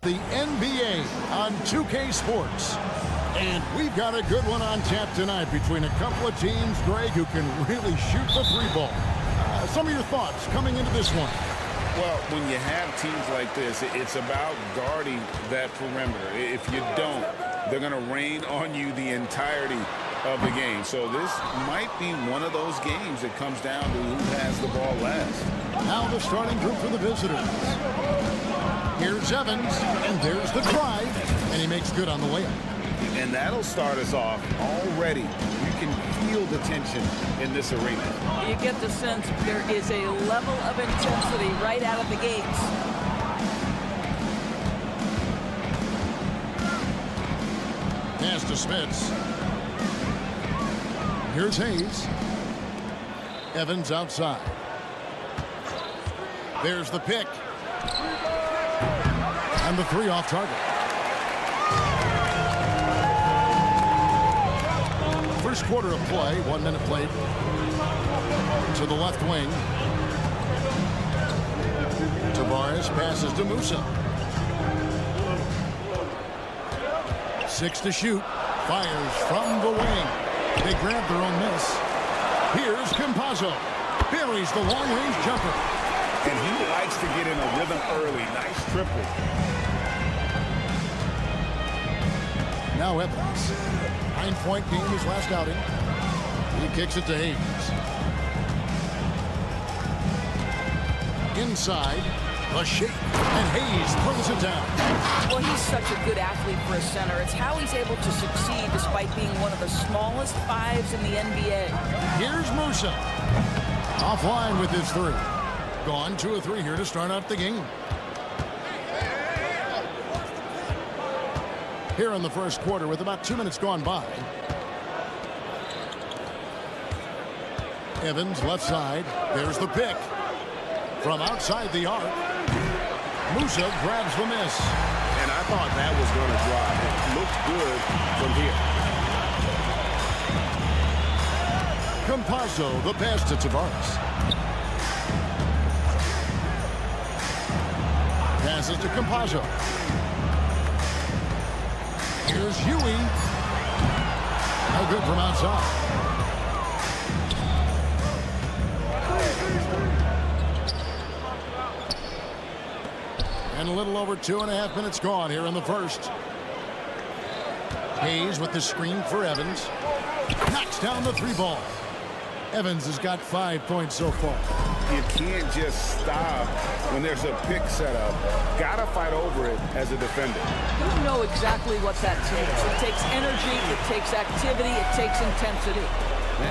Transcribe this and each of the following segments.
The NBA on 2K Sports. And we've got a good one on tap tonight between a couple of teams, Greg, who can really shoot the three ball. Some of your thoughts coming into this one. Well, when you have teams like this, it's about guarding that perimeter. If you don't, they're going to rain on you the entirety of the game. So this might be one of those games that comes down to who has the ball last. Now the starting group for the visitors. Here's Evans, and there's the drive, and he makes good on the layup. And that'll start us off already. You can feel the tension in this arena. You get the sense there is a level of intensity right out of the gates. Pass to Smits. Here's Hayes. Evans outside. There's the pick. And the three off target. First quarter of play, 1 minute played. To the left wing. Tavares passes to Musa. 6 to shoot. Fires from the wing. They grab their own miss. Here's Campazzo. Buries the long-range jumper. And he likes to get in a rhythm early. Nice triple. Now Evans. 9-point game his last outing. He kicks it to Hayes. Inside. A shake. And Hayes throws it down. Well, he's such a good athlete for a center. It's how he's able to succeed despite being one of the smallest fives in the NBA. Here's Musa. Offline with his three. Gone 2 of 3 here to start out the game. Here in the first quarter with about 2 minutes gone by. Evans left side. There's the pick. From outside the arc. Musa grabs the miss. And I thought that was going to drive. It looked good from here. Campazzo, the pass to Tavares. Passes to Campazzo. Here's Huey. No good from outside. And a little over 2.5 minutes gone here in the first. Hayes with the screen for Evans. Knocks down the three ball. Evans has got 5 points so far. You can't just stop when there's a pick set up. Gotta fight over it as a defender. You know exactly what that takes. It takes energy, it takes activity, it takes intensity.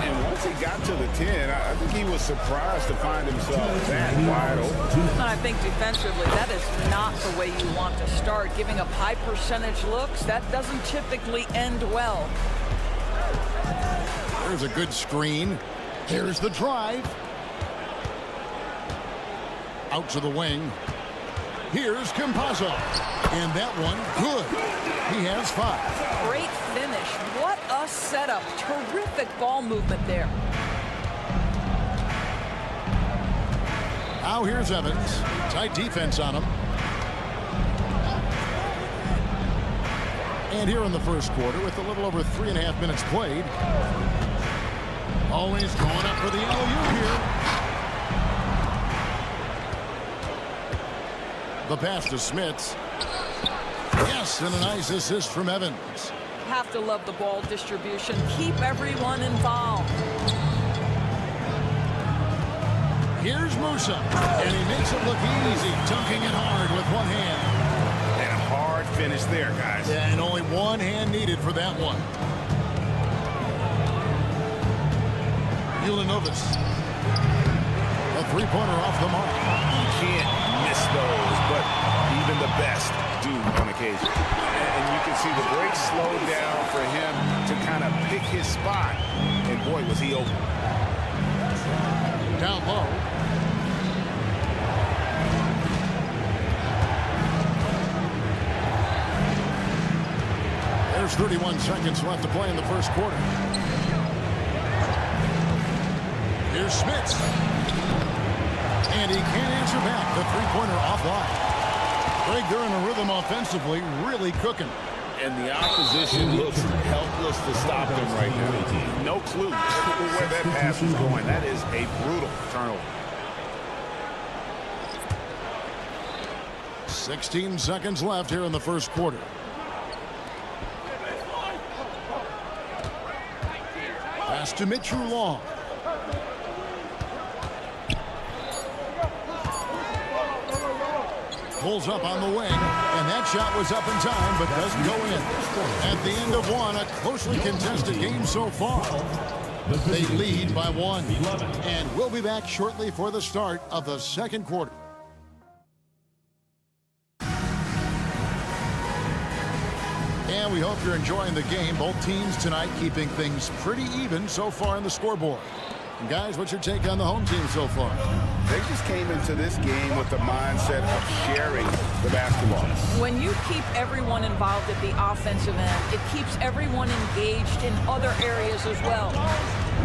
And once he got to the 10, I think he was surprised to find himself that wide open. And I think defensively, that is not the way you want to start. Giving up high percentage looks, that doesn't typically end well. There's a good screen. Here's the drive. Out to the wing. Here's Campazzo. And that one, good. He has 5. Great finish. What a setup. Terrific ball movement there. Now here's Evans. Tight defense on him. And here in the first quarter with a little over 3.5 minutes played. Always going up for the alley-oop here. The pass to Smits. Yes, and a nice assist from Evans. Have to love the ball distribution. Keep everyone involved. Here's Musa, and he makes it look easy, dunking it hard with one hand. And a hard finish there, guys. Yeah, and only one hand needed for that one. Ulanovas. A three-pointer off the mark. You can't miss those, but even the best do on occasion. And you can see the break slowed down for him to kind of pick his spot. And boy, was he open. Down low. There's 31 seconds left to play in the first quarter. Here's Smits. And he can't answer back. The three-pointer offline. Greg, they're in a rhythm offensively, really cooking. And the opposition looks helpless to stop them right now. No clue where that pass was going. That is a brutal turnover. 16 seconds left here in the first quarter. Pass to Mitchell Long. Pulls up on the wing, and that shot was up in time, but doesn't go in. At the end of one, a closely contested game so far. They lead by 1. And we'll be back shortly for the start of the second quarter. And we hope you're enjoying the game. Both teams tonight keeping things pretty even so far in the scoreboard. And guys, what's your take on the home team so far? They just came into this game with the mindset of sharing the basketball. When you keep everyone involved at the offensive end, it keeps everyone engaged in other areas as well.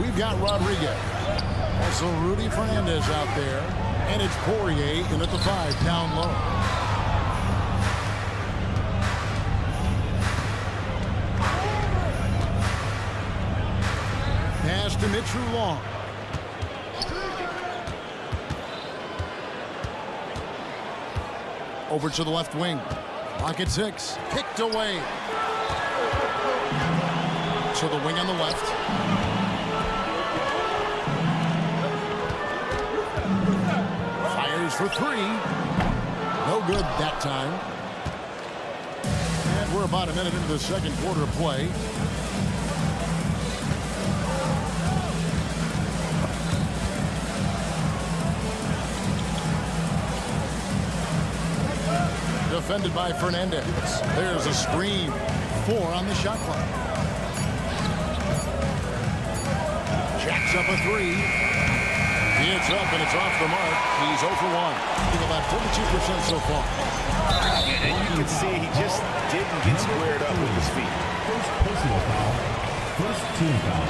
We've got Rodriguez. Also Rudy Fernandez out there. And it's Poirier in at the 5 down low. Pass to Mitchell Long. Over to the left wing. Clock at 6. Kicked away. To the wing on the left. Fires for 3. No good that time. And we're about a minute into the second quarter of play. Defended by Fernandez. There's a screen. 4 on the shot clock. Jacks up a 3. It's up and it's off the mark. He's 0 for 1. He's about 42% so far. And you can see he just didn't get squared up with his feet. First personal foul. First team foul.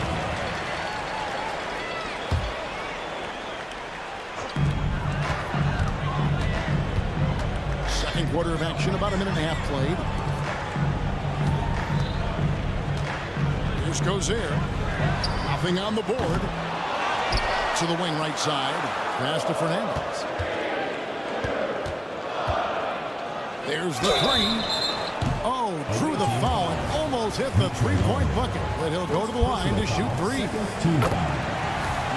Second quarter of action, about a minute and a half played. Here's Gozier. Nothing on the board. To the wing right side. Pass to Fernandez. There's the 3. Oh, drew the foul and almost hit the three-point bucket. But he'll go to the line to shoot 3.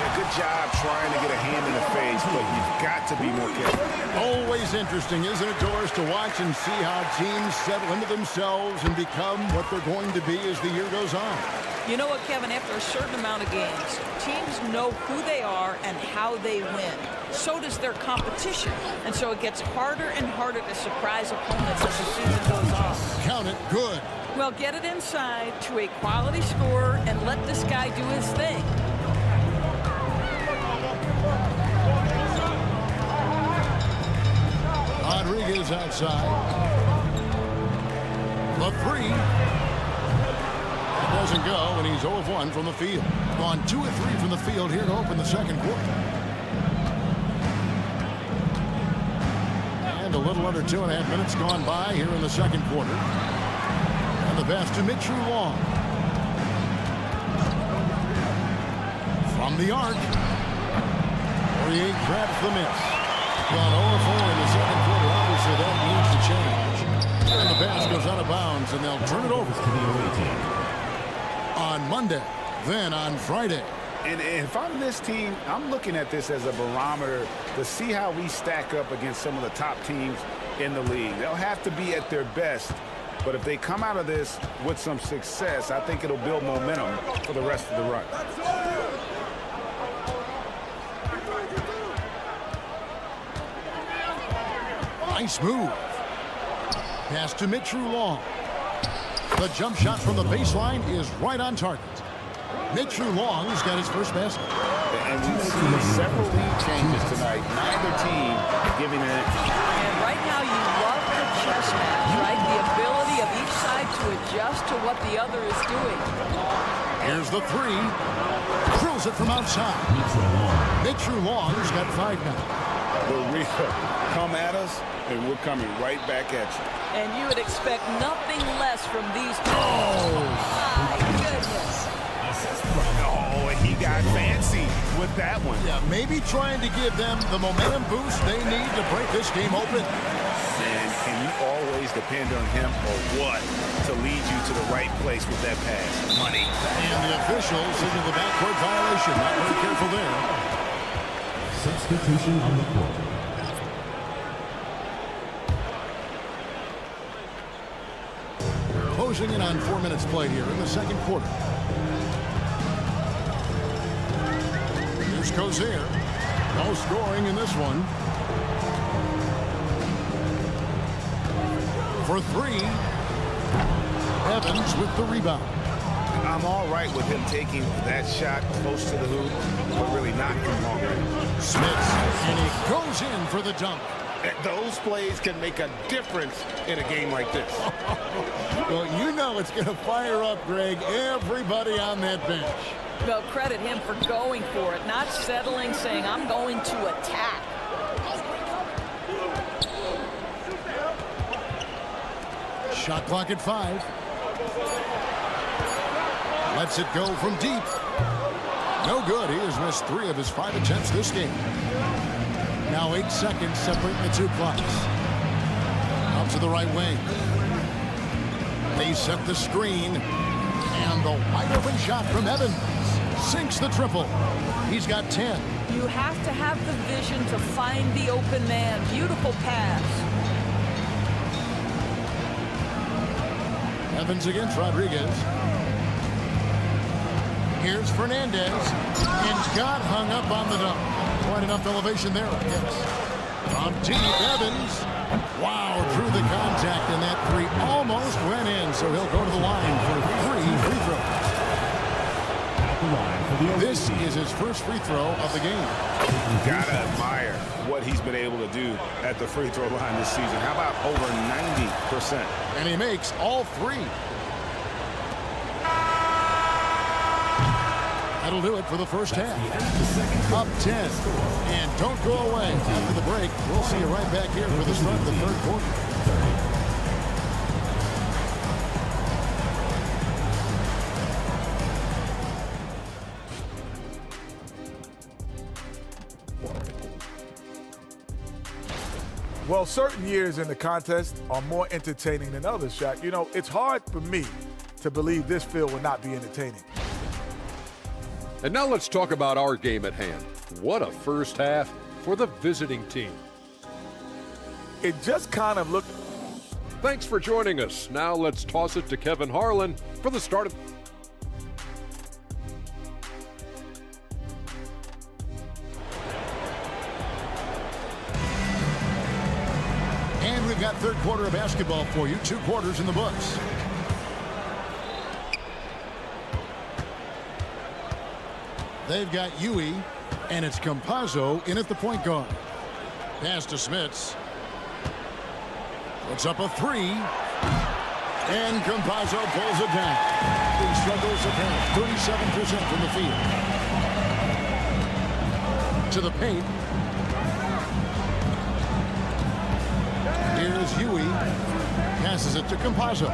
Yeah, good job trying to get a hand in the face, but you've got to be more careful. Always interesting, isn't it, Doris, to watch and see how teams settle into themselves and become what they're going to be as the year goes on. You know what, Kevin? After a certain amount of games, teams know who they are and how they win. So does their competition. And so it gets harder and harder to surprise opponents as the season goes on. Count it. Good. Well, get it inside to a quality scorer and let this guy do his thing. Rodriguez outside. The 3. It doesn't go, and he's 0 of 1 from the field. Gone 2 of 3 from the field here to open the second quarter. And a little under 2.5 minutes gone by here in the second quarter. And the pass to Mitchell Long. From the arc. Poirier grabs the miss. Gone 0 of 4 in the second quarter. Obviously, that needs to change. And the pass goes out of bounds, and they'll turn it over to the away team. On Monday, then on Friday. And if I'm this team, I'm looking at this as a barometer to see how we stack up against some of the top teams in the league. They'll have to be at their best, but if they come out of this with some success, I think it'll build momentum for the rest of the run. Nice move. Pass to Mitchell Long. The jump shot from the baseline is right on target. Mitchell Long's got his first basket. And we've seen several lead changes tonight. Neither team giving it. And right now you love the chess match, right? The ability of each side to adjust to what the other is doing. Here's the 3. Drills it from outside. Mitchell Long's got 5 now. the real come at us, and we're coming right back at you. And you would expect nothing less from these two. Oh, my goodness. Oh, and he got fancy with that one. Yeah, maybe trying to give them the momentum boost they need to break this game open. And can you always depend on him or what to lead you to the right place with that pass? Money. And the officials signal the backcourt violation. Not very careful there. Substitution on the court. Closing in on 4 minutes played here in the second quarter. Here's Cozier. No scoring in this one. For three. Evans with the rebound. I'm all right with him taking that shot close to the hoop, but really not from long range. Smith, and he goes in for the dunk. Those plays can make a difference in a game like this. Well, you know it's going to fire up, Greg, everybody on that bench. Well, credit him for going for it, not settling, saying, I'm going to attack. Shot clock at 5. Lets it go from deep. No good. He has missed 3 of his 5 attempts this game. Now 8 seconds separating the two clocks. Out to the right wing. They set the screen. And the wide open shot from Evans sinks the triple. He's got 10. You have to have the vision to find the open man. Beautiful pass. Evans against Rodriguez. Here's Fernandez. And got hung up on the dunk. Quite enough elevation there, I guess. From deep, Evans. Wow, drew the contact, and that 3 almost went in, so he'll go to the line for 3 free throws. This is his first free throw of the game. Gotta admire what he's been able to do at the free throw line this season. How about over 90%? And he makes all 3. That'll do it for the first half. Up 10. And don't go away. After the break, we'll see you right back here for the start of the third quarter. Well, certain years in the contest are more entertaining than others, Shaq. You know, it's hard for me to believe this field will not be entertaining. And now let's talk about our game at hand. What a first half for the visiting team. It just kind of looked... Thanks for joining us. Now let's toss it to Kevin Harlan for the start of... And we've got third quarter of basketball for you. 2 quarters in the books. They've got Yui, and it's Campazzo in at the point guard. Pass to Smits. Puts up a 3. And Campazzo pulls it down. He struggles to pass. 37% from the field. To the paint. Here's Yui. Passes it to Campazzo.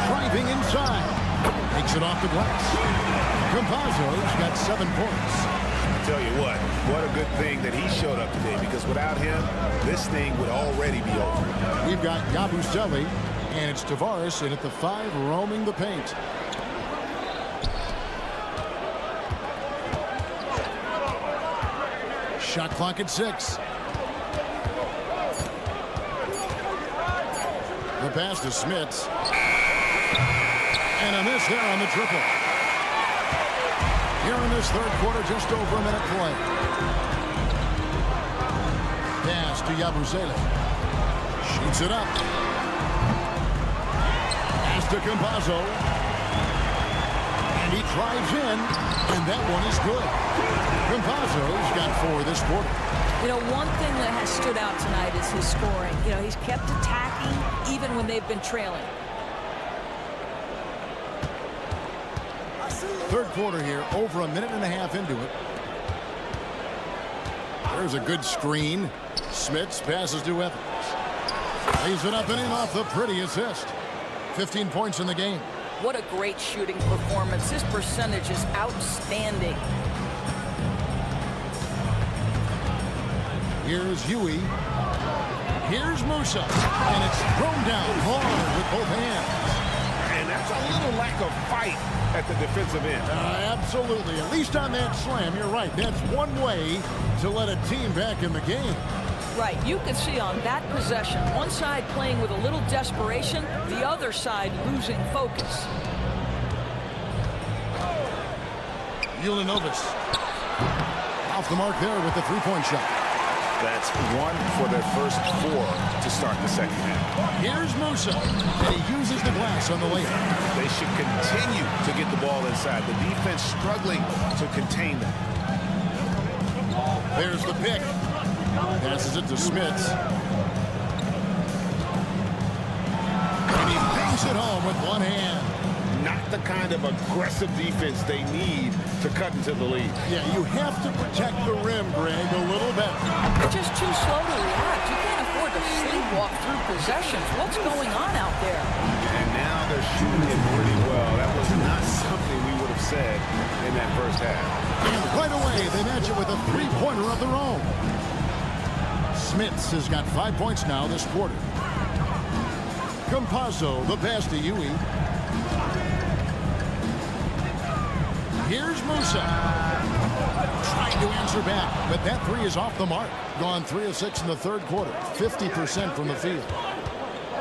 Driving inside. Takes it off the glass. Campazzo's got 7 points. I tell you what a good thing that he showed up today, because without him, this thing would already be over. We've got Yabusele, and it's Tavares in at the 5, roaming the paint. Shot clock at 6. The pass to Smits. And a miss there on the triple. Here in this third quarter, just over a minute play. Pass to Yabusele. Shoots it up. Pass to Campazzo. And he drives in, and that one is good. Campazzo's got 4 this quarter. You know, one thing that has stood out tonight is his scoring. You know, he's kept attacking even when they've been trailing. Third quarter here, over a minute and a half into it. There's a good screen. Smits passes to Evans. Lays it up and in off the pretty assist. 15 points in the game. What a great shooting performance. His percentage is outstanding. Here's Huey. Here's Musa. And it's thrown down hard with both hands. And that's a little lack of fight at the defensive end. Absolutely. At least on that slam, you're right. That's one way to let a team back in the game. Right, you can see on that possession, one side playing with a little desperation, the other side losing focus. Ulinovis. Off the mark there with the three-point shot. That's one for their first 4 to start the second half. Here's Musa, and he uses the glass on the layup. They should continue to get the ball inside. The defense struggling to contain them. There's the pick. Passes it to Smits. And he bangs it home with one hand. Not the kind of aggressive defense they need to cut into the lead. Yeah, you have to protect the rim, Greg, a little better. They're just too slow to react. You can't afford to sleepwalk through possessions. What's going on out there? And now they're shooting it pretty well. That was not something we would have said in that first half. And right away, they match it with a three-pointer of their own. Smits has got 5 points now this quarter. Campazzo, the pass to Huey. Here's Musa. Trying to answer back, but that three is off the mark. Gone 3 of 6 in the third quarter. 50% from the field.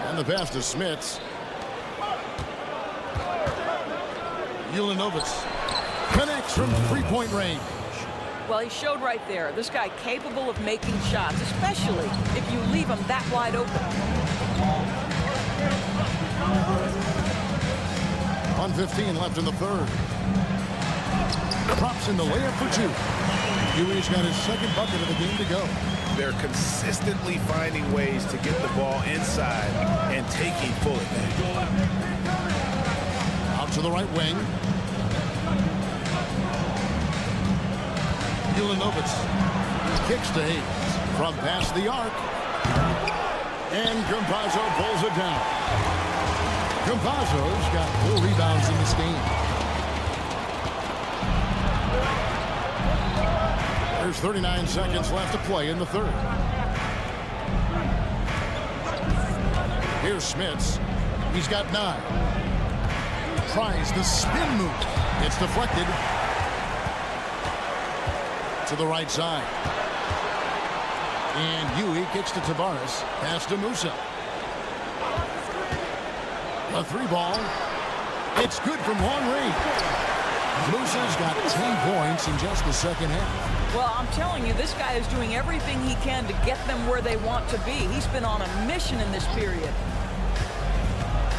And the pass to Smits. Ulinovis connects from three-point range. Well, he showed right there. This guy capable of making shots, especially if you leave him that wide open. 1:15 left in the third. Drops in the layup for 2. Huey's got his second bucket of the game to go. They're consistently finding ways to get the ball inside and taking full advantage. Out to the right wing. Ulinovis kicks to Hayes from past the arc. And Campazzo pulls it down. Campazzo's got 4 rebounds in this game. There's 39 seconds left to play in the third. Here's Smits. He's got 9. Tries the spin move. It's deflected to the right side. And Huey kicks to Tavares. Pass to Musa. A 3-ball. It's good from long range. Musa's got 10 points in just the second half. Well, I'm telling you, this guy is doing everything he can to get them where they want to be. He's been on a mission in this period.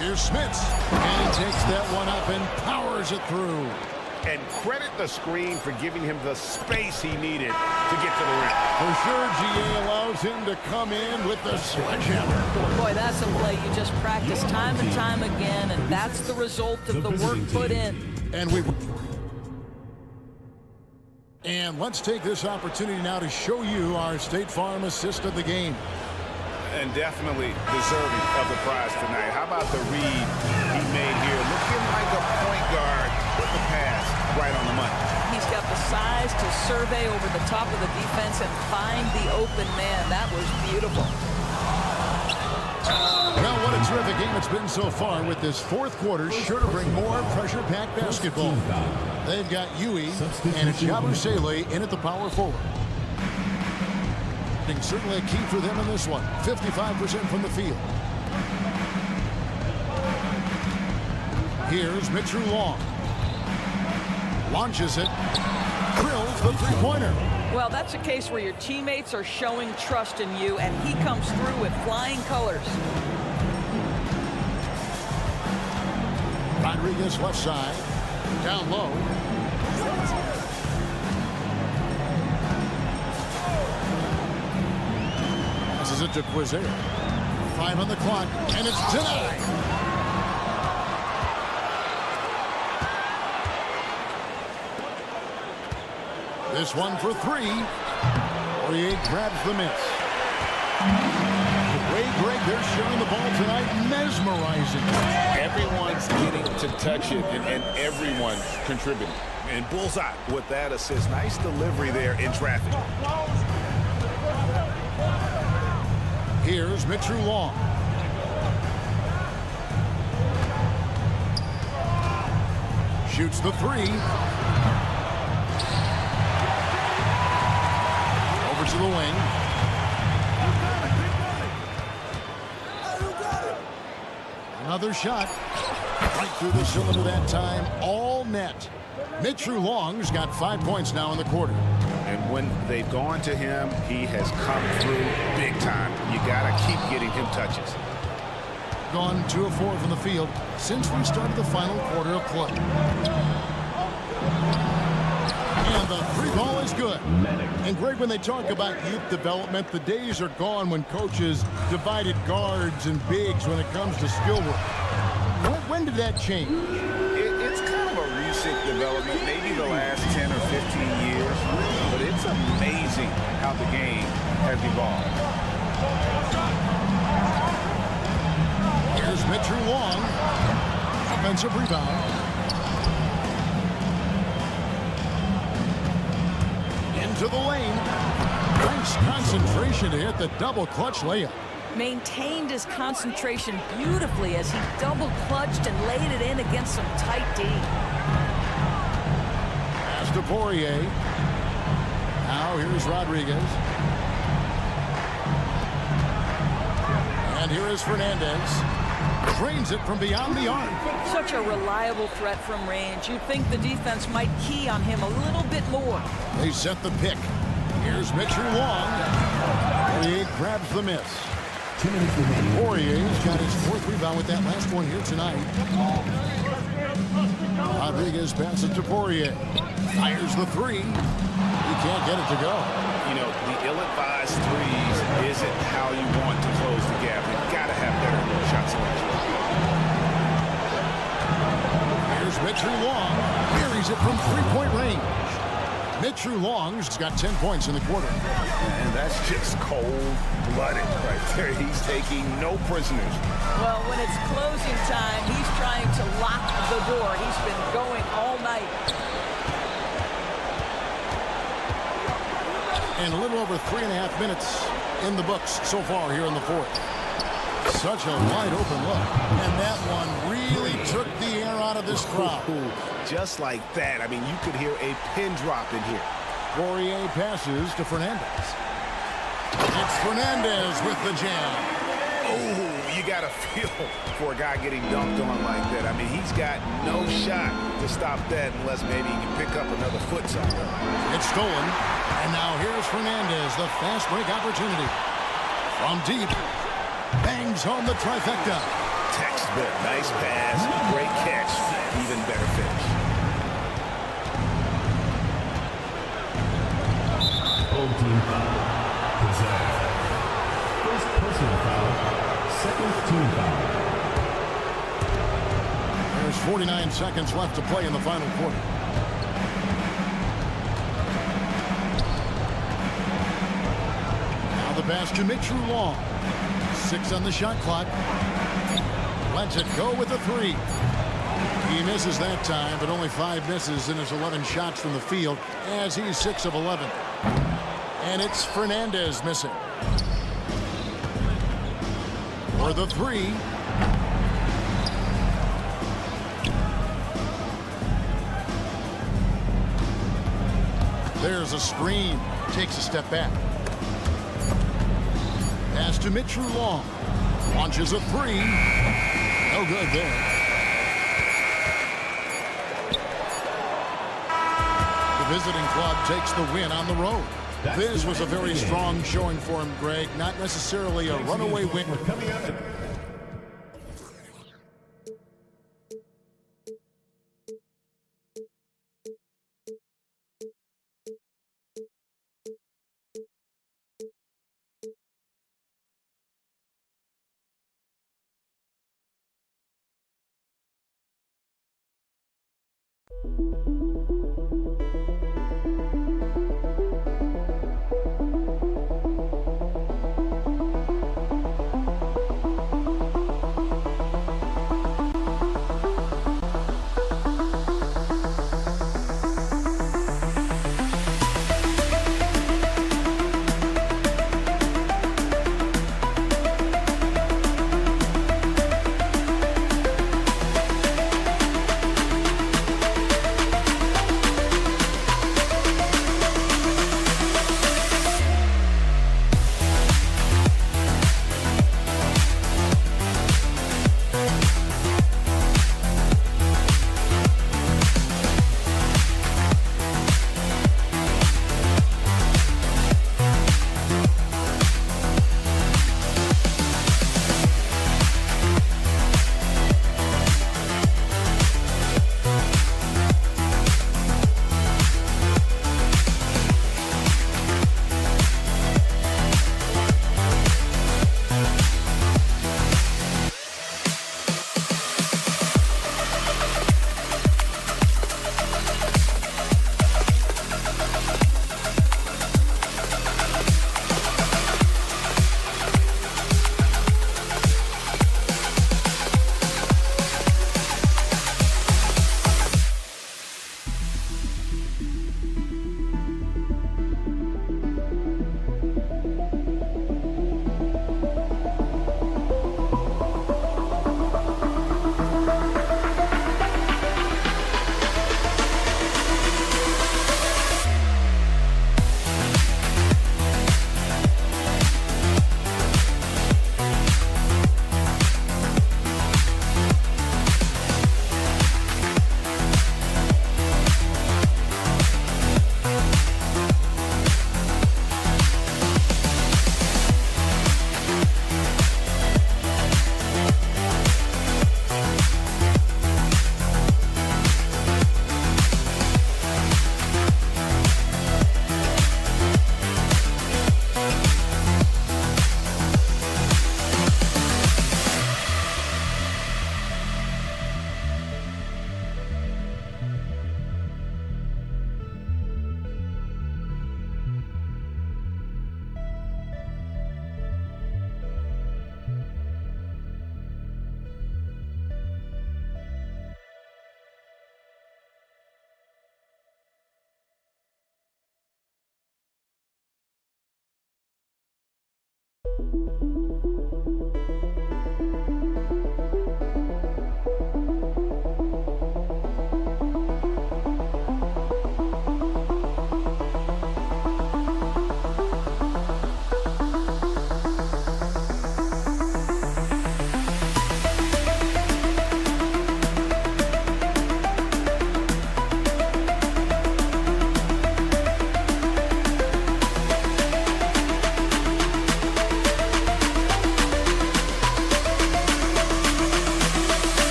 Here's Smits. And he takes that one up and powers it through. And credit the screen for giving him the space he needed to get to the rim. For sure, GA allows him to come in with the sledgehammer. Boy, that's a play you just practice time and time again, and that's the result of the work put in. And let's take this opportunity now to show you our State Farm assist of the game. And definitely deserving of the prize tonight. How about the read he made here? Looking like a point guard with the pass right on the money. He's got the size to survey over the top of the defense and find the open man. That was beautiful. Well, what a terrific game it's been so far, with this fourth quarter sure to bring more pressure-packed basketball. They've got Huey and Jabusele in at the power forward. Certainly a key for them in this one. 55% from the field. Here's Mitchell Long. Launches it. Drills the three-pointer. Well, that's a case where your teammates are showing trust in you, and he comes through with flying colors. Rodriguez left side. Down low. Passes it to Quizer. 5 on the clock, and it's denied. This one for 3. Poirier grabs the miss. The way, Greg, they're sharing the ball tonight, mesmerizing. Everyone's getting to touch it, and everyone's contributing. And bullseye with that assist. Nice delivery there in traffic. Here's Mitchell Long. Shoots the three. Over to the wing. Another shot. Right through the cylinder that time. All net. Mitchell Long's got 5 points now in the quarter. And when they've gone to him, he has come through big time. You got to keep getting him touches. Gone 2 of 4 from the field since we started the final quarter of play. And the three ball is good. And Greg, when they talk about youth development, the days are gone when coaches divided guards and bigs when it comes to skill work. When did that change? It's kind of a recent development, maybe the last 10 or 15 years. But it's amazing how the game has evolved. Here's Mitchell Long. Offensive rebound. Into the lane. Nice concentration to hit the double clutch layup. Maintained his concentration beautifully as he double clutched and laid it in against some tight D. Pass to Poirier. Now here's Rodriguez. And here is Fernandez. Drains it from beyond the arc. Such a reliable threat from range. You'd think the defense might key on him a little bit more. They set the pick. Here's Mitchell Long. Poirier grabs the miss. 2 minutes remaining. Poirier's got his 4th rebound with that last one here tonight. Rodriguez passes to Poirier. Fires the three. He can't get it to go. You know, the ill-advised threes isn't how you want to close the gap. You've got to have better shot selection. Here's Mitchell Long. Buries it from three-point range. Mitchell Long's got 10 points in the quarter. And that's just cold-blooded right there. He's taking no prisoners. Well, when it's closing time, he's trying to lock the door. He's been going all night. And a little over 3.5 minutes in the books so far here in the fourth. Such a wide open look. And that one really took the air out of this crowd. Just like that. I mean, you could hear a pin drop in here. Poirier passes to Fernandez. It's Fernandez with the jam. Oh, you got to feel for a guy getting dunked on like that. I mean, he's got no shot to stop that unless maybe he can pick up another foot somewhere. It's stolen. And now here's Fernandez, the fast break opportunity. From deep. Bangs home the trifecta. Textbook. Nice pass. Great catch. Even better finish. Home team foul. Possess. First personal foul. Second team foul. There's 49 seconds left to play in the final quarter. Now the pass to Mitchell Long. 6 on the shot clock. Lets it go with a three. He misses that time, but only 5 misses in his 11 shots from the field as he's 6 of 11. And it's Fernandez missing. For the three. There's a screen. Takes a step back. Pass to Mitchell Long. Launches a three. No good there. The visiting club takes the win on the road. This was a very strong showing for him, Greg. Not necessarily a runaway win.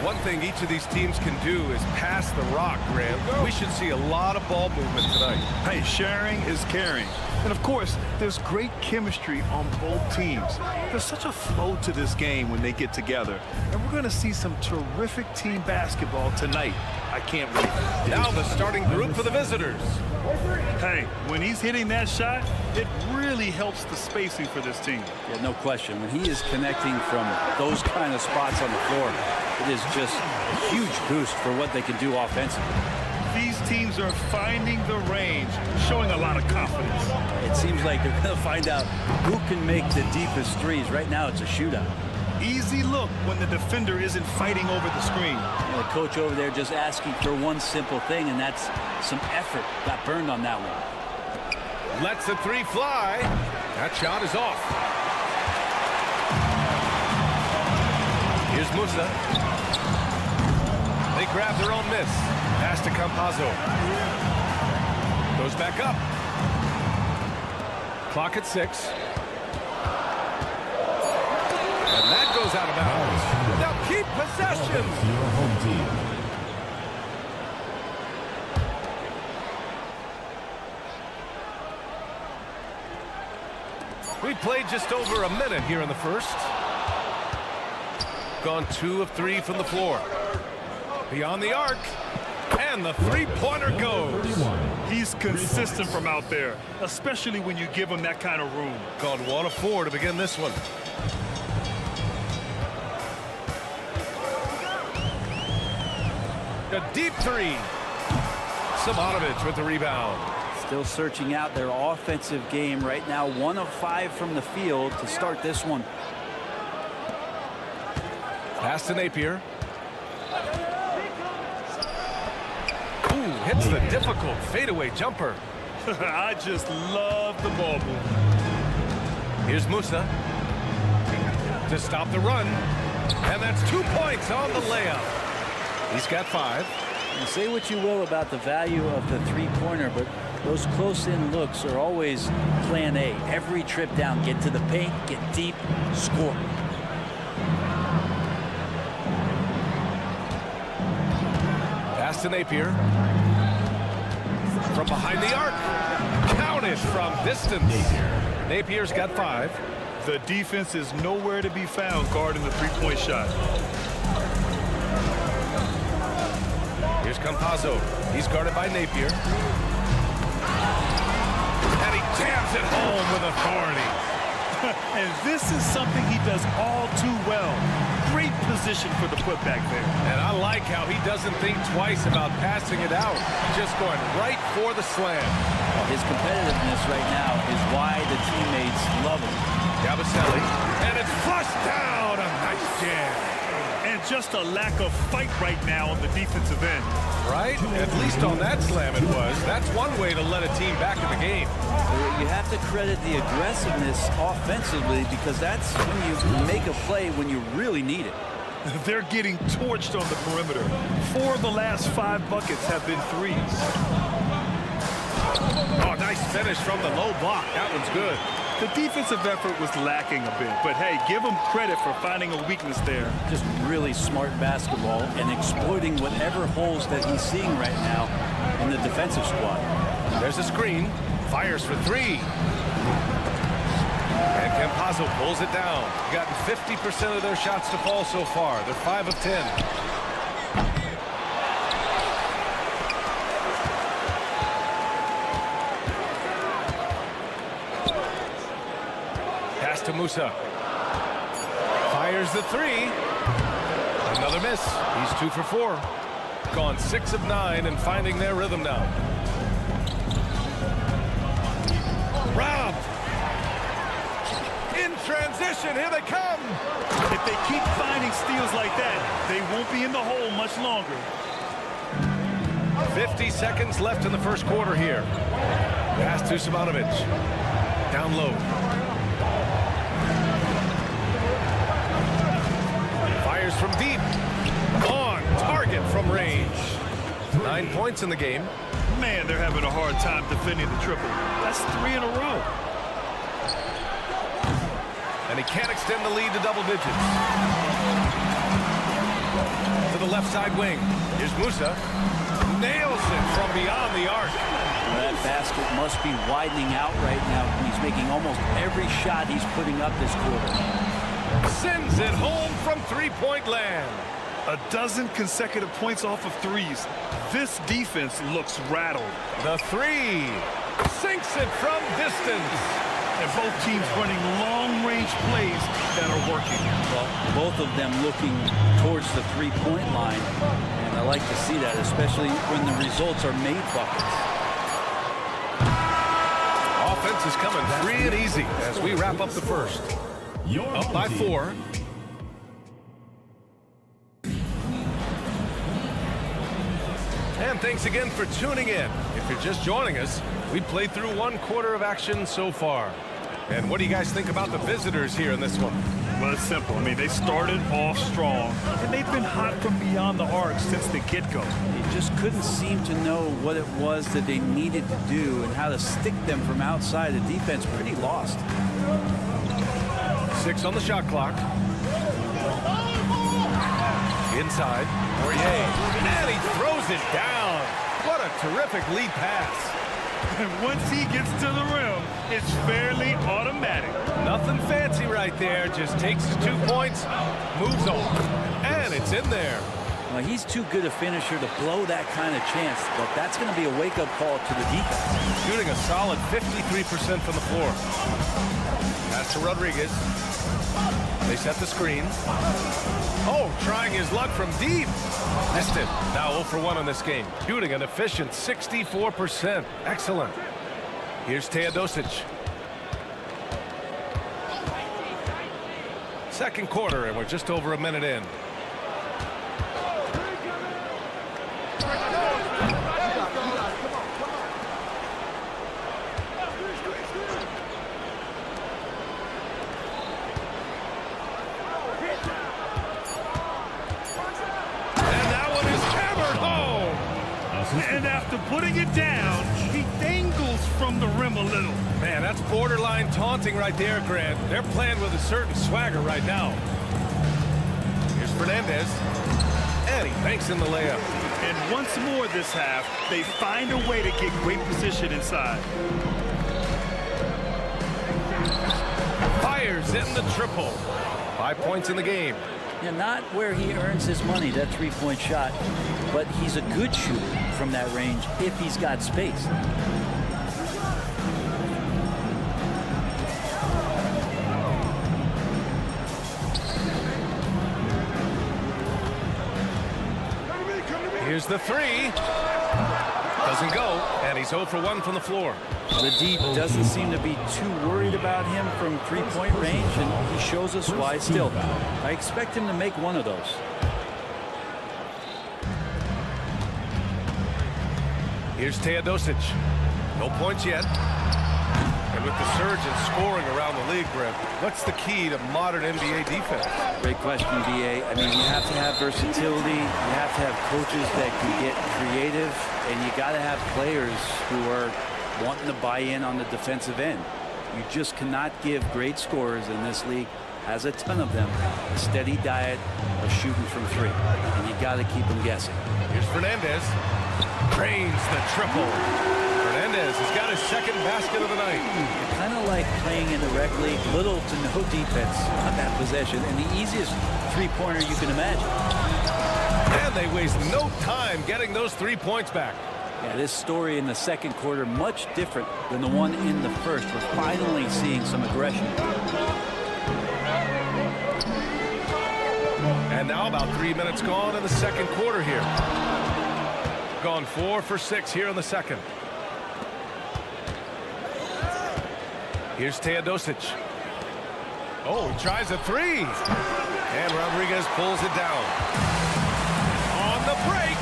One thing each of these teams can do is pass the rock, Graham. We should see a lot of ball movement tonight. Hey, sharing is caring. And of course, there's great chemistry on both teams. There's such a flow to this game when they get together. And we're going to see some terrific team basketball tonight. I can't wait. Now the starting group for the visitors. Hey, when he's hitting that shot, it really helps the spacing for this team. Yeah, no question. When he is connecting from those kind of spots on the floor, it is just a huge boost for what they can do offensively. These teams are finding the range, showing a lot of confidence. It seems like they're going to find out who can make the deepest threes. Right now, it's a shootout. Easy look when the defender isn't fighting over the screen. And the coach over there just asking for one simple thing, and that's some effort. Got burned on that one. Lets the three fly. That shot is off. Here's Musa. They grab their own miss. Pass to Campazzo. Goes back up. Clock at 6. And that goes out of bounds. Now keep possession. Your home team. We played just over a minute here in the first. Gone 2 of 3 from the floor. Beyond the arc. And the three-pointer goes. He's consistent from out there, especially when you give him that kind of room. Gone 1 of 4 to begin this one. A deep three. Simonovic with the rebound. Still searching out their offensive game right now. 1 of 5 from the field to start this one. Pass to Napier. Ooh, hits the difficult fadeaway jumper. I just love the ball move. Here's Musa to stop the run. And that's 2 points on the layup. He's got 5. You say what you will about the value of the three-pointer, but Those close-in looks are always plan A. Every trip down, get to the paint, get deep, score. Pass to Napier. From behind the arc. Counted from distance. Napier's got 5. The defense is nowhere to be found guarding the three-point shot. Here's Campazzo. He's guarded by Napier. And he jams it home with authority. And this is something he does all too well. Great position for the putback there. And I like how he doesn't think twice about passing it out. Just going right for the slam. His competitiveness right now is why the teammates love him. Gabaselli. And it's flushed down. A nice jam. And just a lack of fight right now on the defensive end. Right? At least on that slam it was. That's one way to let a team back in the game. You have to credit the aggressiveness offensively because that's when you make a play when you really need it. They're getting torched on the perimeter. 4 of the last 5 buckets have been threes. Oh, nice finish from the low block. That one's good. The defensive effort was lacking a bit, but hey, give him credit for finding a weakness there. Just really smart basketball and exploiting whatever holes that he's seeing right now in the defensive squad. There's a screen. Fires for 3. And Campazzo pulls it down. Gotten 50% of their shots to fall so far. They're 5 of 10. Pass to Musa. Fires the 3. Another miss. He's 2 for 4. Gone 6 of 9 and finding their rhythm now. Robbed. In transition, here they come. If they keep finding steals like that, they won't be in the hole much longer. 50 seconds left in the first quarter here. Pass to Simonovic. Down low. Fires from deep. On target from range. 9 points in the game. Man, they're having a hard time defending the triple. That's 3 in a row. And he can't extend the lead to double digits. To the left side wing. Here's Musa. Nails it from beyond the arc. That basket must be widening out right now. He's making almost every shot he's putting up this quarter. Sends it home from three-point land. A dozen consecutive points off of threes. This defense looks rattled. The 3. Sinks it from distance. And both teams running long-range plays that are working. Well, both of them looking towards the three-point line. And I like to see that, especially when the results are made buckets. Offense is coming free and easy as we wrap up the first. Up by 4. And thanks again for tuning in. If you're just joining us, we played through 1 quarter of action so far. And what do you guys think about the visitors here in this one? Well, it's simple. I mean, they started off strong, and they've been hot from beyond the arc since the get-go. They just couldn't seem to know what it was that they needed to do and how to stick them from outside. The defense pretty lost. 6 on the shot clock. Inside. Poirier. And he throws it down. What a terrific lead pass. And once he gets to the rim, it's fairly automatic. Nothing fancy right there. Just takes his 2 points, moves on. And it's in there. Well, he's too good a finisher to blow that kind of chance, but that's going to be a wake-up call to the defense. Shooting a solid 53% from the floor. Pass to Rodriguez. They set the screen. Oh, trying his luck from deep. Missed it. Now 0 for 1 in this game. Shooting an efficient 64%. Excellent. Here's Teodosic. Second quarter, and we're just over a minute in. And after putting it down, he dinged dangles from the rim a little. Man, that's borderline taunting right there, Grant. They're playing with a certain swagger right now. Here's Fernandez. And he banks in the layup. And once more this half, they find a way to get great position inside. Fires in the triple. 5 points in the game. Yeah, not where he earns his money, that three-point shot, but he's a good shooter from that range if he's got space. Here's the three. Doesn't go, and he's 0 for 1 from the floor. The D doesn't seem to be too worried about him from three-point range, and he shows us why still. I expect him to make one of those. Here's Teodosic. No points yet. And with the surge in scoring around the league, Brent, what's the key to modern NBA defense? Great question, BA. I mean, you have to have versatility. You have to have coaches that can get creative, and you got to have players who are wanting to buy in on the defensive end. You just cannot give great scorers in this league, has a ton of them, a steady diet of shooting from three. And you got to keep them guessing. Here's Fernandez. Drains the triple. Fernandez has got his second basket of the night. Kind of like playing in the rec league, little to no defense on that possession, and the easiest three-pointer you can imagine. And they waste no time getting those 3 points back. Yeah, this story in the second quarter much different than the one in the first. We're finally seeing some aggression. And now about 3 minutes gone in the second quarter here. Gone 4 for 6 here in the second. Here's Teodosic. Oh, he tries a three. And Rodriguez pulls it down. On the break.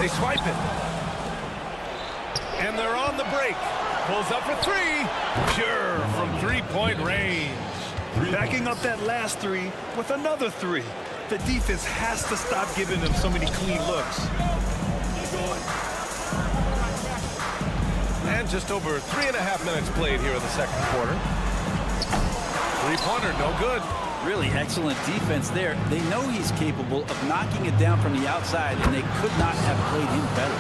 They swipe it. And they're on the break. Pulls up for three. Pure from three-point range. Backing up that last three with another three. The defense has to stop giving them so many clean looks. And just over 3.5 minutes played here in the second quarter. Three-pointer, no good. Really excellent defense there. They know he's capable of knocking it down from the outside, and they could not have played him better.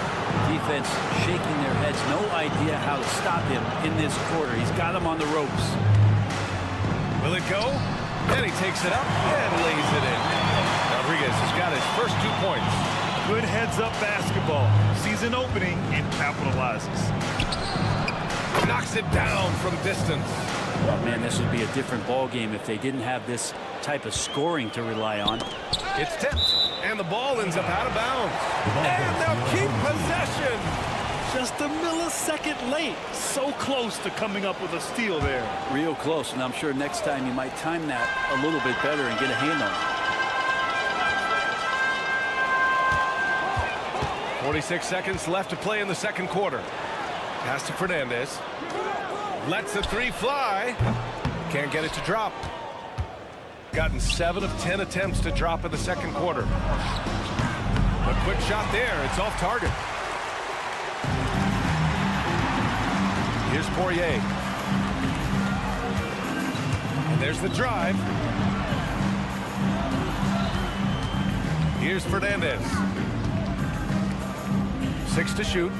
Defense shaking their heads, no idea how to stop him in this quarter. He's got him on the ropes. Will it go? And he takes it up and lays it in. Rodriguez has got his first 2 points. Good heads-up basketball. Season opening and capitalizes. Knocks it down from distance. Oh, man, this would be a different ball game if they didn't have this type of scoring to rely on. It's tipped, and the ball ends up out of bounds. And they'll keep possession. Just a millisecond late. So close to coming up with a steal there. Real close, and I'm sure next time you might time that a little bit better and get a hand on it. 46 seconds left to play in the second quarter. Pass to Fernandez. Lets the three fly. Can't get it to drop. Gotten 7 of 10 attempts to drop in the second quarter. A quick shot there. It's off target. Here's Poirier. And there's the drive. Here's Fernandez. 6 to shoot.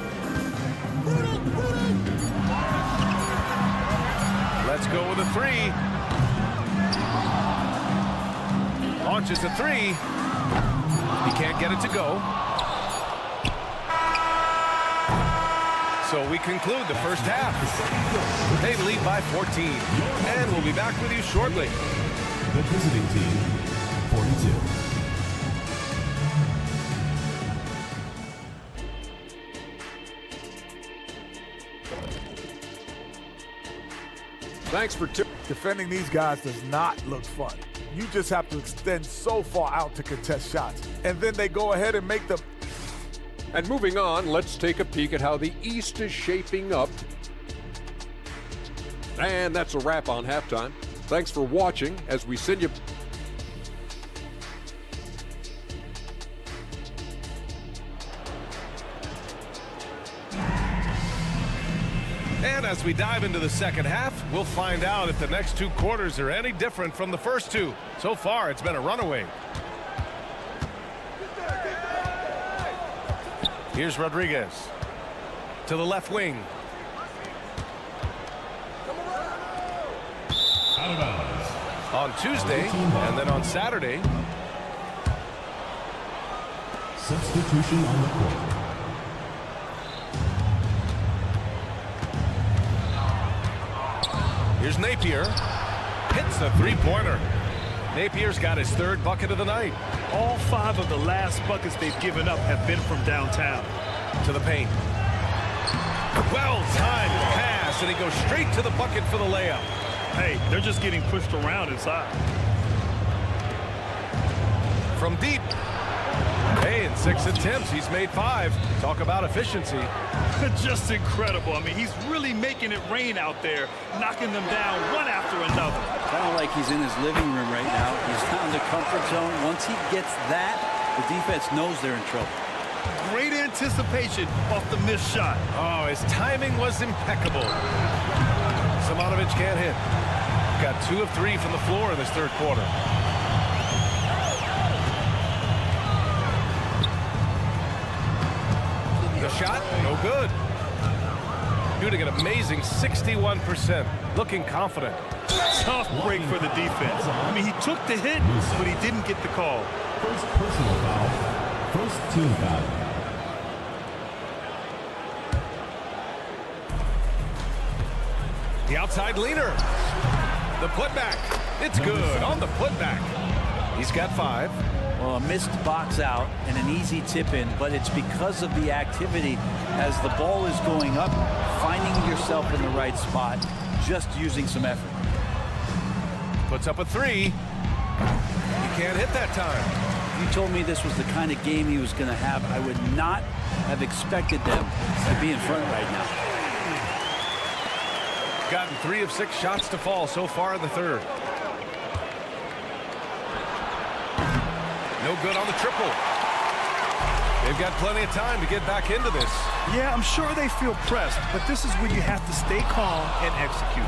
Let's go with a three. Launches a three. He can't get it to go. So we conclude the first half. They lead by 14. And we'll be back with you shortly. The visiting team, 42. Thanks for defending these guys does not look fun. You just have to extend so far out to contest shots. And then they go ahead and make them. And moving on, let's take a peek at how the East is shaping up. And that's a wrap on halftime. Thanks for watching as we send you And as we dive into the second half, we'll find out if the next 2 quarters are any different from the first 2. So far, it's been a runaway. Here's Rodriguez to the left wing. Out of bounds. On Tuesday and then on Saturday. Substitution on the court. Here's Napier. Hits the three-pointer. Napier's got his 3rd bucket of the night. All 5 of the last buckets they've given up have been from downtown. To the paint. Well-timed pass, and he goes straight to the bucket for the layup. Hey, they're just getting pushed around inside. From deep. Hey, in 6 attempts, he's made 5. Talk about efficiency. Just incredible. I mean, he's really making it rain out there, knocking them down one after another. Kind of like he's in his living room right now. He's found the comfort zone. Once he gets that, the defense knows they're in trouble. Great anticipation off the missed shot. Oh, his timing was impeccable. Simonovic can't hit. Got 2 of 3 from the floor in this 3rd quarter. The shot, no good. Shooting an amazing 61%. Looking confident. Tough break for the defense. I mean, he took the hit, but he didn't get the call. First personal foul. First team foul. The outside leaner. The putback. It's good on the putback. He's got 5. Well, a missed box out and an easy tip in, but it's because of the activity as the ball is going up, finding yourself in the right spot, just using some effort. Puts up a 3. He can't hit that time. If you told me this was the kind of game he was going to have, I would not have expected them to be in front right now. Gotten 3 of 6 shots to fall so far in the 3rd. No good on the triple. They've got plenty of time to get back into this. Yeah, I'm sure they feel pressed, but this is when you have to stay calm and execute.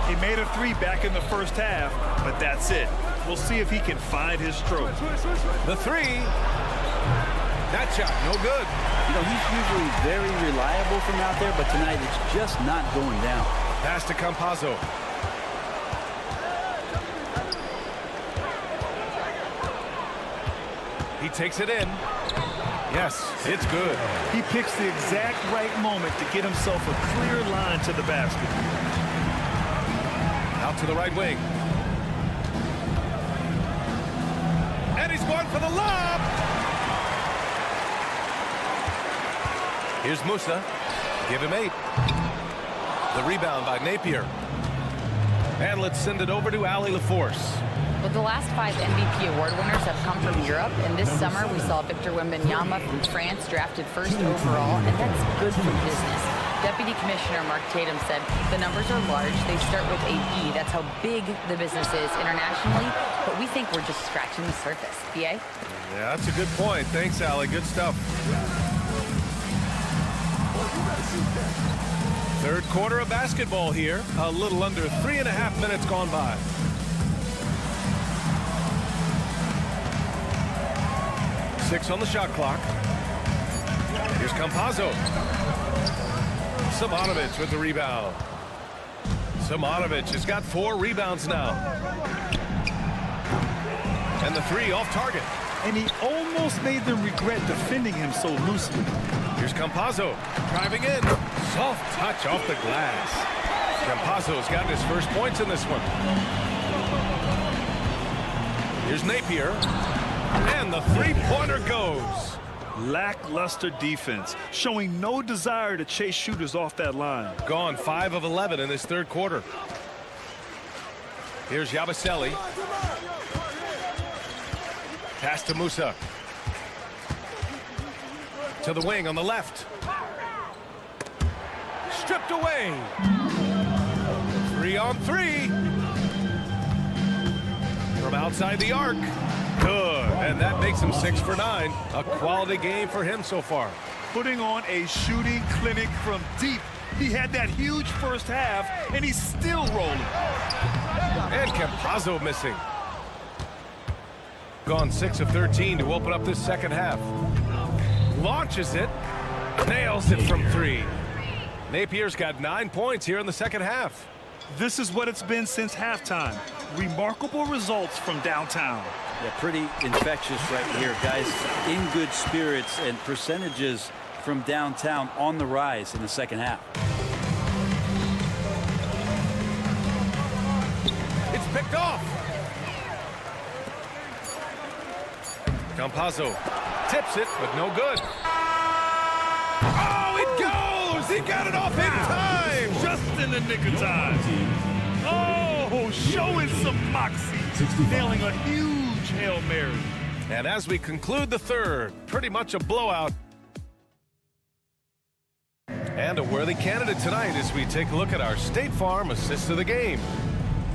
He made a 3 back in the first half, but that's it. We'll see if he can find his stroke. The 3. That shot, no good. You know, he's usually very reliable from out there, but tonight it's just not going down. Pass to Campazzo. He takes it in. Yes, it's good. He picks the exact right moment to get himself a clear line to the basket. Out to the right wing. And he's going for the lob. Here's Musa. Give him 8. The rebound by Napier. And let's send it over to Ali LaForce. Well, the last 5 MVP award winners have come from Europe, and this summer we saw Victor Wembanyama from France drafted 1st overall, and that's good for business. Deputy Commissioner Mark Tatum said the numbers are large. They start with a B. That's how big the business is internationally, but we think we're just scratching the surface. BA? Yeah, that's a good point. Thanks, Ali. Good stuff. 3rd quarter of basketball here. A little under 3.5 minutes gone by. Six on the shot clock. Here's Campazzo. Simonovic with the rebound. Simonovic has got 4 rebounds now. And the 3 off target. And he almost made them regret defending him so loosely. Here's Campazzo driving in. Soft touch off the glass. Campazzo's gotten his first points in this one. Here's Napier. And the 3-pointer goes. Lackluster defense, showing no desire to chase shooters off that line. Gone 5 of 11 in this 3rd quarter. Here's Yabusele. Pass to Musa. To the wing on the left. Stripped away. 3 on 3. From outside the arc. Good. And that makes him 6 for 9. A quality game for him so far. Putting on a shooting clinic from deep He had that huge first half, and he's still rolling. And Campazzo missing. Gone 6 of 13 to open up this second half. Launches it. Nails it from 3. Napier's got 9 points here in the second half. This is what it's been since halftime. Remarkable results from downtown. Yeah, pretty infectious right here, guys. In good spirits, and percentages from downtown on the rise in the second half. It's picked off. Campazzo tips it, but no good. Oh, it goes! He got it off in time! Just in the nick of time. Oh, showing some moxie. Nailing a huge Hail Mary. And as we conclude the third, pretty much a blowout. And a worthy candidate tonight as we take a look at our State Farm assist of the game.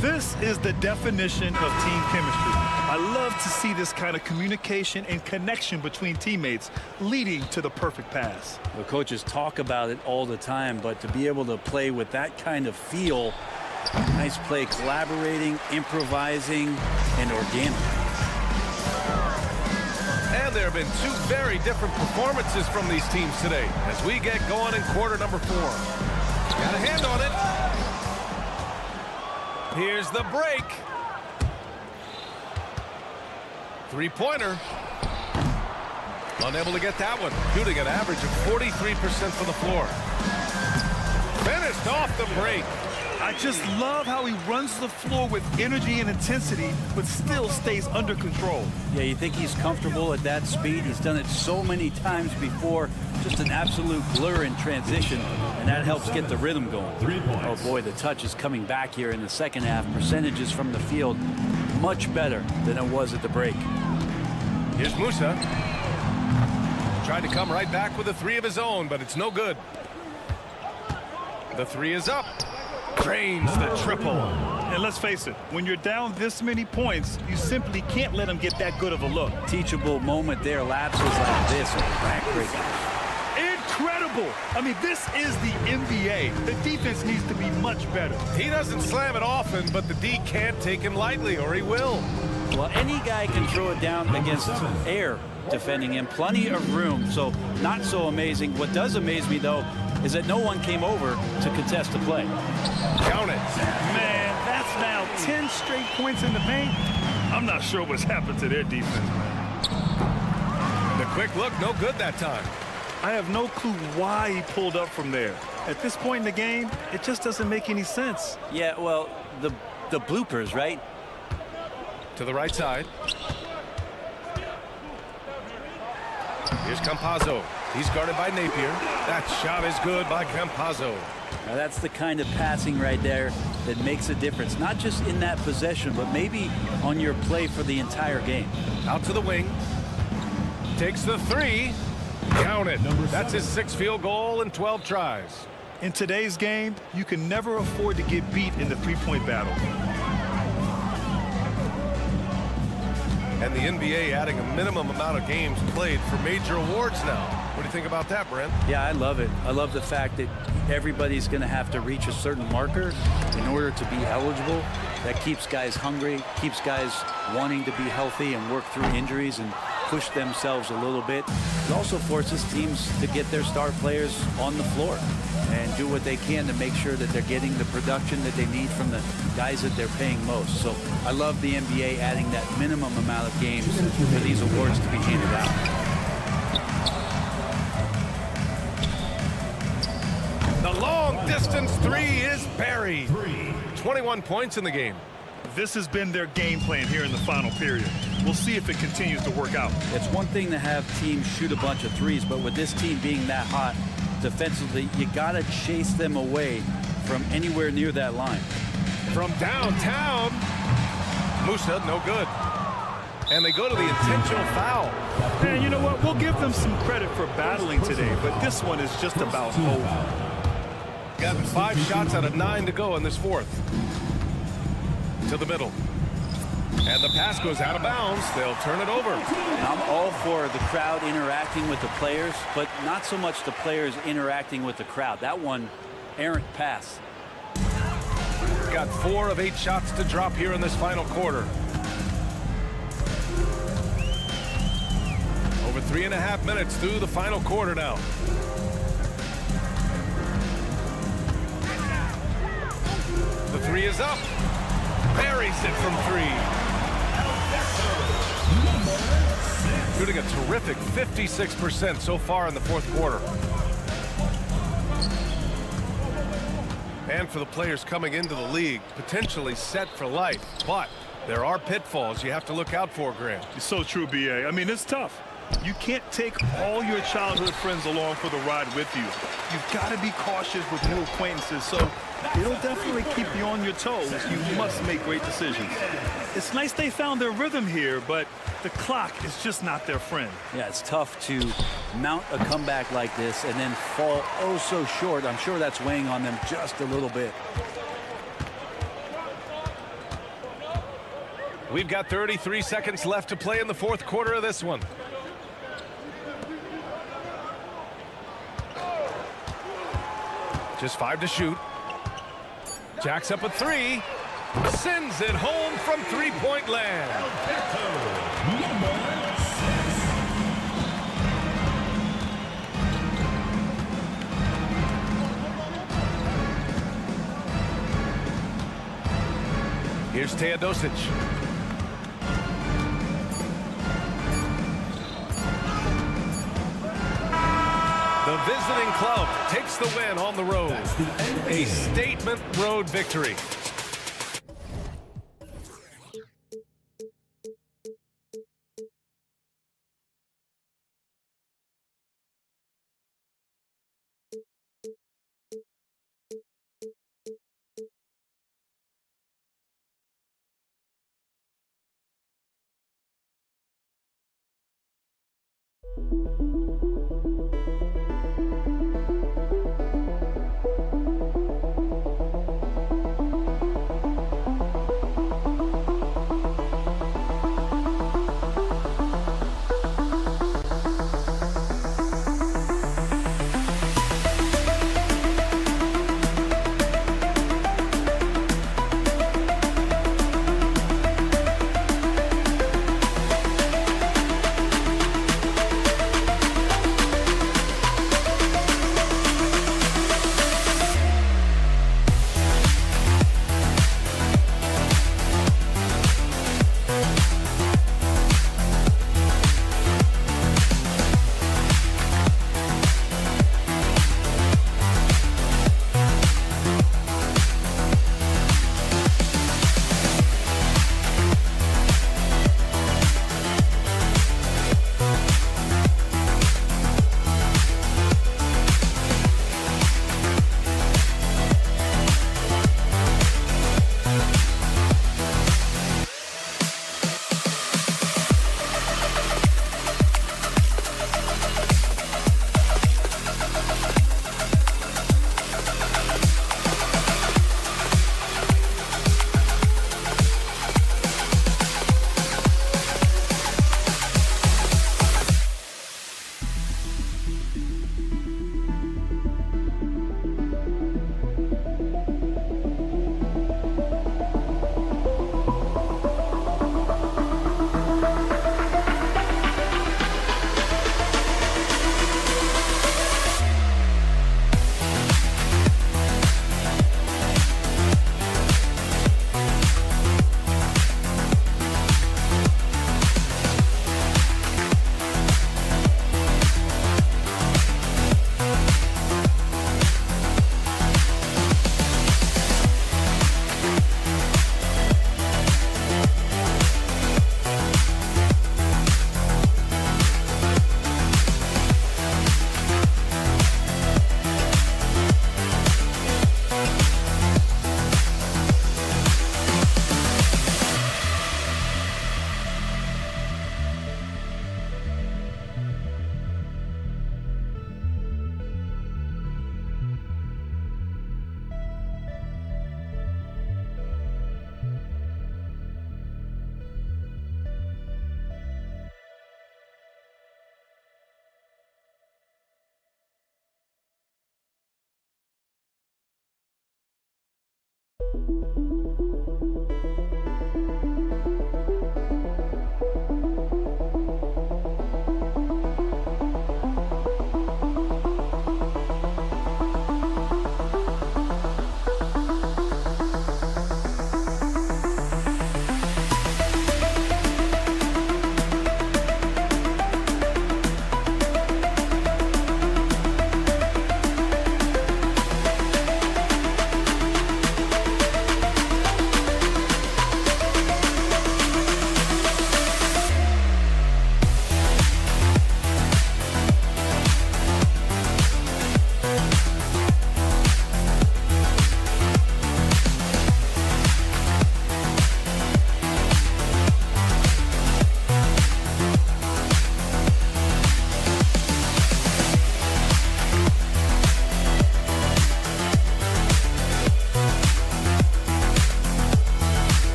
This is the definition of team chemistry. I love to see this kind of communication and connection between teammates leading to the perfect pass. The coaches talk about it all the time, but to be able to play with that kind of feel, nice play, collaborating, improvising, and organic. And there have been 2 very different performances from these teams today as we get going in quarter number 4. Got a hand on it. Here's the break. 3-pointer. Unable to get that one. Shooting an average of 43% from the floor. Finished off the break. I just love how he runs the floor with energy and intensity, but still stays under control. Yeah, you think he's comfortable at that speed. He's done it so many times before. Just an absolute blur in transition, and that helps get the rhythm going. 3 points. Oh boy, the touch is coming back here in the second half. Percentages from the field much better than it was at the break. Here's Musa. Tried to come right back with a 3 of his own, but it's no good. The 3 is up. Drains the triple. And let's face it, when you're down this many points, you simply can't let him get that good of a look. Teachable moment there. Lapses like this. Backbreaking. Incredible. I mean, this is the NBA. The defense needs to be much better. He doesn't slam it often, but the D can't take him lightly, or he will. Well, any guy can throw it down against air defending him. Plenty of room, so not so amazing. What does amaze me, though, is that no one came over to contest the play. Count it. Man, that's now 10 straight points in the paint. I'm not sure what's happened to their defense, man. The quick look, no good that time. I have no clue why he pulled up from there. At this point in the game, it just doesn't make any sense. Yeah, well, the bloopers, right? To the right side. Here's Campazzo. He's guarded by Napier. That shot is good by Campazzo. Now that's the kind of passing right there that makes a difference. Not just in that possession, but maybe on your play for the entire game. Out to the wing. Takes the 3. Count it. That's his 6th field goal in 12 tries. In today's game, you can never afford to get beat in the three-point battle. And the NBA adding a minimum amount of games played for major awards now. What do you think about that, Brent? Yeah, I love it. I love the fact that everybody's going to have to reach a certain marker in order to be eligible. That keeps guys hungry, keeps guys wanting to be healthy and work through injuries and push themselves a little bit. It also forces teams to get their star players on the floor and do what they can to make sure that they're getting the production that they need from the guys that they're paying most. So I love the NBA adding that minimum amount of games for these awards to be handed out. The long distance 3 is buried. 21 points in the game. This has been their game plan here in the final period. We'll see if it continues to work out. It's one thing to have teams shoot a bunch of threes, but with this team being that hot defensively, you got to chase them away from anywhere near that line. From downtown, Musa, no good. And they go to the intentional foul. And you know what? We'll give them some credit for battling today, but this one is just about over. Got 5 shots out of 9 to go in this 4th. To the middle. And the pass goes out of bounds. They'll turn it over. I'm all for the crowd interacting with the players, but not so much the players interacting with the crowd. That one errant pass. Got 4 of 8 shots to drop here in this final quarter. Over 3.5 minutes through the final quarter now. The 3 is up. Buries it from 3. Shooting a terrific 56% so far in the fourth quarter. And for the players coming into the league, potentially set for life. But there are pitfalls you have to look out for, Graham. It's so true, B.A. I mean, it's tough. You can't take all your childhood friends along for the ride with you. You've got to be cautious with new acquaintances, so it'll definitely keep you on your toes. You must make great decisions. It's nice they found their rhythm here, but the clock is just not their friend. Yeah, it's tough to mount a comeback like this and then fall oh so short. I'm sure that's weighing on them just a little bit. We've got 33 seconds left to play in the fourth quarter of this one. Just 5 to shoot. Jacks up a 3. Sends it home from three-point land. Here's Teodosic. The visiting club takes the win on the road. A statement road victory.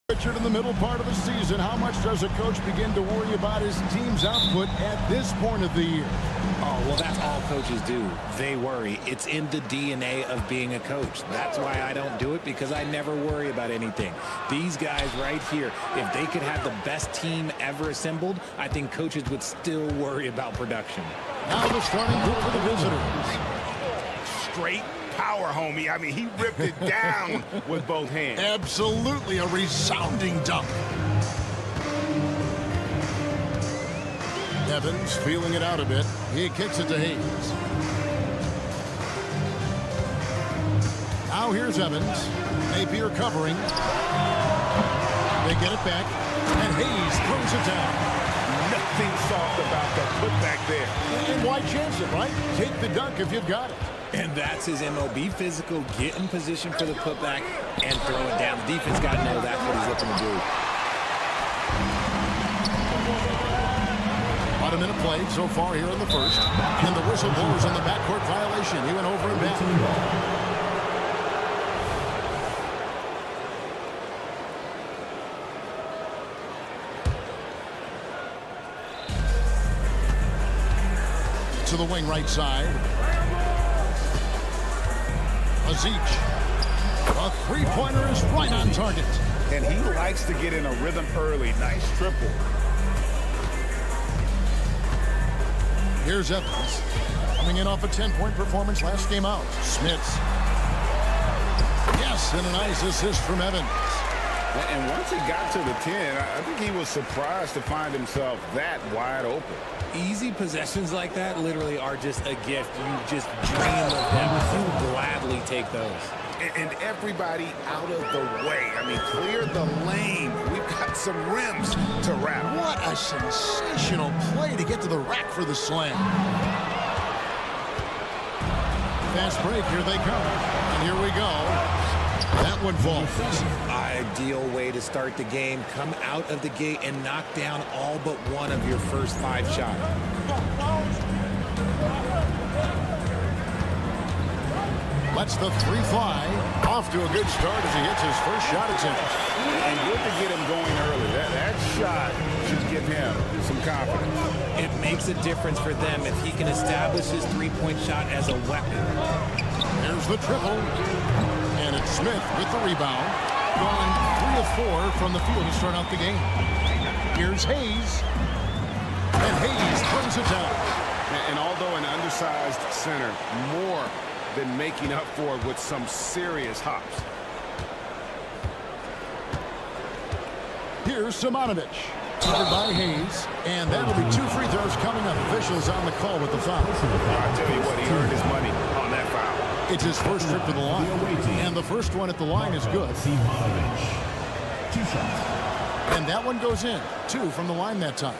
Richard, in the middle part of the season, how much does a coach begin to worry about his team's output at this point of the year? Oh, well, that's all coaches do. They worry. It's in the DNA of being a coach. That's why I don't do it, because I never worry about anything. These guys right here, if they could have the best team ever assembled, I think coaches would still worry about production. Now the starting group for the visitors. Straight power, homie. I mean, he ripped it down with both hands. Absolutely a resounding dunk. Evans feeling it out a bit. He kicks it to Hayes. Now here's Evans. Napier covering. They get it back, and Hayes throws it down. Nothing soft about the putback there. And why chance it, right? Take the dunk if you've got it. And that's his MO. Be physical, get in position for the putback, and throw it down. The defense got to know that's what he's looking to do. About a minute played so far here in the first. And the whistle blows on the backcourt violation. He went over and back. To the wing right side. Azic. A three-pointer is right on target. And he likes to get in a rhythm early. Nice triple. Here's Evans. Coming in off a 10-point performance last game out. Smits. Yes, and a nice assist from Evans. And once he got to the 10, I think he was surprised to find himself that wide open. Easy possessions like that literally are just a gift. You just dream of them. You gladly take those. And everybody out of the way. I mean, clear the lane. We've got some rims to wrap. What a sensational play to get to the rack for the slam. Fast break. Here they come. And here we go. That one falls. Ideal way to start the game. Come out of the gate and knock down all but one of your first 5 shots. Lets the 3 fly. Off to a good start as he hits his first shot attempt. And good to get him going early. That shot should give him some confidence. It makes a difference for them if he can establish his 3-point shot as a weapon. There's the triple. And it's Smith with the rebound. Going 3 of 4 from the field to start out the game. Here's Hayes. And Hayes brings it down. And although an undersized center, more than making up for it with some serious hops. Here's Simonovic. Covered by Hayes. And that'll be 2 free throws coming up. Officials on the call with the foul. I tell you what, he earned his money on that foul. It's his first trip to the line. And the first one at the line is good. 2 shots. And that one goes in. 2 from the line that time.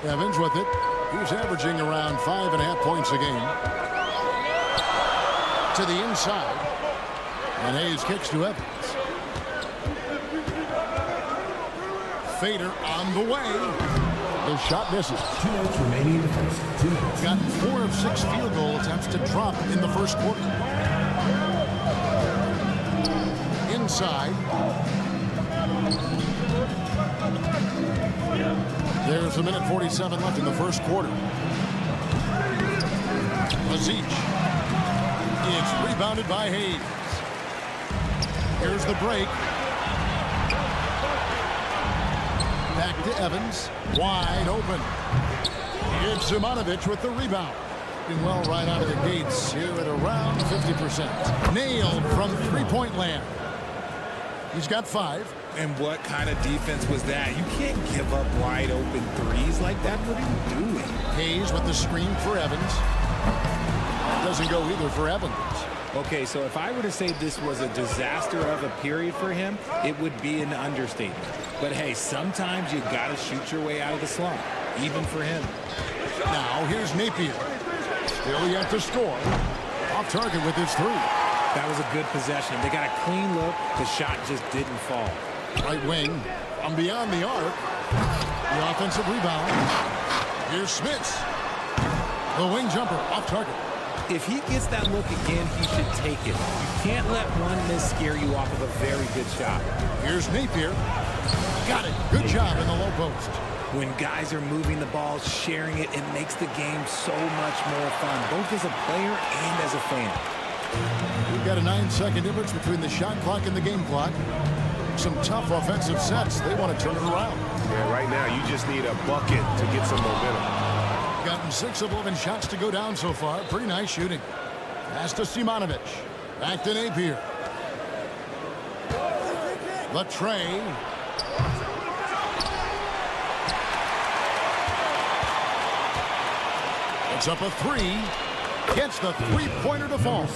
Evans with it. He's averaging around 5.5 points a game. To the inside. And Hayes kicks to Evans. Fader on the way. The shot misses. 2 minutes remaining in the first. 2 minutes. Got 4 of 6 field goal attempts to drop in the first quarter. Inside. There's 1:47 left in the first quarter. Mazic. It's rebounded by Hayes. Here's the break. Back to Evans. Wide open. It's Simonovic with the rebound. Doing well right out of the gates here at around 50%. Nailed from 3-point land. He's got 5. And what kind of defense was that? You can't give up wide open threes like that. What are you doing? Hayes with the screen for Evans. Doesn't go either for Evans. Okay, so if I were to say this was a disaster of a period for him, it would be an understatement. But hey, sometimes you got to shoot your way out of the slump, even for him. Now here's Napier. Still yet to score. Off target with his 3. That was a good possession. They got a clean look. The shot just didn't fall. Right wing from beyond the arc. The offensive rebound. Here's Smith. The wing jumper off target. If he gets that look again, he should take it. You can't let one miss scare you off of a very good shot. Here's Napier. Got it. Good job in the low post. When guys are moving the ball, sharing it, it makes the game so much more fun, both as a player and as a fan. We've got a 9-second difference between the shot clock and the game clock. Some tough offensive sets. They want to turn it around. Yeah, right now you just need a bucket to get some momentum. Gotten 6 of 11 shots to go down so far. Pretty nice shooting. Pass to Simonovic. Back to Napier. Latre. It's up a 3. Gets the 3-pointer to fall.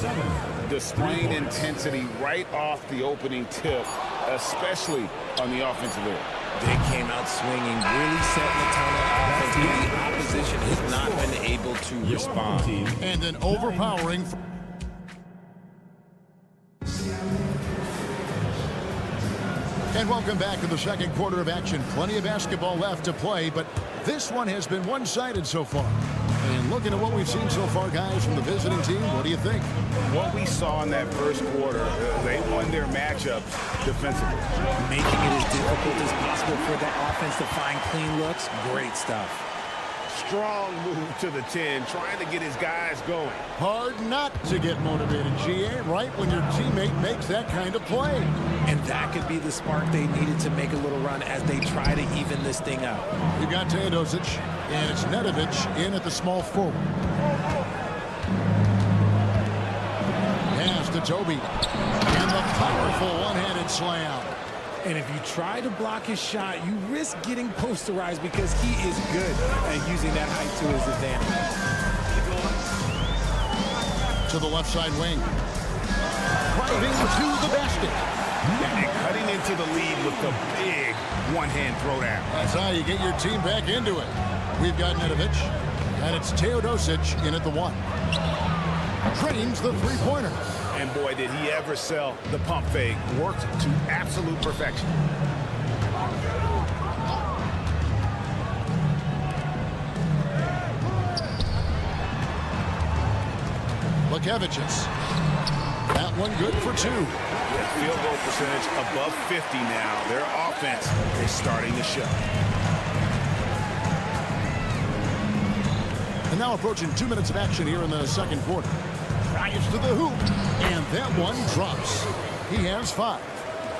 Displaying intensity right off the opening tip, especially on the offensive end. They came out swinging, really setting the tone on offense, and the opposition has not been able to respond. And an overpowering. And welcome back to the second quarter of action. Plenty of basketball left to play, but this one has been one-sided so far. And looking at what we've seen so far, guys, from the visiting team, what do you think? What we saw in that first quarter, they won their matchups defensively. Making it as difficult as possible for the offense to find clean looks. Great stuff. Strong move to the 10, trying to get his guys going. Hard not to get motivated, GA, right when your teammate makes that kind of play. And that could be the spark they needed to make a little run as they try to even this thing out. We've got Teodosic, and it's Nedovic in at the small forward. Pass to Toby. And the powerful one-handed slam. And if you try to block his shot, you risk getting posterized because he is good at using that height to his advantage. To the left side wing. Driving to the basket. And cutting into the lead with the big one-hand throwdown. That's how you get your team back into it. We've got Nedovic, and it's Teodosic in at the 1. drains the three-pointer. And boy, did he ever sell the pump fake. Worked to absolute perfection. Lekevicius. That one good for 2. Field goal percentage above 50 now. Their offense is starting to show. And now approaching 2 minutes of action here in the second quarter. Drives to the hoop, and that one drops. He has 5.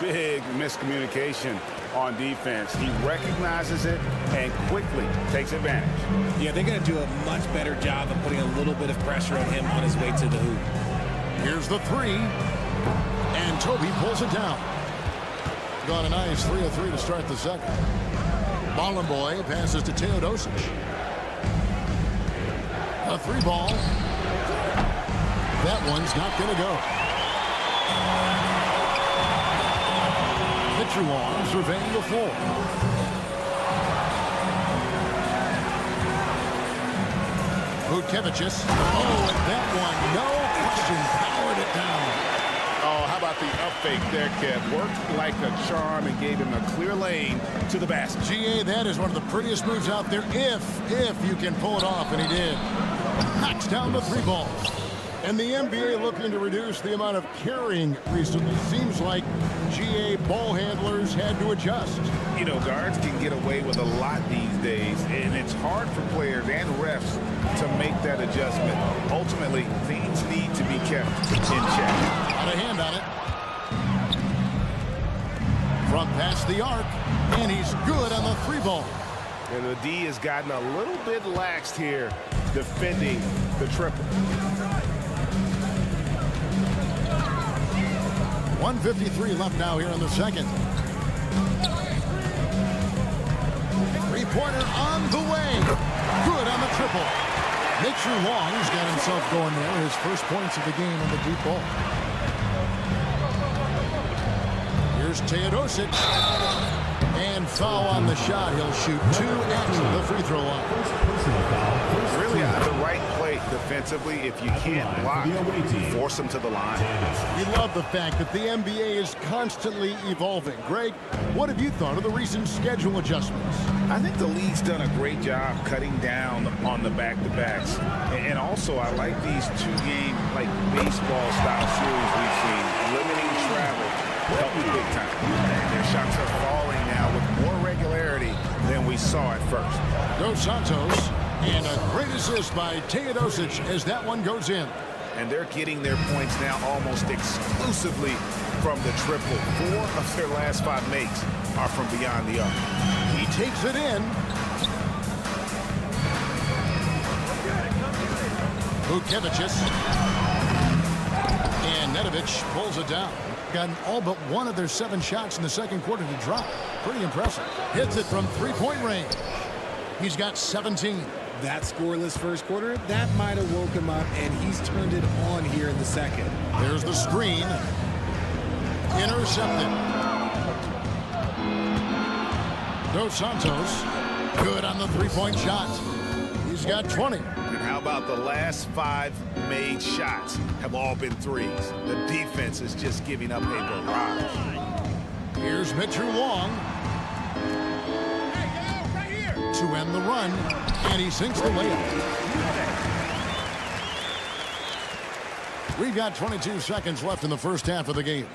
Big miscommunication on defense. He recognizes it and quickly takes advantage. Yeah, they're going to do a much better job of putting a little bit of pressure on him on his way to the hoop. Here's the 3, and Toby pulls it down. Got a nice 3 of 3 to start the second. Bollenboy passes to Teodosic. A 3 ball. That one's not going to go. Mitchell surveying the floor. Vučević. Oh, and that one, no question, powered it down. Oh, how about the up fake there, Kev? Worked like a charm and gave him a clear lane to the basket. GA, that is one of the prettiest moves out there if you can pull it off, and he did. Knocks down the 3 ball. And the NBA looking to reduce the amount of carrying recently. Seems like GA ball handlers had to adjust. You know, guards can get away with a lot these days, and it's hard for players and refs to make that adjustment. Ultimately, things need to be kept in check. Got a hand on it. From past the arc, and he's good on the 3 ball. And the D has gotten a little bit laxed here defending the triple. 1:53 left now here in the second. 3-pointer on the way. Good on the triple. Mitchell Long's got himself going there. His first points of the game on the deep ball. Here's Teodosic. And foul on the shot. He'll shoot 2 at the free throw line. Really the right play defensively. If you can't block, force them to the line. We love the fact that the NBA is constantly evolving. Greg, what have you thought of the recent schedule adjustments? I think the league's done a great job cutting down on the back-to-backs. And also, I like these 2-game, like, baseball-style series we've seen. Limiting travel helping big time. And their shots are falling now with more regularity than we saw at first. Dos Santos, and a great assist by Teodosic as that one goes in. And they're getting their points now almost exclusively from the triple. 4 of their last 5 makes are from beyond the arc. He takes it in. Vučević. And Nedovic pulls it down. Gotten all but 1 of their 7 shots in the second quarter to drop. Pretty impressive. Hits it from 3-point range. He's got 17. That scoreless first quarter, that might have woke him up, and he's turned it on here in the second. There's the screen. Intercepted. Dos Santos, good on the 3-point shot. He's got 20. And how about the last 5 made shots have all been threes? The defense is just giving up a barrage. Here's Mitchell Long to end the run, and he sinks the layup. We've got 22 seconds left in the first half of the game.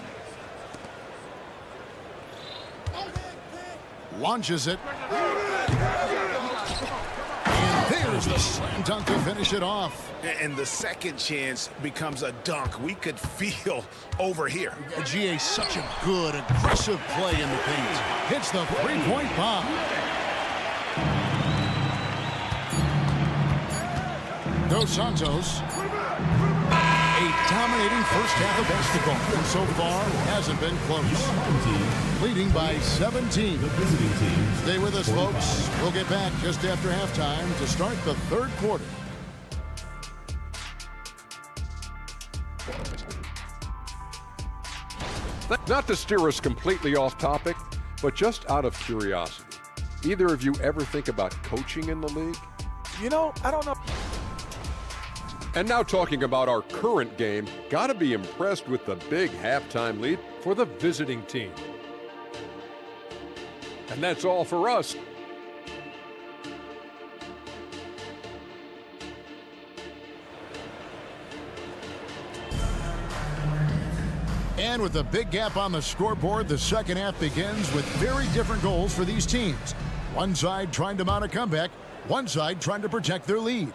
Launches it. And there's the slam dunk to finish it off. And the second chance becomes a dunk. We could feel over here. GA, such a good, aggressive play in the paint. Hits the 3-point bomb. Dos Santos. A dominating first half of basketball, and so far hasn't been close. Leading by 17. Stay with us, folks. We'll get back just after halftime to start the third quarter. Not to steer us completely off topic, but just out of curiosity, either of you ever think about coaching in the league? You know, I don't know. And now talking about our current game, gotta be impressed with the big halftime lead for the visiting team. And that's all for us. And with a big gap on the scoreboard, the second half begins with very different goals for these teams. One side trying to mount a comeback, one side trying to protect their lead.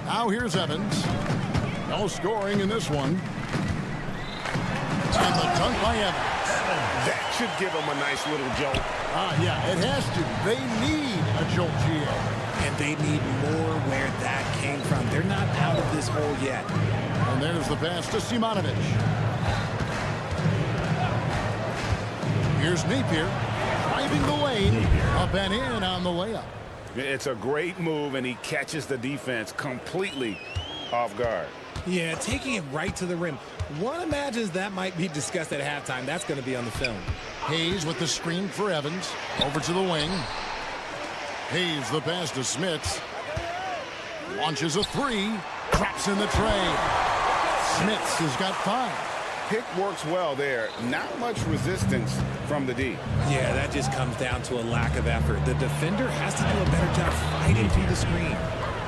Now here's Evans. No scoring in this one. And the dunk by Evans. That should give them a nice little jolt. Yeah, it has to. They need a jolt, GA. And they need more where that came from. They're not out of this hole yet. And there's the pass to Simonovic. Here's Napier driving the lane. Up and in on the layup. It's a great move, and he catches the defense completely off guard. Yeah, taking it right to the rim. One imagines that might be discussed at halftime. That's going to be on the film. Hayes with the screen for Evans. Over to the wing. Hayes the pass to Smits. Launches a three. Traps in the tray. Smits has got 5. Pick works well there. Not much resistance from the D. Yeah, that just comes down to a lack of effort. The defender has to do a better job fighting through the screen.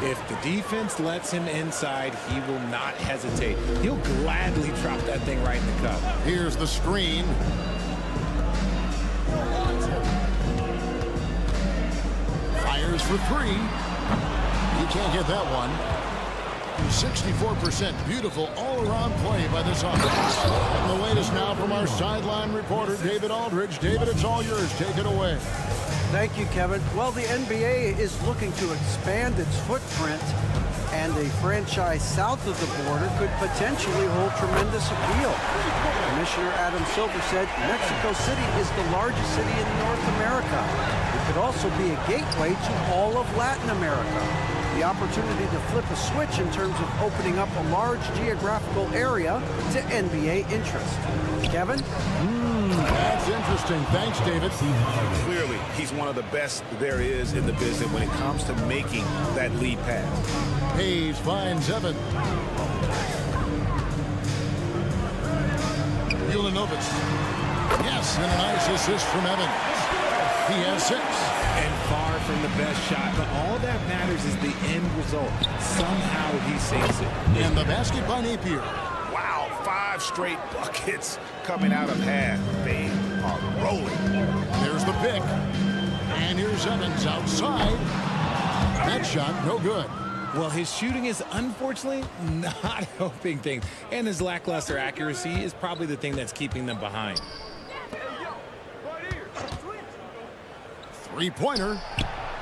If the defense lets him inside, he will not hesitate. He'll gladly drop that thing right in the cup. Here's the screen. Fires for 3. You can't get that one. 64% beautiful all-around play by this offense. And the latest now from our sideline reporter, David Aldridge. David, it's all yours. Take it away. Thank you, Kevin. Well, the NBA is looking to expand its footprint, and a franchise south of the border could potentially hold tremendous appeal. Commissioner Adam Silver said Mexico City is the largest city in North America. It could also be a gateway to all of Latin America. The opportunity to flip a switch in terms of opening up a large geographical area to NBA interest. Kevin? That's interesting. Thanks, David. Clearly, he's one of the best there is in the business when it comes to making that lead pass. Hayes finds Evan. Ulanovich. Yes, and a nice assist from Evans. He has 6. And far from the best shot, but all that matters is the end result. Somehow he sinks it. And the basket by Napier. Wow, 5 straight buckets coming out of half. They are rolling. There's the pick. And here's Evans outside. That shot, no good. Well, his shooting is unfortunately not helping things. And his lackluster accuracy is probably the thing that's keeping them behind. Three-pointer.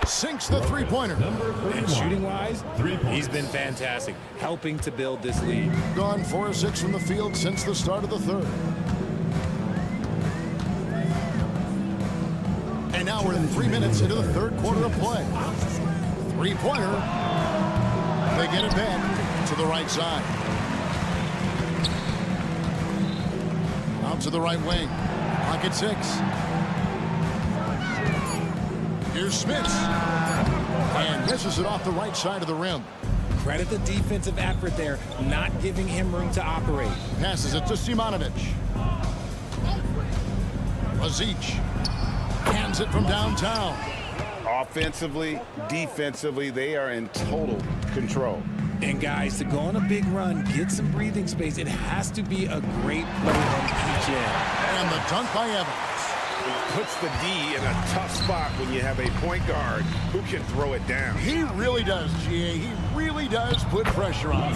Sinks the three-pointer. And shooting-wise, he's been fantastic, helping to build this lead. Gone 4 of 6 from the field since the start of the third. And now we're 3 minutes into the third quarter of play. Three-pointer. They get it back to the right side. Out to the right wing. Pocket 6. Here's Smits. And misses it off the right side of the rim. Credit the defensive effort there, not giving him room to operate. Passes it to Simonovic. Lazic hands it from downtown. Offensively, defensively, they are in total control. And guys, to go on a big run, get some breathing space, it has to be a great play on each end. And the dunk by Evans. Puts the D in a tough spot when you have a point guard who can throw it down. He really does, GA. He really does put pressure on.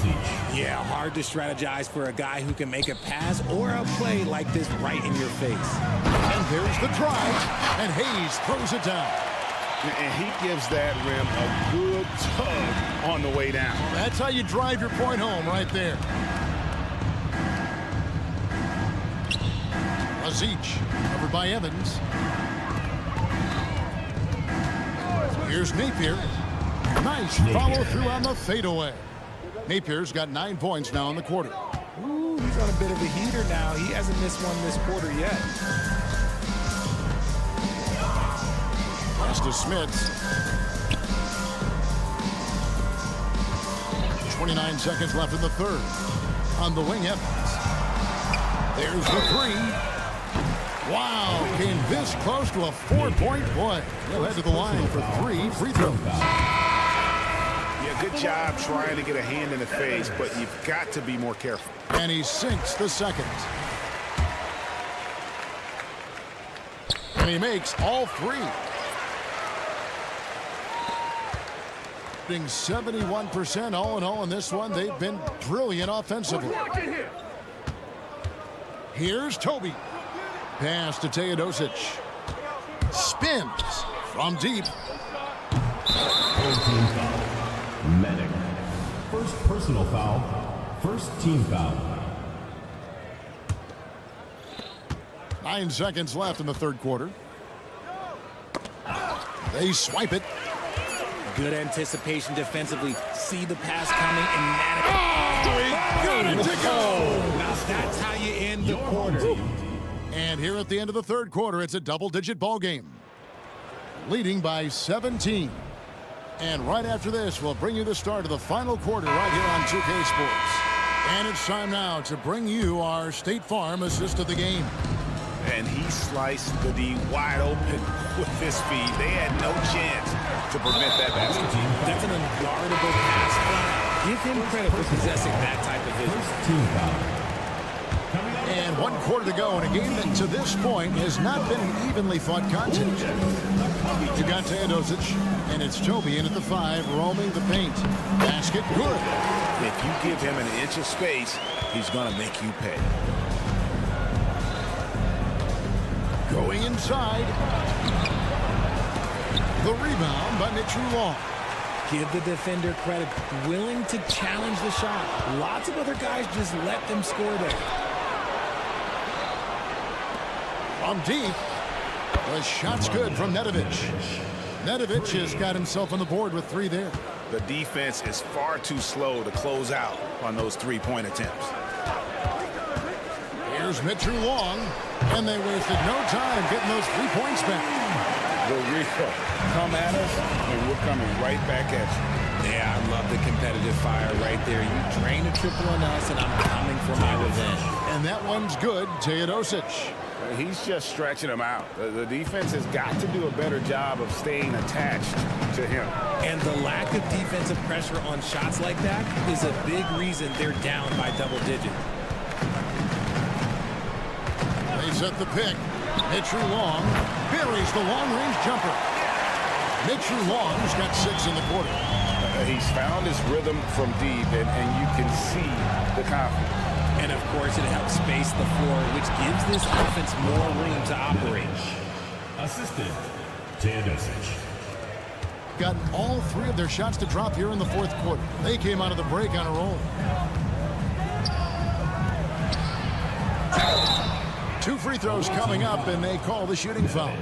Yeah, hard to strategize for a guy who can make a pass or a play like this right in your face. And there's the drive, and Hayes throws it down. And he gives that rim a good tug on the way down. That's how you drive your point home right there. Lazic, covered by Evans. Here's Napier. Nice follow through on the fadeaway. Napier's got 9 points now in the quarter. Ooh, he's on a bit of a heater now. He hasn't missed one this quarter yet. Pass to Smits. 29 seconds left in the third. On the wing, Evans. There's the three. Wow, came this close to a 4-point play. He'll head to the line for 3 free throws. Yeah, good job trying to get a hand in the face, but you've got to be more careful. And he sinks the second. And he makes all 3. Shooting 71% all in all in this one. They've been brilliant offensively. Here's Toby. Pass to Teodosic. Spins from deep. 14 foul. Medic. First personal foul. First team foul. 9 seconds left in the third quarter. They swipe it. Good anticipation defensively. See the pass coming and got it to go. Now that's how you end the quarter. And here at the end of the third quarter, it's a double-digit ball game. Leading by 17. And right after this, we'll bring you the start of the final quarter right here on 2K Sports. And it's time now to bring you our State Farm assist of the game. And he sliced the D wide open with his feet. They had no chance to prevent that basket. That's an unguardable pass. Give him credit for possessing that type of vision. Team foul. And 1 quarter to go in a game that to this point has not been an evenly fought contest. You got Teodosic, and it's Toby in at the 5, roaming the paint. Basket good. If you give him an inch of space, he's going to make you pay. Going inside. The rebound by Mitchell Long. Give the defender credit. Willing to challenge the shot. Lots of other guys just let them score there. From deep. The shot's good from Nedovic. Nedovic has got himself on the board with 3 there. The defense is far too slow to close out on those 3-point attempts. Here's Mitchell Long, and they wasted no time getting those 3 points back. The real come at us, and we're coming right back at you. Yeah, I love the competitive fire right there. You drain a triple on us, and I'm coming for my revenge. And that one's good, Teodosic. He's just stretching him out. The defense has got to do a better job of staying attached to him. And the lack of defensive pressure on shots like that is a big reason they're down by double digit. They set the pick. Mitchell Long buries the long-range jumper. Mitchell Long's got 6 in the quarter. He's found his rhythm from deep, and you can see the confidence. And, of course, it helps space the floor, which gives this offense more room to operate. Assistant, Teodosic. Gotten all 3 of their shots to drop here in the fourth quarter. They came out of the break on a roll. 2 free throws coming up, and they call the shooting foul.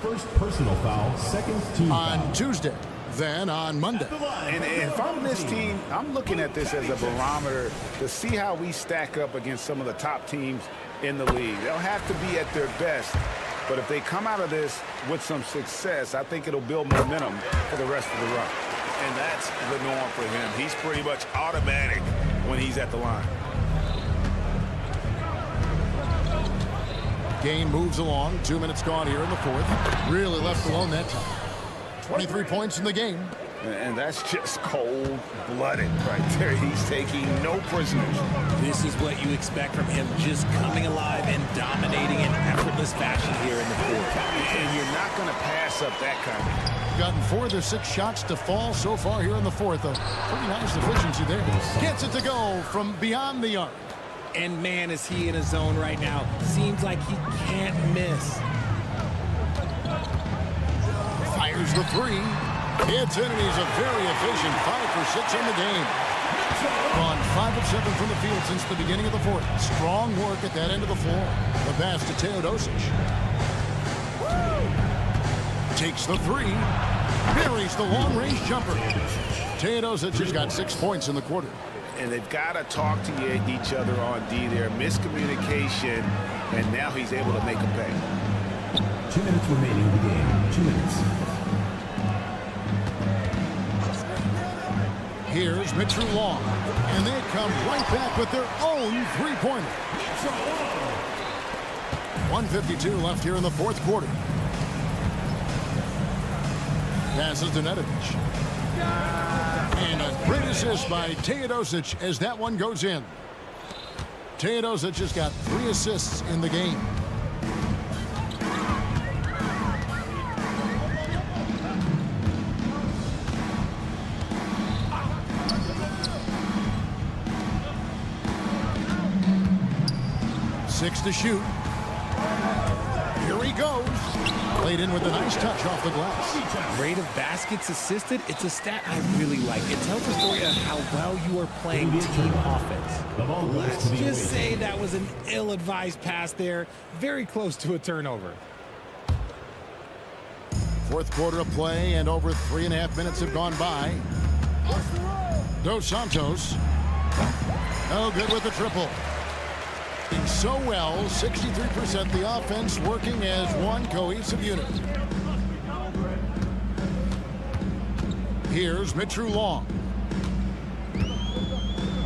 First personal foul, second team foul. On Tuesday, then on Monday. And if I'm this team, I'm looking at this as a barometer to see how we stack up against some of the top teams in the league. They'll have to be at their best, but if they come out of this with some success, I think it'll build momentum for the rest of the run. And that's the norm for him. He's pretty much automatic when he's at the line. Game moves along. 2 minutes gone here in the fourth. Really left alone that time. 23 points in the game. And that's just cold-blooded right there. He's taking no prisoners. This is what you expect from him, just coming alive and dominating in effortless fashion here in the fourth. And you're not going to pass up that kind of. Gotten 4 of their 6 shots to fall so far here in the fourth. A pretty nice efficiency there. Gets it to go from beyond the arc. And man, is he in a zone right now. Seems like he can't miss. Fires the 3. Hits it, and he's a very efficient 5 for 6 in the game. Gone 5 of 7 from the field since the beginning of the fourth. Strong work at that end of the floor. The pass to Teodosic. Takes the 3. Buries the long-range jumper. Teodosic has got 6 points in the quarter. And they've got to talk to each other on D there. Miscommunication, and now he's able to make them pay. 2 minutes remaining in the game. 2 minutes. Here's Mitchell Long, and they come right back with their own three-pointer. 1:52 left here in the fourth quarter. Passes to Nedovic. And a great assist by Teodosic as that one goes in. Teodosic has got 3 assists in the game. Six to shoot. Here he goes. Played in with a nice touch off the glass. Rate of baskets assisted, it's a stat I really like. It tells the story of how well you are playing team offense. Let's just say that was an ill-advised pass there. Very close to a turnover. Fourth quarter of play, and over 3.5 minutes have gone by. Dos Santos. Oh, good with the triple. So well, 63% the offense working as one cohesive unit. Here's Mitchell Long.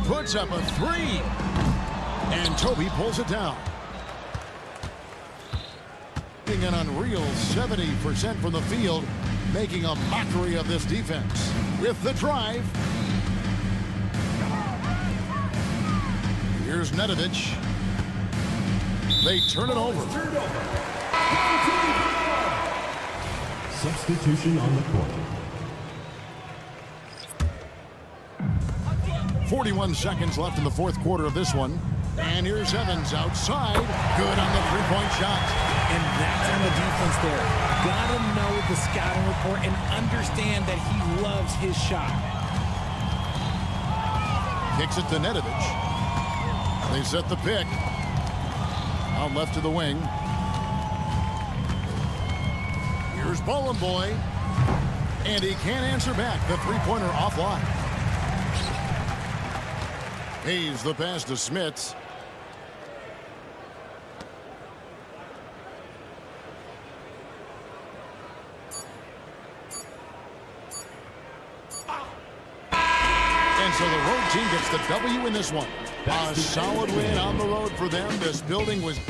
Puts up a 3. And Toby pulls it down. An unreal 70% from the field, making a mockery of this defense. With the drive. Here's Nedovic. They turn it over. Substitution on the court. 41 seconds left in the fourth quarter of this one. And here's Evans outside. Good on the three-point shot. And that's on the defense there. Gotta know the scouting report and understand that he loves his shot. Kicks it to Nedovic. They set the pick. Out left to the wing. Here's Bowling Boy. And he can't answer back. The three-pointer offline. Hayes the pass to Smits. And so the road team gets the W in this one. A solid win on the road for them. This building was...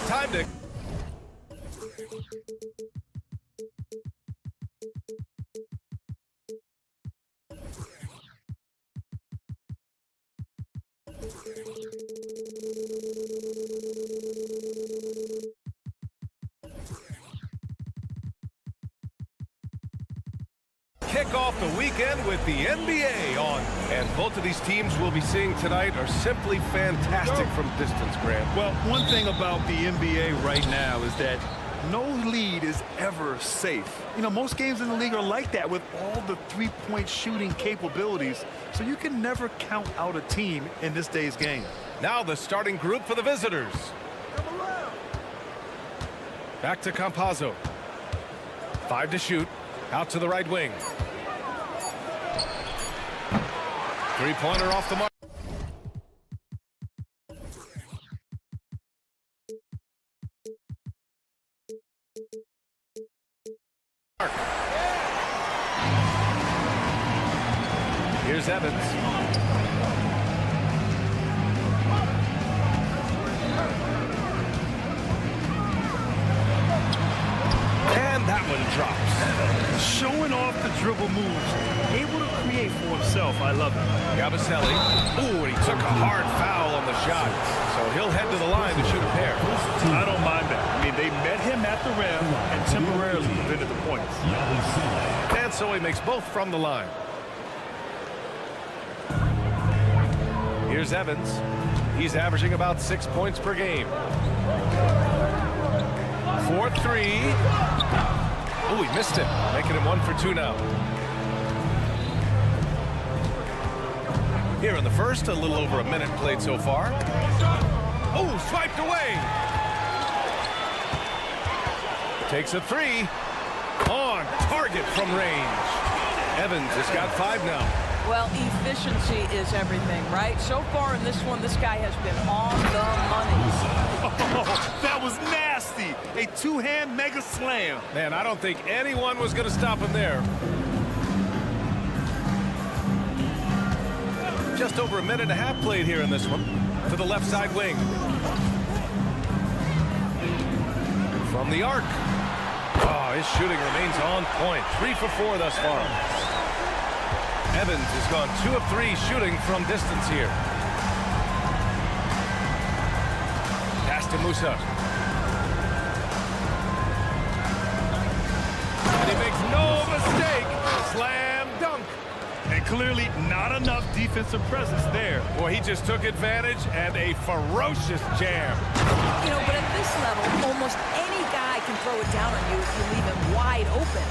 Time to... Kick off the weekend with the NBA on. And both of these teams we'll be seeing tonight are simply fantastic from distance, Grant. Well, one thing about the NBA right now is that no lead is ever safe. You know, most games in the league are like that with all the three-point shooting capabilities, so you can never count out a team in this day's game. Now the starting group for the visitors. Back to Campazzo. 5 to shoot. Out to the right wing. Three-pointer off the mark. Here's Evans. And that one drops. Showing off the dribble moves. Able to create for himself. I love it. Gabaselli. Ooh, and he took a hard foul on the shot. So he'll head to the line to shoot a pair. I don't mind that. I mean, they met him at the rim and temporarily prevented the points. And so he makes both from the line. Here's Evans. He's averaging about 6 points per game. 4-3. Oh, he missed it, making him 1 for 2 now. Here in the first, a little over a minute played so far. Oh, swiped away. Takes a 3. On target from range. Evans has got 5 now. Well, efficiency is everything, right? So far in this one, this guy has been on the money. Oh, that was nasty. A two-hand mega slam. Man, I don't think anyone was going to stop him there. Just over a minute and a half played here in this one. To the left side wing. From the arc. Oh, his shooting remains on point. 3 for 4 thus far. Evans has gone 2 of 3 shooting from distance here. Pass to Musa. And he makes no mistake. Slam dunk. And clearly not enough defensive presence there. Boy, he just took advantage and a ferocious jam. You know, but at this level, almost any guy can throw it down on you if you leave him wide open.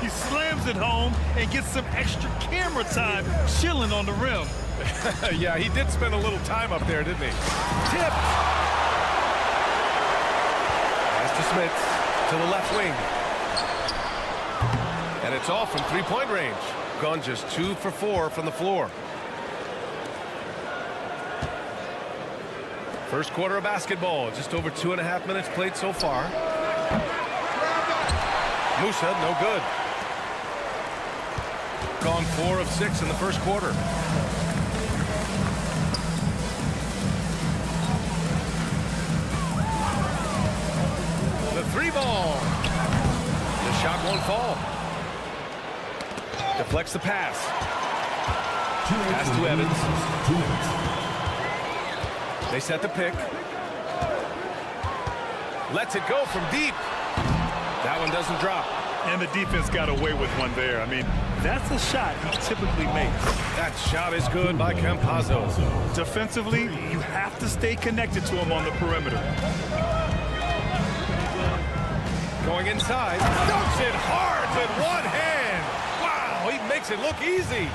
He slams it home and gets some extra camera time chilling on the rim. Yeah, he did spend a little time up there, didn't he? Tip. Pass to Smith to the left wing. And it's off from three-point range. Gone just 2 for 4 from the floor. First quarter of basketball. Just over 2.5 minutes played so far. Musa, no good. Gone 4 of 6 in the first quarter. The 3 ball. The shot won't fall. Deflects the pass. Pass to Evans. They set the pick. Lets it go from deep. That one doesn't drop. And the defense got away with one there. I mean, that's a shot he typically makes. That shot is good by Campazzo. Defensively, you have to stay connected to him on the perimeter. Going inside. Dunks it hard with one hand. Wow, he makes it look easy.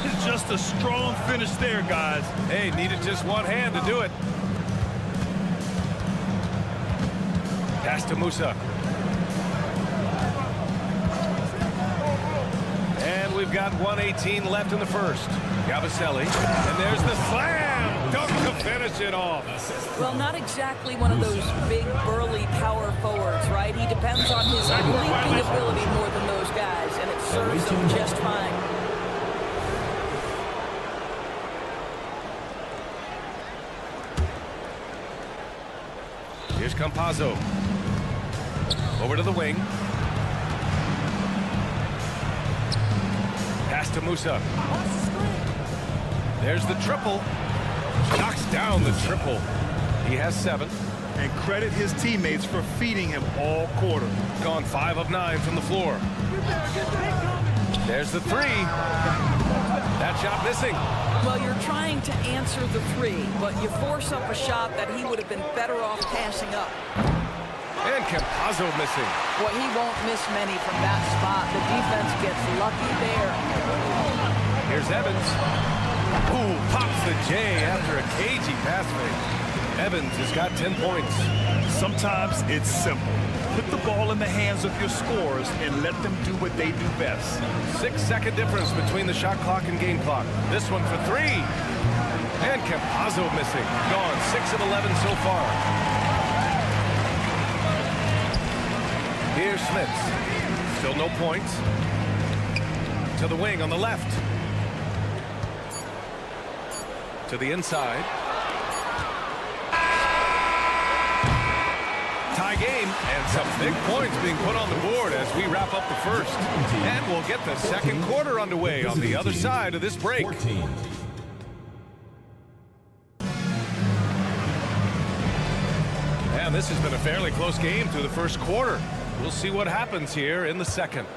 It's just a strong finish there, guys. Hey, needed just one hand to do it. Pass to Musa. And we've got 1:18 left in the first. Gavaselli. And there's the slam. Dunk to finish it off. Well, not exactly one of those big, burly power forwards, right? He depends on his leaping ability more than those guys, and it serves him just fine. Here's Campazzo. Over to the wing. Pass to Musa. There's the triple. Knocks down the triple. He has 7. And credit his teammates for feeding him all quarter. Gone 5 of 9 from the floor. There's the 3. That shot missing. Well, you're trying to answer the 3, but you force up a shot that he would have been better off passing up. And Campazzo missing. Well, he won't miss many from that spot. The defense gets lucky there. Here's Evans. Ooh, pops the J after a cagey pass fake. Evans has got 10 points. Sometimes it's simple. Put the ball in the hands of your scorers and let them do what they do best. 6-second difference between the shot clock and game clock. This one for 3. And Campazzo missing. Gone 6 of 11 so far. Here's Smith. Still no points. To the wing on the left. To the inside. Tie game and some big points being put on the board as we wrap up the first. And we'll get the second quarter underway on the other side of this break. And this has been a fairly close game through the first quarter. We'll see what happens here in the second.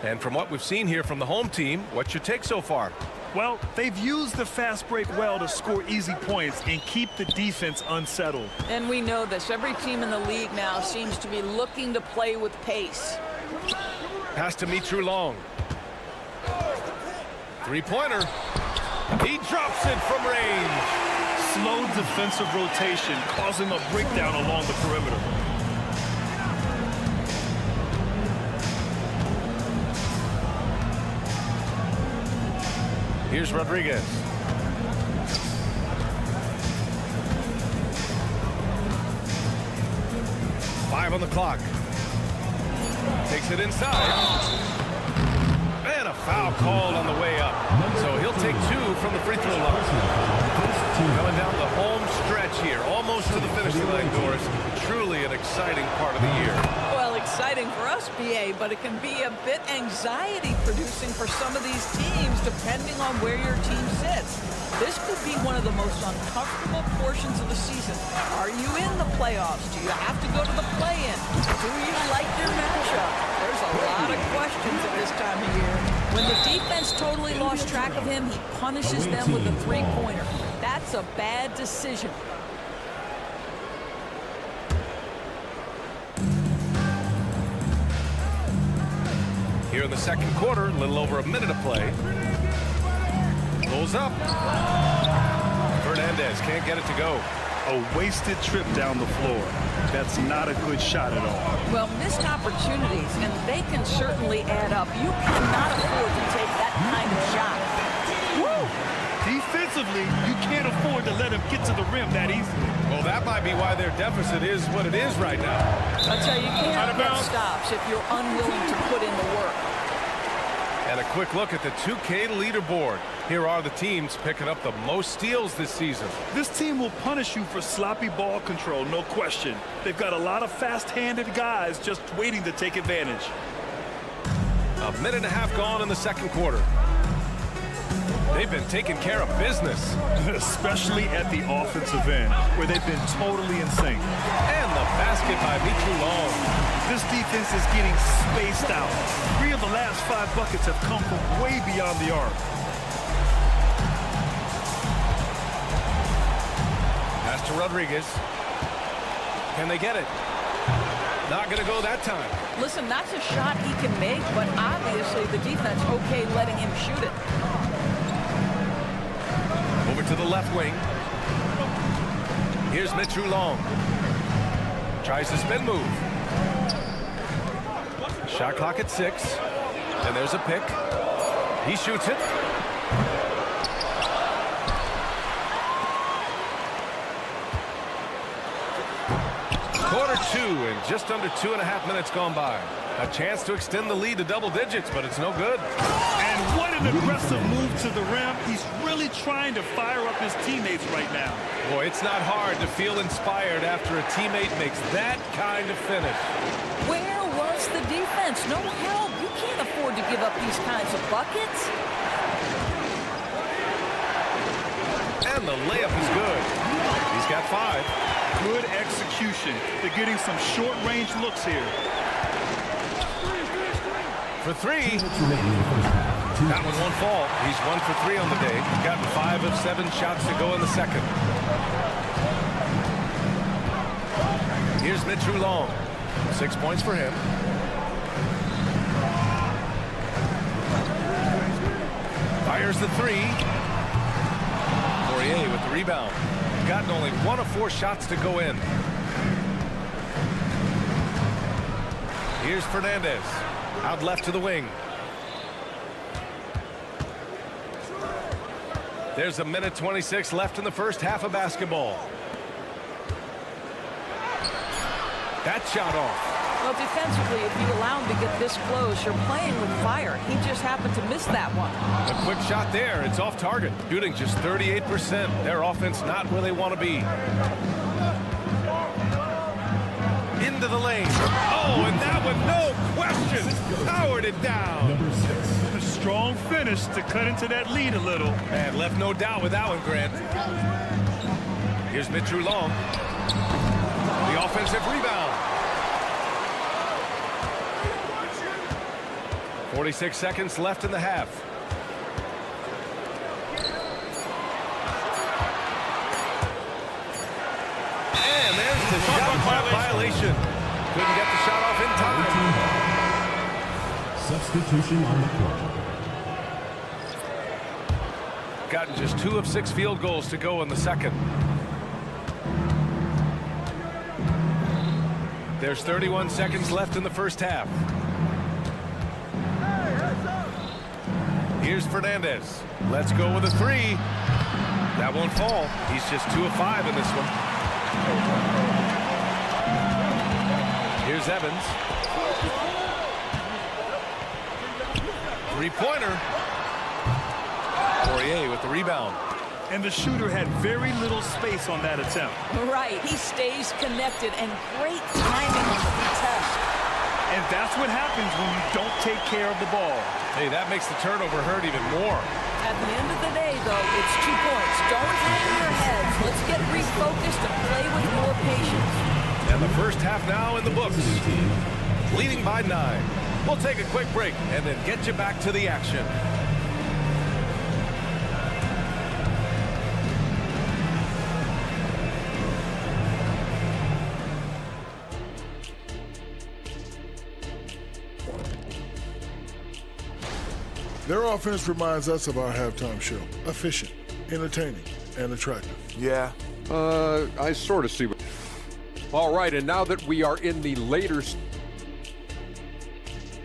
And from what we've seen here from the home team, what's your take so far? Well, they've used the fast break well to score easy points and keep the defense unsettled. And we know this. Every team in the league now seems to be looking to play with pace. Pass to Mitru Long. 3-pointer. He drops it from range. Slow defensive rotation causing a breakdown along the perimeter. Here's Rodriguez. Five on the clock. Takes it inside. And a foul called on the way up. So he'll take 2 from the free throw line. Coming down the home stretch here. Almost close to the finishing line, Doris. Truly an exciting part of the year. Well, exciting for us, BA, but it can be a bit anxiety-producing for some of these teams, depending on where your team sits. This could be one of the most uncomfortable portions of the season. Are you in the playoffs? Do you have to go to the play-in? Do you like your matchup? There's a lot of questions at this time of year. When the defense totally lost track of him, he punishes them with a three-pointer. That's a bad decision. Here in the second quarter, a little over a minute of play. Pulls up. Fernandez can't get it to go. A wasted trip down the floor. That's not a good shot at all. Well, missed opportunities, and they can certainly add up. You cannot afford to take that kind of shot. Woo! Defensively, you can't afford to let him get to the rim that easily. Well, that might be why their deficit is what it is right now. I'll tell you, you can't get stops if you're unwilling to put in the work. And a quick look at the 2K leaderboard. Here are the teams picking up the most steals this season. This team will punish you for sloppy ball control, no question. They've got a lot of fast-handed guys just waiting to take advantage. A minute and a half gone in the second quarter. They've been taking care of business. Especially at the offensive end, where they've been totally in sync. And the basket by Mitchell Long. This defense is getting spaced out. 3 of the last 5 buckets have come from way beyond the arc. Pass to Rodriguez. Can they get it? Not going to go that time. Listen, that's a shot he can make, but obviously the defense okay letting him shoot it. Over to the left wing. Here's Mitchell Long. Tries the spin move. Shot clock at 6. And there's a pick. He shoots it. Quarter 2 and just under 2.5 minutes gone by. A chance to extend the lead to double digits, but it's no good. And what an aggressive move to the rim. He's really trying to fire up his teammates right now. Boy, it's not hard to feel inspired after a teammate makes that kind of finish. Where was the defense? No help. You can't afford to give up these kinds of buckets. And the layup is good. He's got 5. Good execution. They're getting some short-range looks here. For 3. That one won't fall. He's 1 for 3 on the day. Gotten 5 of 7 shots to go in the second. Here's Mitchell Long. 6 points for him. Fires the 3. Poirier with the rebound. Gotten only 1 of 4 shots to go in. Here's Fernandez. Out left to the wing. There's a minute 26 left in the first half of basketball. That shot off. Well, defensively, if you allow him to get this close, you're playing with fire. He just happened to miss that one. A quick shot there. It's off target. Shooting just 38%. Their offense not where they want to be. Into the lane. Oh, and that one, no question, powered it down. A strong finish to cut into that lead a little. And left no doubt with that one, Grant. Here's Mitchell Long. The offensive rebound. 46 seconds left in the half. And there's the shot clock violation. Couldn't get the shot off in time. Substitution on the court. Gotten just 2 of 6 field goals to go in the second. There's 31 seconds left in the first half. Here's Fernandez. Let's go with a 3. That won't fall. He's just 2 of 5 in this one. Here's Evans. 3-pointer. Poirier with the rebound. And the shooter had very little space on that attempt. Right. He stays connected, and great timing on the contest. And that's what happens when you don't take care of the ball. Hey, that makes the turnover hurt even more. At the end of the day, though, it's 2 points. Don't hang your heads. Let's get refocused and play with more patience. And the first half now in the books. Leading by 9. We'll take a quick break and then get you back to the action. Their offense reminds us of our halftime show. Efficient, entertaining, and attractive. Yeah. I sort of see what... All right, and now that we are in the later...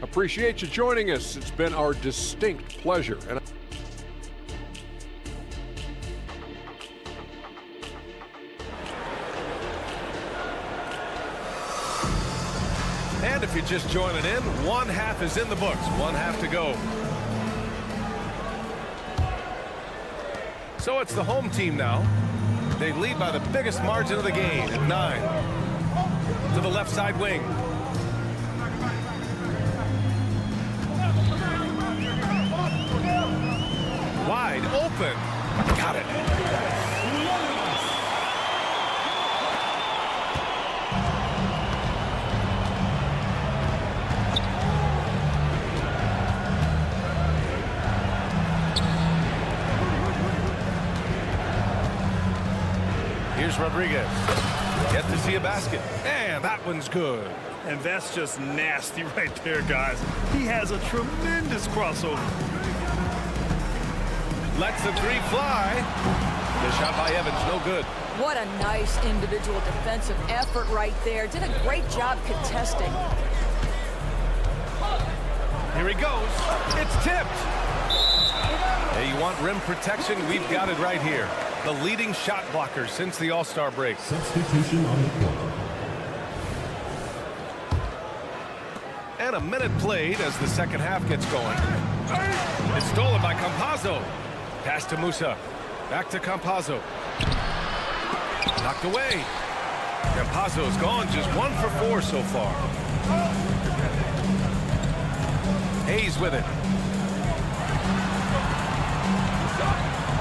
Appreciate you joining us. It's been our distinct pleasure. And if you're just joining in, 1 half is in the books. 1 half to go. So it's the home team now. They lead by the biggest margin of the game at 9. To the left side wing. Wide open. Got it. Here's Rodriguez. Get to see a basket. And that one's good. And that's just nasty right there, guys. He has a tremendous crossover. Lets the 3 fly. The shot by Evans, no good. What a nice individual defensive effort right there. Did a great job contesting. Here he goes. It's tipped. Hey, you want rim protection? We've got it right here. The leading shot blocker since the All-Star break. Substitution on the court. And a minute played as the second half gets going. It's stolen by Campazzo. Pass to Musa. Back to Campazzo. Knocked away. Campazzo's gone just 1 for 4 so far. Hayes with it.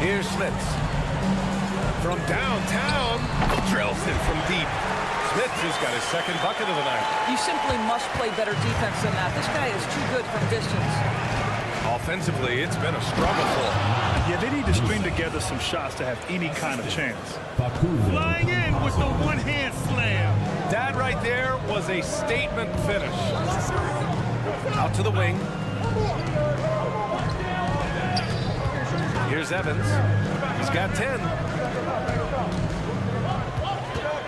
Here's Smits. From downtown, drills it from deep. Smits has got his second bucket of the night. You simply must play better defense than that. This guy is too good from distance. Offensively, it's been a struggle for him. Yeah, they need to string together some shots to have any kind of chance. Flying in with the one-hand slam. That right there was a statement finish. Out to the wing. Here's Evans. He's got 10.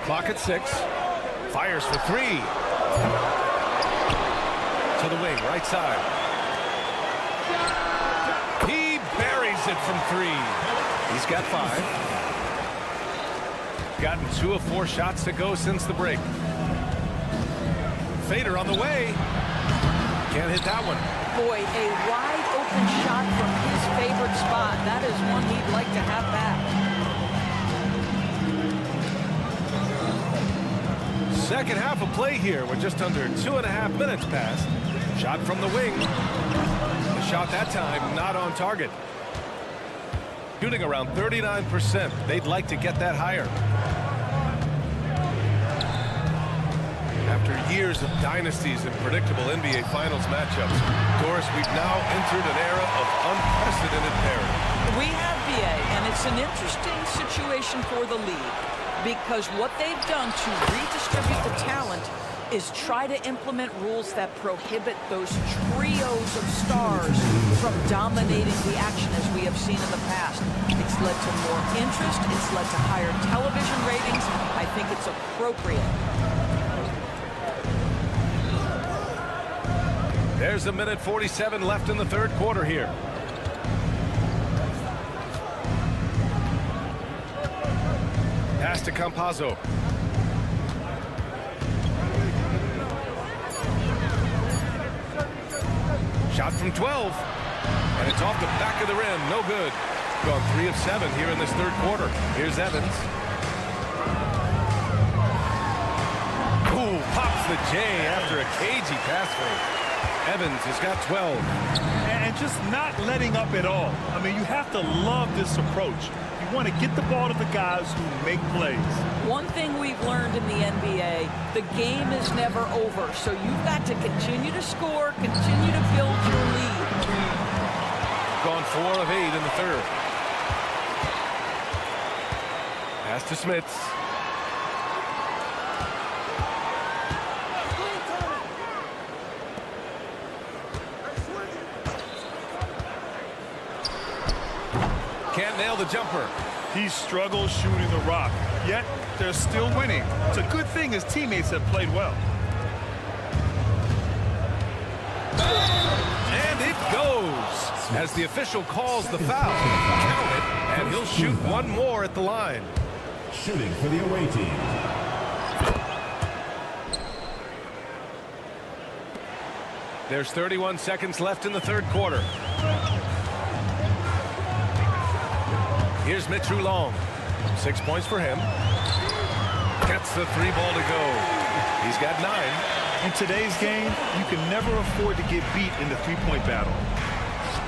Clock at 6. Fires for 3. To the wing, right side. He buries it from 3. He's got 5. Gotten 2 of 4 shots to go since the break. Fader on the way. Can't hit that one. Boy, a wide open shot from his favorite spot. That is one he'd like to have back. Second half of play here with just under 2.5 minutes passed. Shot from the wing. The shot that time not on target. Shooting around 39%. They'd like to get that higher. After years of dynasties and predictable NBA Finals matchups, Doris, we've now entered an era of unprecedented parity. We have BA, and it's an interesting situation for the league because what they've done to redistribute the talent is try to implement rules that prohibit those trios of stars from dominating the action as we have seen in the past. It's led to more interest. It's led to higher television ratings. I think it's appropriate. There's a minute 47 left in the third quarter here. Pass to Campazzo. Shot from 12. And it's off the back of the rim. No good. gone 3 of 7 here in this third quarter. Here's Evans. Ooh, pops the J after a cagey pass fake. Evans has got 12. And just not letting up at all. I mean, you have to love this approach. You want to get the ball to the guys who make plays. One thing we've learned in the NBA, the game is never over. So you've got to continue to score, continue to build your lead. Gone 4 of 8 in the third. Pass to Smits. Can't nail the jumper. He struggles shooting the rock, yet they're still winning. It's a good thing his teammates have played well. And it goes as the official calls the foul. Count it, and he'll shoot one more at the line. Shooting for the away team. There's 31 seconds left in the third quarter. Here's Mitchell Long. 6 points for him. Gets the 3 ball to go. He's got 9. In today's game, you can never afford to get beat in the three-point battle.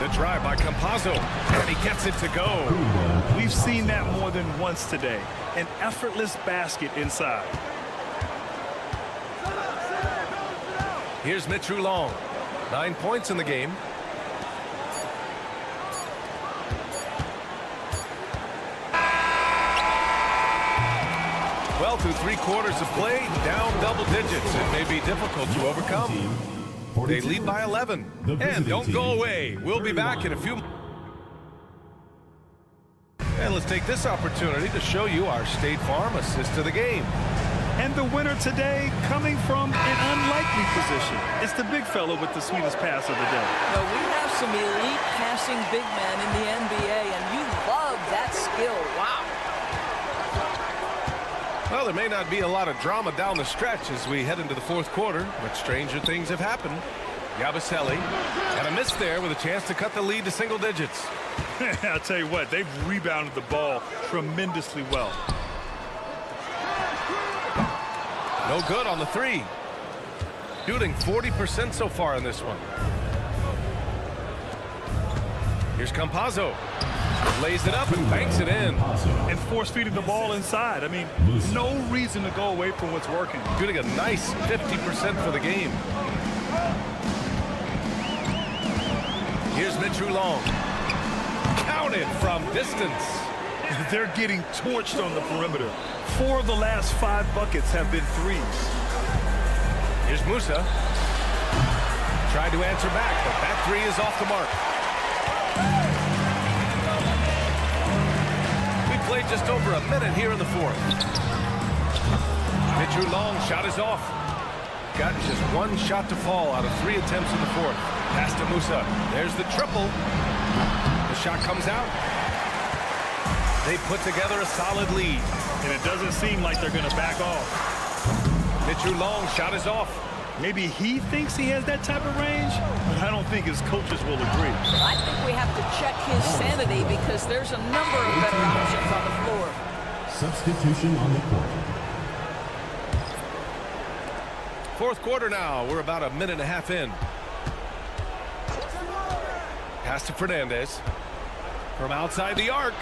The drive by Campazzo, and he gets it to go. We've seen that more than once today. An effortless basket inside. Here's Mitchell Long. 9 points in the game. Well, through 3 quarters of play, down double digits. It may be difficult to overcome. They lead by 11. And don't go away. We'll be back in a few. And let's take this opportunity to show you our State Farm assist to the game. And the winner today coming from an unlikely position. It's the big fella with the sweetest pass of the day. Now, we have some elite passing big men in the NBA, and you love that skill. Wow. Well, there may not be a lot of drama down the stretch as we head into the fourth quarter, but stranger things have happened. Yabusele had a miss there with a chance to cut the lead to single digits. I'll tell you what, they've rebounded the ball tremendously well. No good on the 3. Shooting 40% so far in this one. Here's Campazzo. Lays it up and banks it in. And force-feeding the ball inside. I mean, no reason to go away from what's working. Shooting a nice 50% for the game. Here's Mitchell Long. Counted from distance. They're getting torched on the perimeter. 4 of the last 5 buckets have been threes. Here's Musa. Tried to answer back, but that 3 is off the mark. We played just over a minute here in the fourth. Mitchell Long shot is off. Got just 1 shot to fall out of 3 attempts in the fourth. Pass to Musa. There's the triple. The shot comes out. They put together a solid lead. And it doesn't seem like they're going to back off. Mitchell Long shot is off. Maybe he thinks he has that type of range, but I don't think his coaches will agree. I think we have to check his sanity because there's a number of better options on the floor. Substitution on the court. Fourth quarter now. We're about a minute and a half in. Pass to Fernandez. From outside the arc.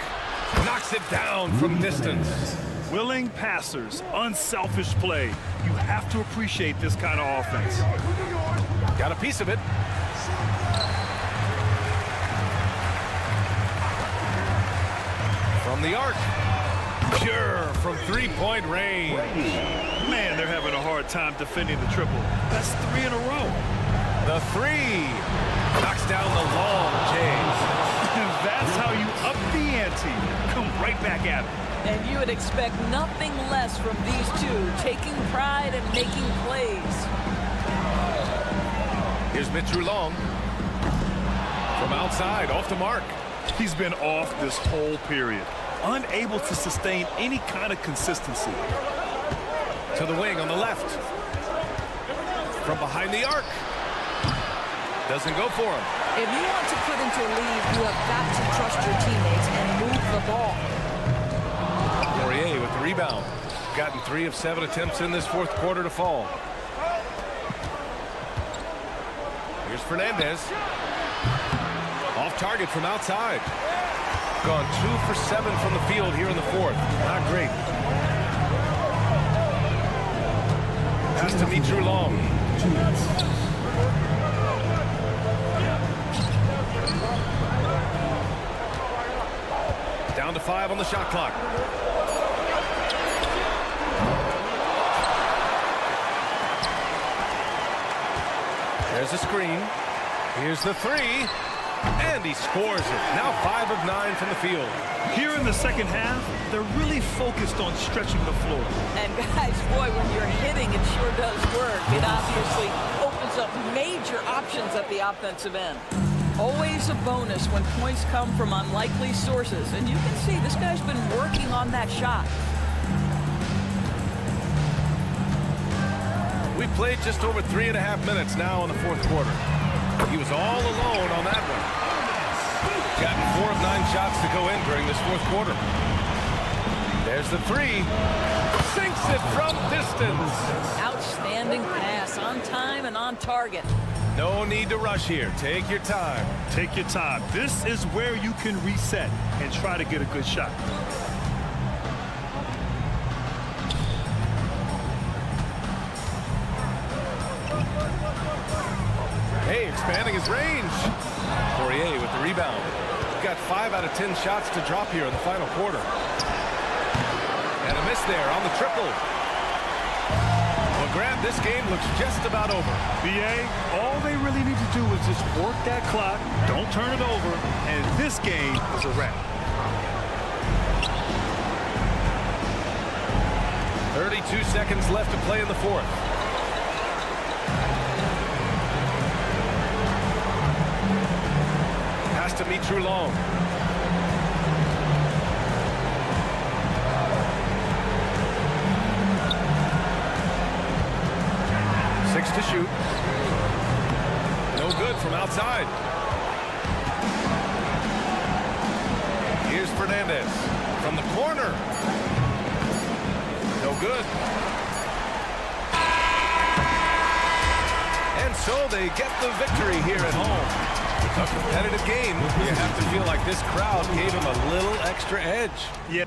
Knocks it down from distance. Willing passers, unselfish play. You have to appreciate this kind of offense. Got a piece of it. From the arc. Pure from 3-point range. Man, they're having a hard time defending the triple. That's 3 in a row. The 3 knocks down the long James. That's how you up the ante. Come right back at it. And you would expect nothing less from these two, taking pride and making plays. Here's Mitchell Long. From outside, off the mark. He's been off this whole period. Unable to sustain any kind of consistency. To the wing on the left. From behind the arc. Doesn't go for him. If you want to put into a lead, you have got to trust your teammates and move the ball. Poirier with the rebound. Gotten 3 of 7 attempts in this fourth quarter to fall. Here's Fernandez. Off target from outside. Gone 2 for 7 from the field here in the fourth. Not great. Pass to Mitru Long. Down to 5 on the shot clock. There's a screen. Here's the 3. And he scores it. Now 5 of 9 from the field. Here in the second half, they're really focused on stretching the floor. And guys, boy, when you're hitting, it sure does work. It obviously opens up major options at the offensive end. Always a bonus when points come from unlikely sources. And you can see this guy's been working on that shot. We played just over 3.5 minutes now in the fourth quarter. He was all alone on that one. Gotten 4 of 9 shots to go in during this fourth quarter. There's the 3. Sinks it from distance. Outstanding pass, on time and on target. No need to rush here. Take your time. Take your time. This is where you can reset and try to get a good shot. Hey, expanding his range. Poirier with the rebound. Got 5 out of 10 shots to drop here in the final quarter. And a miss there on the triple. Well, Grant, this game looks just about over. BA, all they really need to do is just work that clock, don't turn it over, and this game is a wrap. 32 seconds left to play in the fourth. Pass to Mitru Long. To shoot. No good from outside. Here's Fernandez from the corner. No good. And so they get the victory here at home. A competitive game. You have to feel like this crowd gave him a little extra edge. Yeah.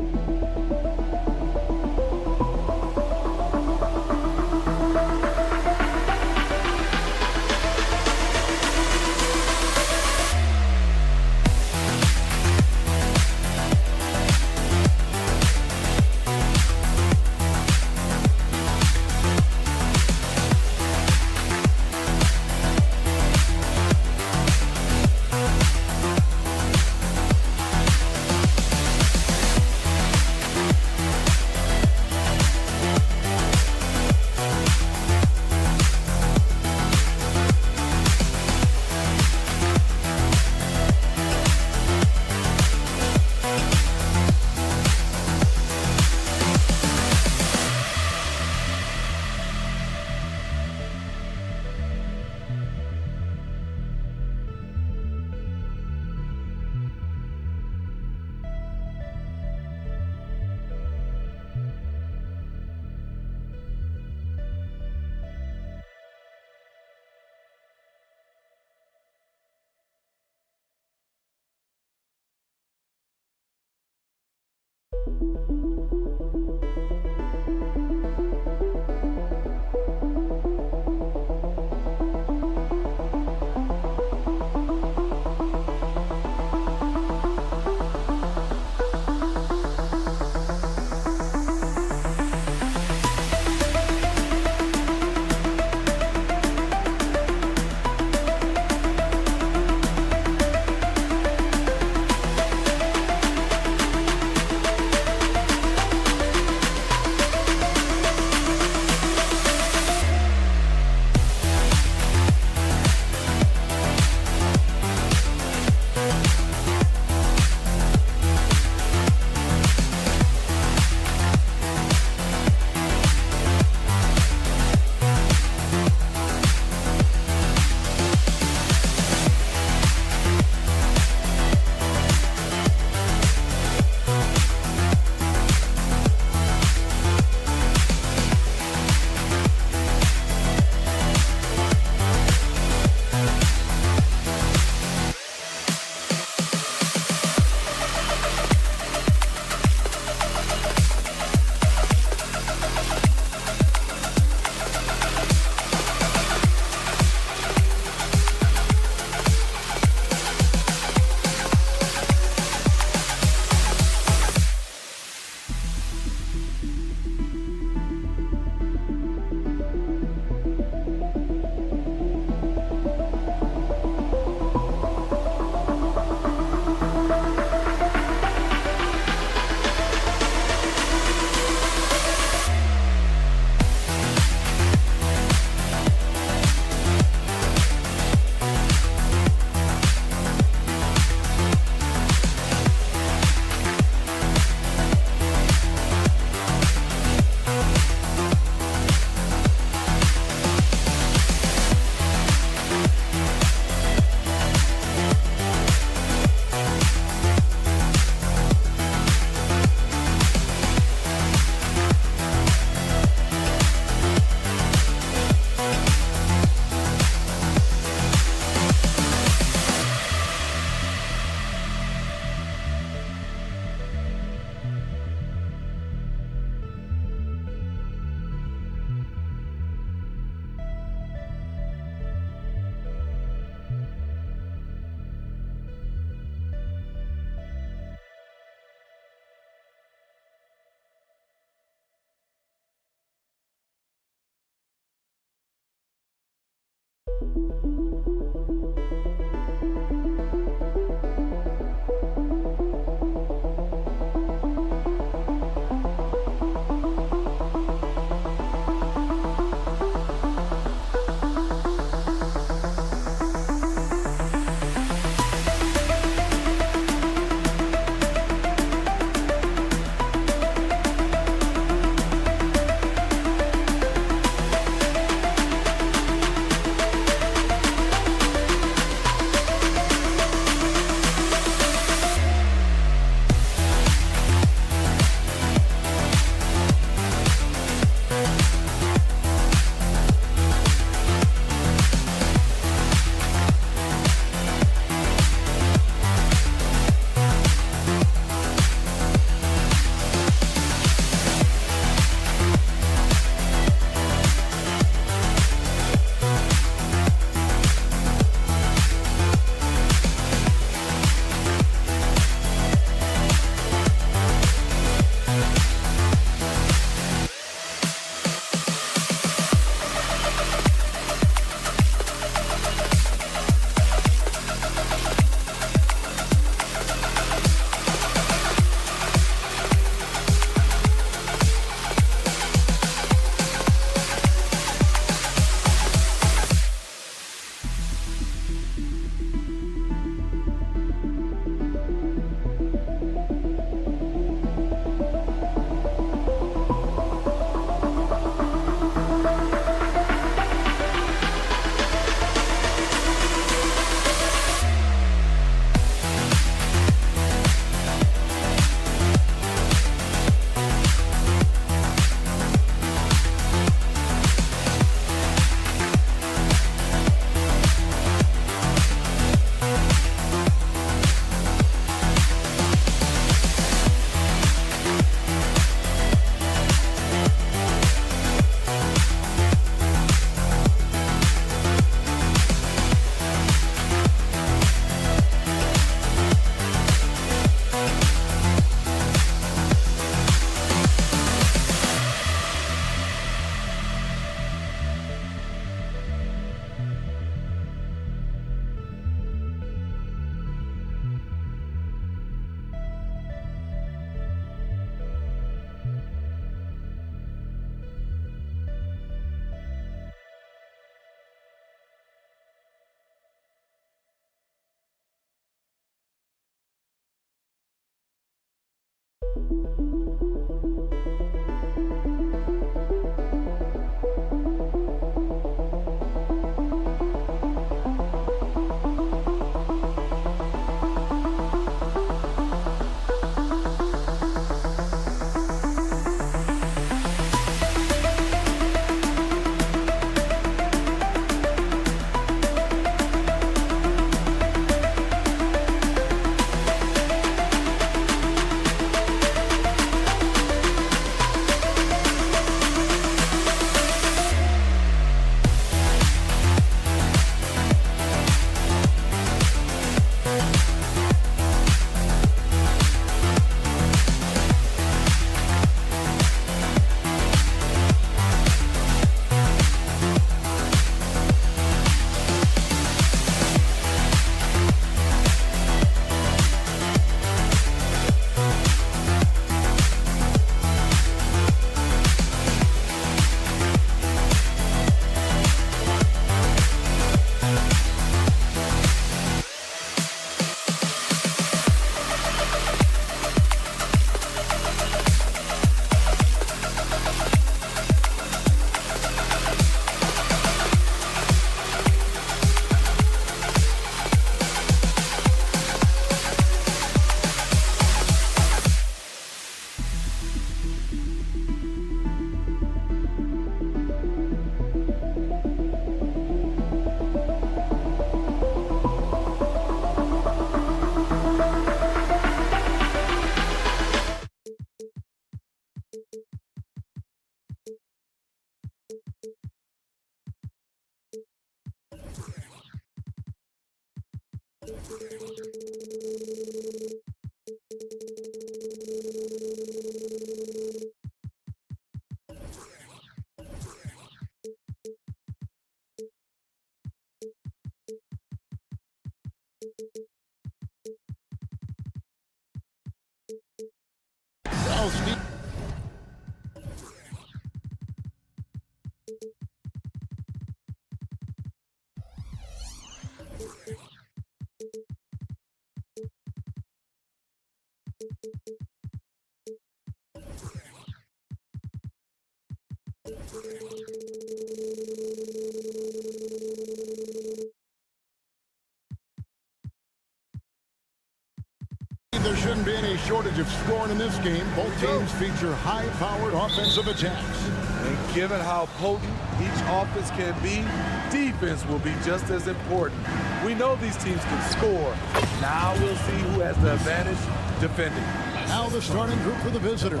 There shouldn't be any shortage of scoring in this game. Both teams feature high-powered offensive attacks. And given how potent each offense can be, defense will be just as important. We know these teams can score. Now we'll see who has the advantage defending. Now the starting group for the visitors.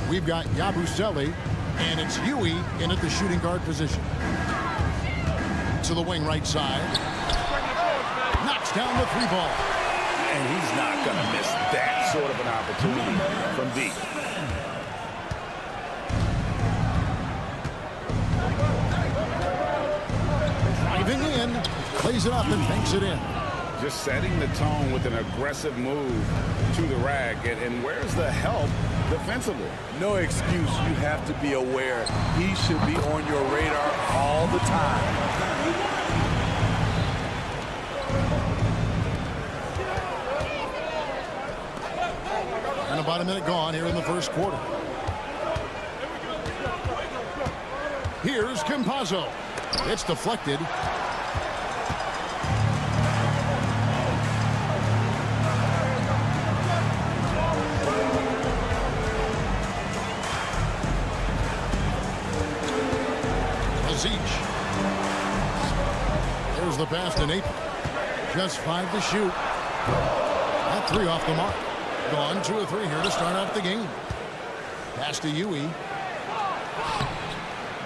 We've got Yabusele, and it's Huey in at the shooting guard position. To the wing right side. Knocks down the three ball. And he's not going to miss that sort of an opportunity from deep. Driving in, plays it up and banks it in. Just setting the tone with an aggressive move to the rack. And where's the help defensively? No excuse. You have to be aware. He should be on your radar all the time. And about a minute gone here in the first quarter. Here's Campazzo. It's deflected. Aziz. There's the pass to Nathan. Just 5 to shoot. That 3 off the mark. Gone 2 of 3 here to start out the game. Pass to Huey.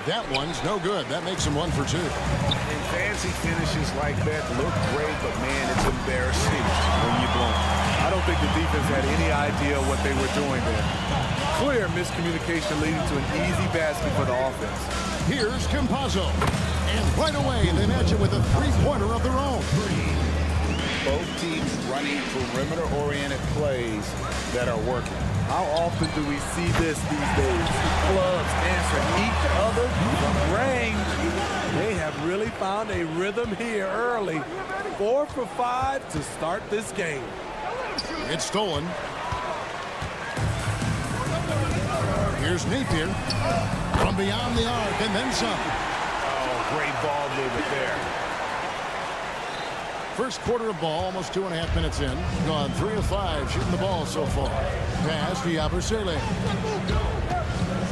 That one's no good. That makes him 1 for 2. And fancy finishes like that look great, but man, it's embarrassing when you blow them. I don't think the defense had any idea what they were doing there. Clear miscommunication leading to an easy basket for the offense. Here's Campazzo. And right away, they match it with a three-pointer of their own. Both teams running perimeter-oriented plays that are working. How often do we see this these days? Clubs answer each other from range. They have really found a rhythm here early. 4 for 5 to start this game. It's stolen. Here's Napier from beyond the arc and then some. Oh, great ball movement there. First quarter of ball, almost 2.5 minutes in. Gone 3 of 5 shooting the ball so far. Pass to Yabusele.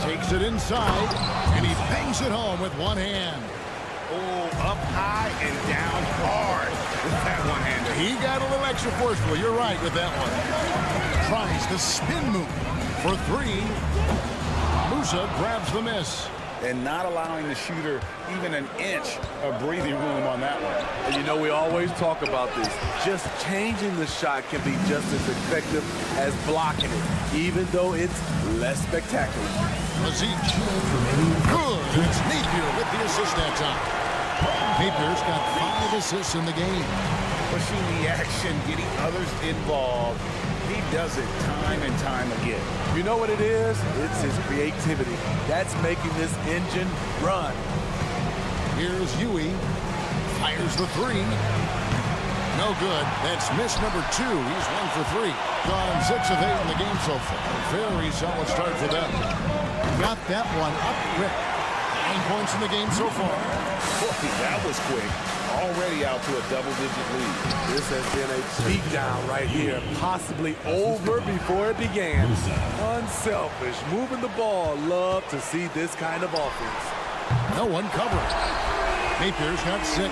Takes it inside, and he bangs it home with one hand. Oh, up high and down hard with that one-hander. He got a little extra forceful. You're right with that one. Tries the spin move for 3. Musa grabs the miss. And not allowing the shooter even an inch of breathing room on that one. And you know, we always talk about this. Just changing the shot can be just as effective as blocking it, even though it's less spectacular. Good. It's Napier with the assist that time. Napier's got 5 assists in the game. Pushing the action, getting others involved. He does it time and time again. You know what it is? It's his creativity. That's making this engine run. Here's Huey. Fires the 3. No good. That's miss number 2. He's 1 for 3. Gone 6 of 8 in the game so far. Very solid start for them. Got that one up quick. 9 points in the game so far. Boy, that was quick. Already out to a double-digit lead. This has been a beatdown right here. Possibly over before it began. Unselfish. Moving the ball. Love to see this kind of offense. No one covering. Napier's got 6.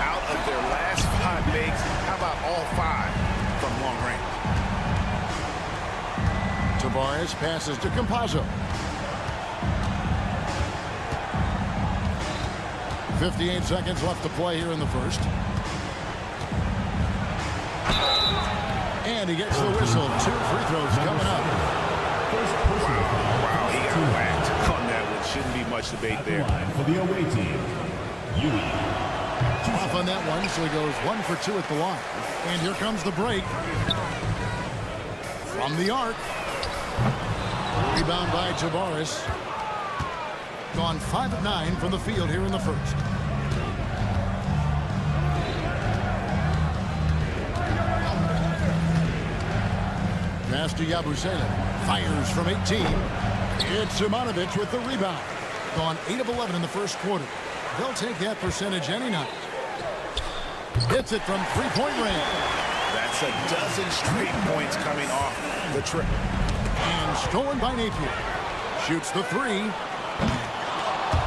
Out of their last 5 makes, how about all 5 from long range? Tavares passes to Campazzo. 58 seconds left to play here in the first. And he gets the whistle. 2 free throws coming up. Wow, he got whacked on that one. Shouldn't be much debate there. For the away team, Off on that one, so he goes 1 for 2 at the line. And here comes the break. From the arc. Rebound by Tavares. Gone 5 of 9 from the field here in the first. Pass to Yabusele. Fires from 18. It's Simonovic with the rebound. Gone 8 of 11 in the first quarter. They'll take that percentage any night. Hits it from 3-point range. That's a dozen straight points coming off the trip. And stolen by Napier. Shoots the 3.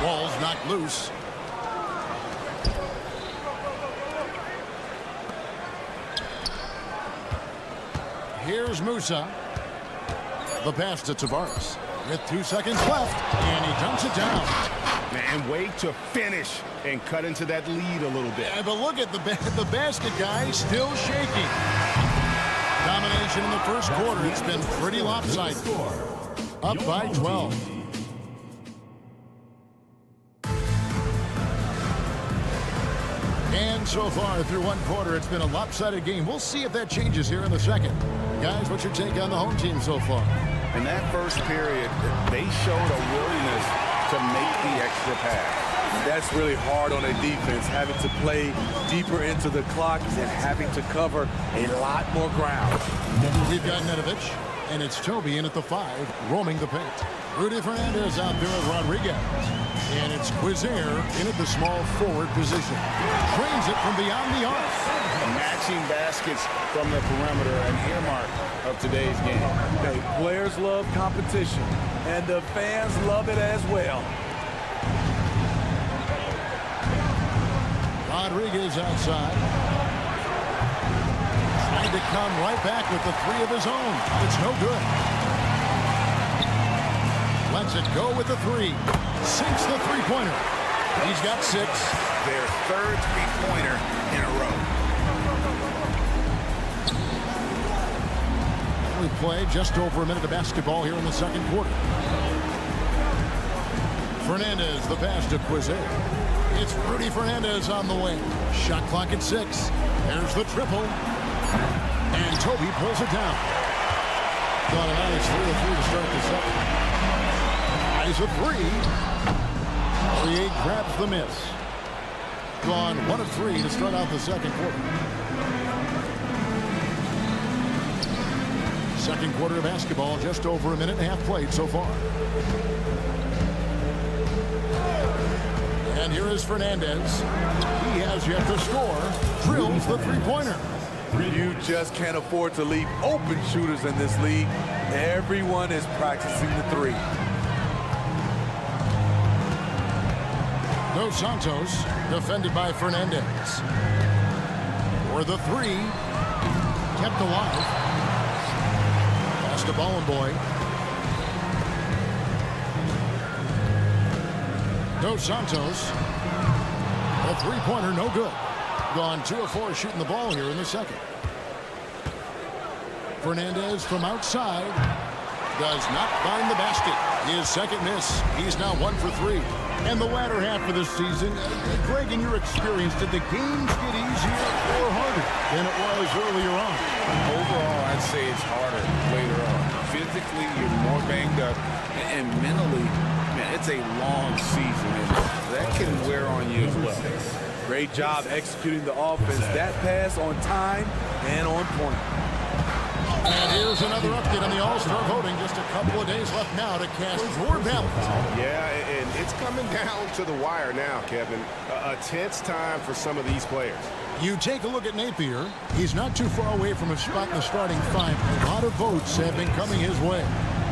Ball's knocked loose. Here's Musa. The pass to Tavares. With 2 seconds left, and he dunks it down. Man, way to finish and cut into that lead a little bit. Yeah, but look at the basket guy still shaking. Domination in the first quarter. It's been pretty lopsided. Up by 12. And so far through 1 quarter, it's been a lopsided game. We'll see if that changes here in the second. Guys, what's your take on the home team so far? In that first period, they showed a willingness to make the extra pass. That's really hard on a defense, having to play deeper into the clock and having to cover a lot more ground. We've got Nedovic, and it's Toby in at the 5, roaming the paint. Rudy Fernandez out there with Rodriguez. And it's Quizier in at the small forward position. Trains it from beyond the arc. Matching baskets from the perimeter, an earmark of today's game. Hey, players love competition, and the fans love it as well. Rodriguez outside. Trying to come right back with the 3 of his own. It's no good. Lets it go with the 3. Sinks the 3-pointer. He's got 6. Their 3rd 3-pointer in a row. We played just over a minute of basketball here in the second quarter. Fernandez, the pass to Quizier. It's Rudy Fernandez on the wing. Shot clock at 6. There's the triple. And Toby pulls it down. Got it out. It's 3 of 3 to start the second. Eyes a 3. Create grabs the miss. Gone 1 of 3 to start out the second quarter. Second quarter of basketball, just over a minute and a half played so far. And here is Fernandez. He has yet to score. Drills the three-pointer. You just can't afford to leave open shooters in this league. Everyone is practicing the three. Dos Santos, defended by Fernandez. For the three, kept alive. Pass to Ballenboy. Dos Santos. A three-pointer, no good. Gone 2 of 4 shooting the ball here in the second. Fernandez from outside does not find the basket. His second miss. He's now 1 for 3. And the latter half of the season, Greg, in your experience, did the games get easier or harder than it was earlier on? Overall, I'd say it's harder later on. Physically, you're more banged up, and mentally, man, it's a long season, and that can wear on you as well. Great job executing the offense. That pass on time and on point. And here's another update on the All-Star voting. Just a couple of days left now to cast your ballot. Yeah, and it's coming down to the wire now, Kevin. A tense time for some of these players. You take a look at Napier. He's not too far away from a spot in the starting five. A lot of votes have been coming his way.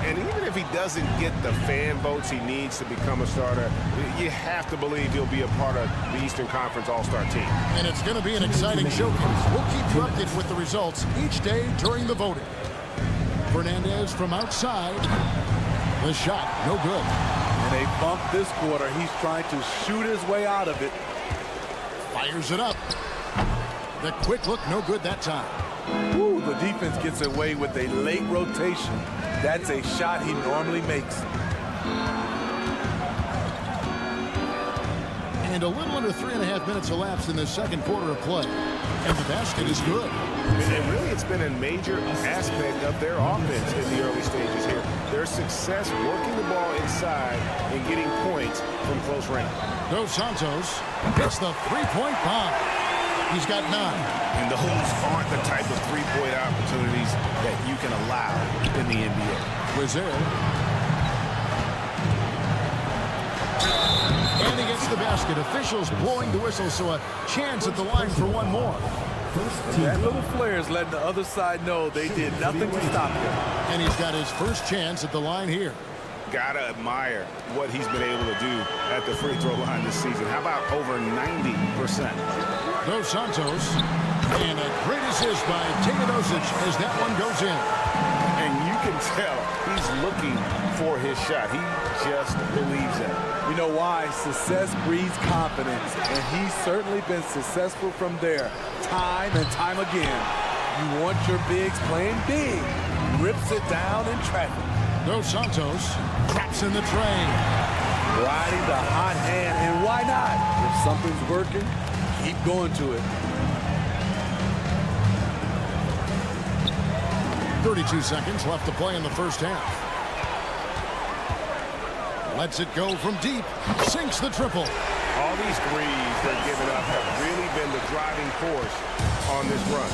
And even if he doesn't get the fan votes he needs to become a starter, you have to believe he'll be a part of the Eastern Conference All-Star team. And it's going to be an exciting showcase. We'll keep you updated with the results each day during the voting. Fernandez from outside. The shot, no good. And they bumped this quarter. He's trying to shoot his way out of it. Fires it up. The quick look, no good that time. Ooh, the defense gets away with a late rotation. That's a shot he normally makes. And a little under 3.5 minutes elapsed in the second quarter of play. And the basket is good. And really, it's been a major aspect of their offense in the early stages here. Their success working the ball inside and getting points from close range. Dos Santos hits the three-point bomb. He's got 9. And those aren't the type of three-point opportunities that you can allow in the NBA. Wizard. And he gets the basket. Officials blowing the whistle, so a chance at the line for one more. That little flare is letting the other side know they did nothing to stop him. And he's got his first chance at the line here. Gotta admire what he's been able to do at the free throw line this season. How about over 90%? Dos Santos. And a great assist by Teodosic as that one goes in. And you can tell he's looking for his shot. He just believes it. You know why? Success breeds confidence, and he's certainly been successful from there, time and time again. You want your bigs playing big. Rips it down in traffic. Dos Santos traps in the train. Riding the hot hand, and why not? If something's working, keep going to it. 32 seconds left to play in the first half. Lets it go from deep. Sinks the triple. All these threes they're giving up have really been the driving force on this run.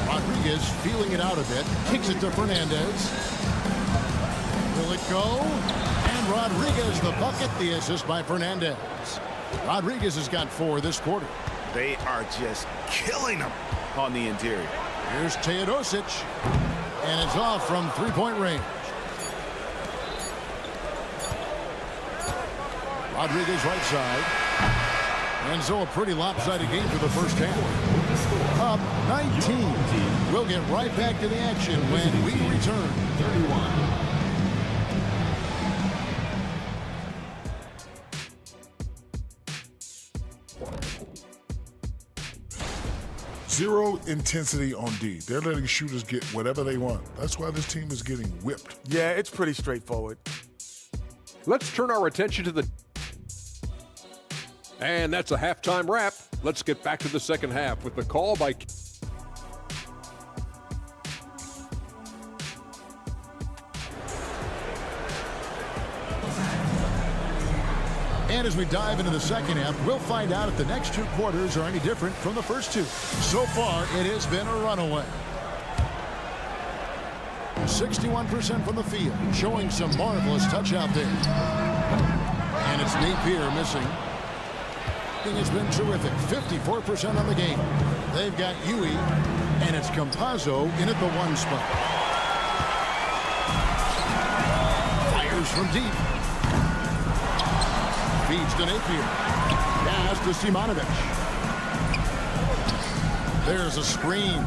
Rodriguez feeling it out a bit. Kicks it to Fernandez. Will it go? And Rodriguez the bucket. The assist by Fernandez. Rodriguez has got 4 this quarter. They are just killing them on the interior. Here's Teodosic. And it's off from three-point range. Rodriguez right side. And so a pretty lopsided game for the first half. Up 19. We'll get right back to the action when we return. 31. Zero intensity on D. They're letting shooters get whatever they want. That's why this team is getting whipped. Yeah, it's pretty straightforward. Let's turn our attention to the... And that's a halftime wrap. Let's get back to the second half with the call by... And as we dive into the second half, we'll find out if the next two quarters are any different from the first two. So far, it has been a runaway. 61% from the field, showing some marvelous touch out there. And it's Napier missing. It's been terrific. 54% on the game. They've got Huey, and it's Campazzo in at the 1 spot. Fires from deep. Feeds to Napier. Pass to Simonovic. There's a screen.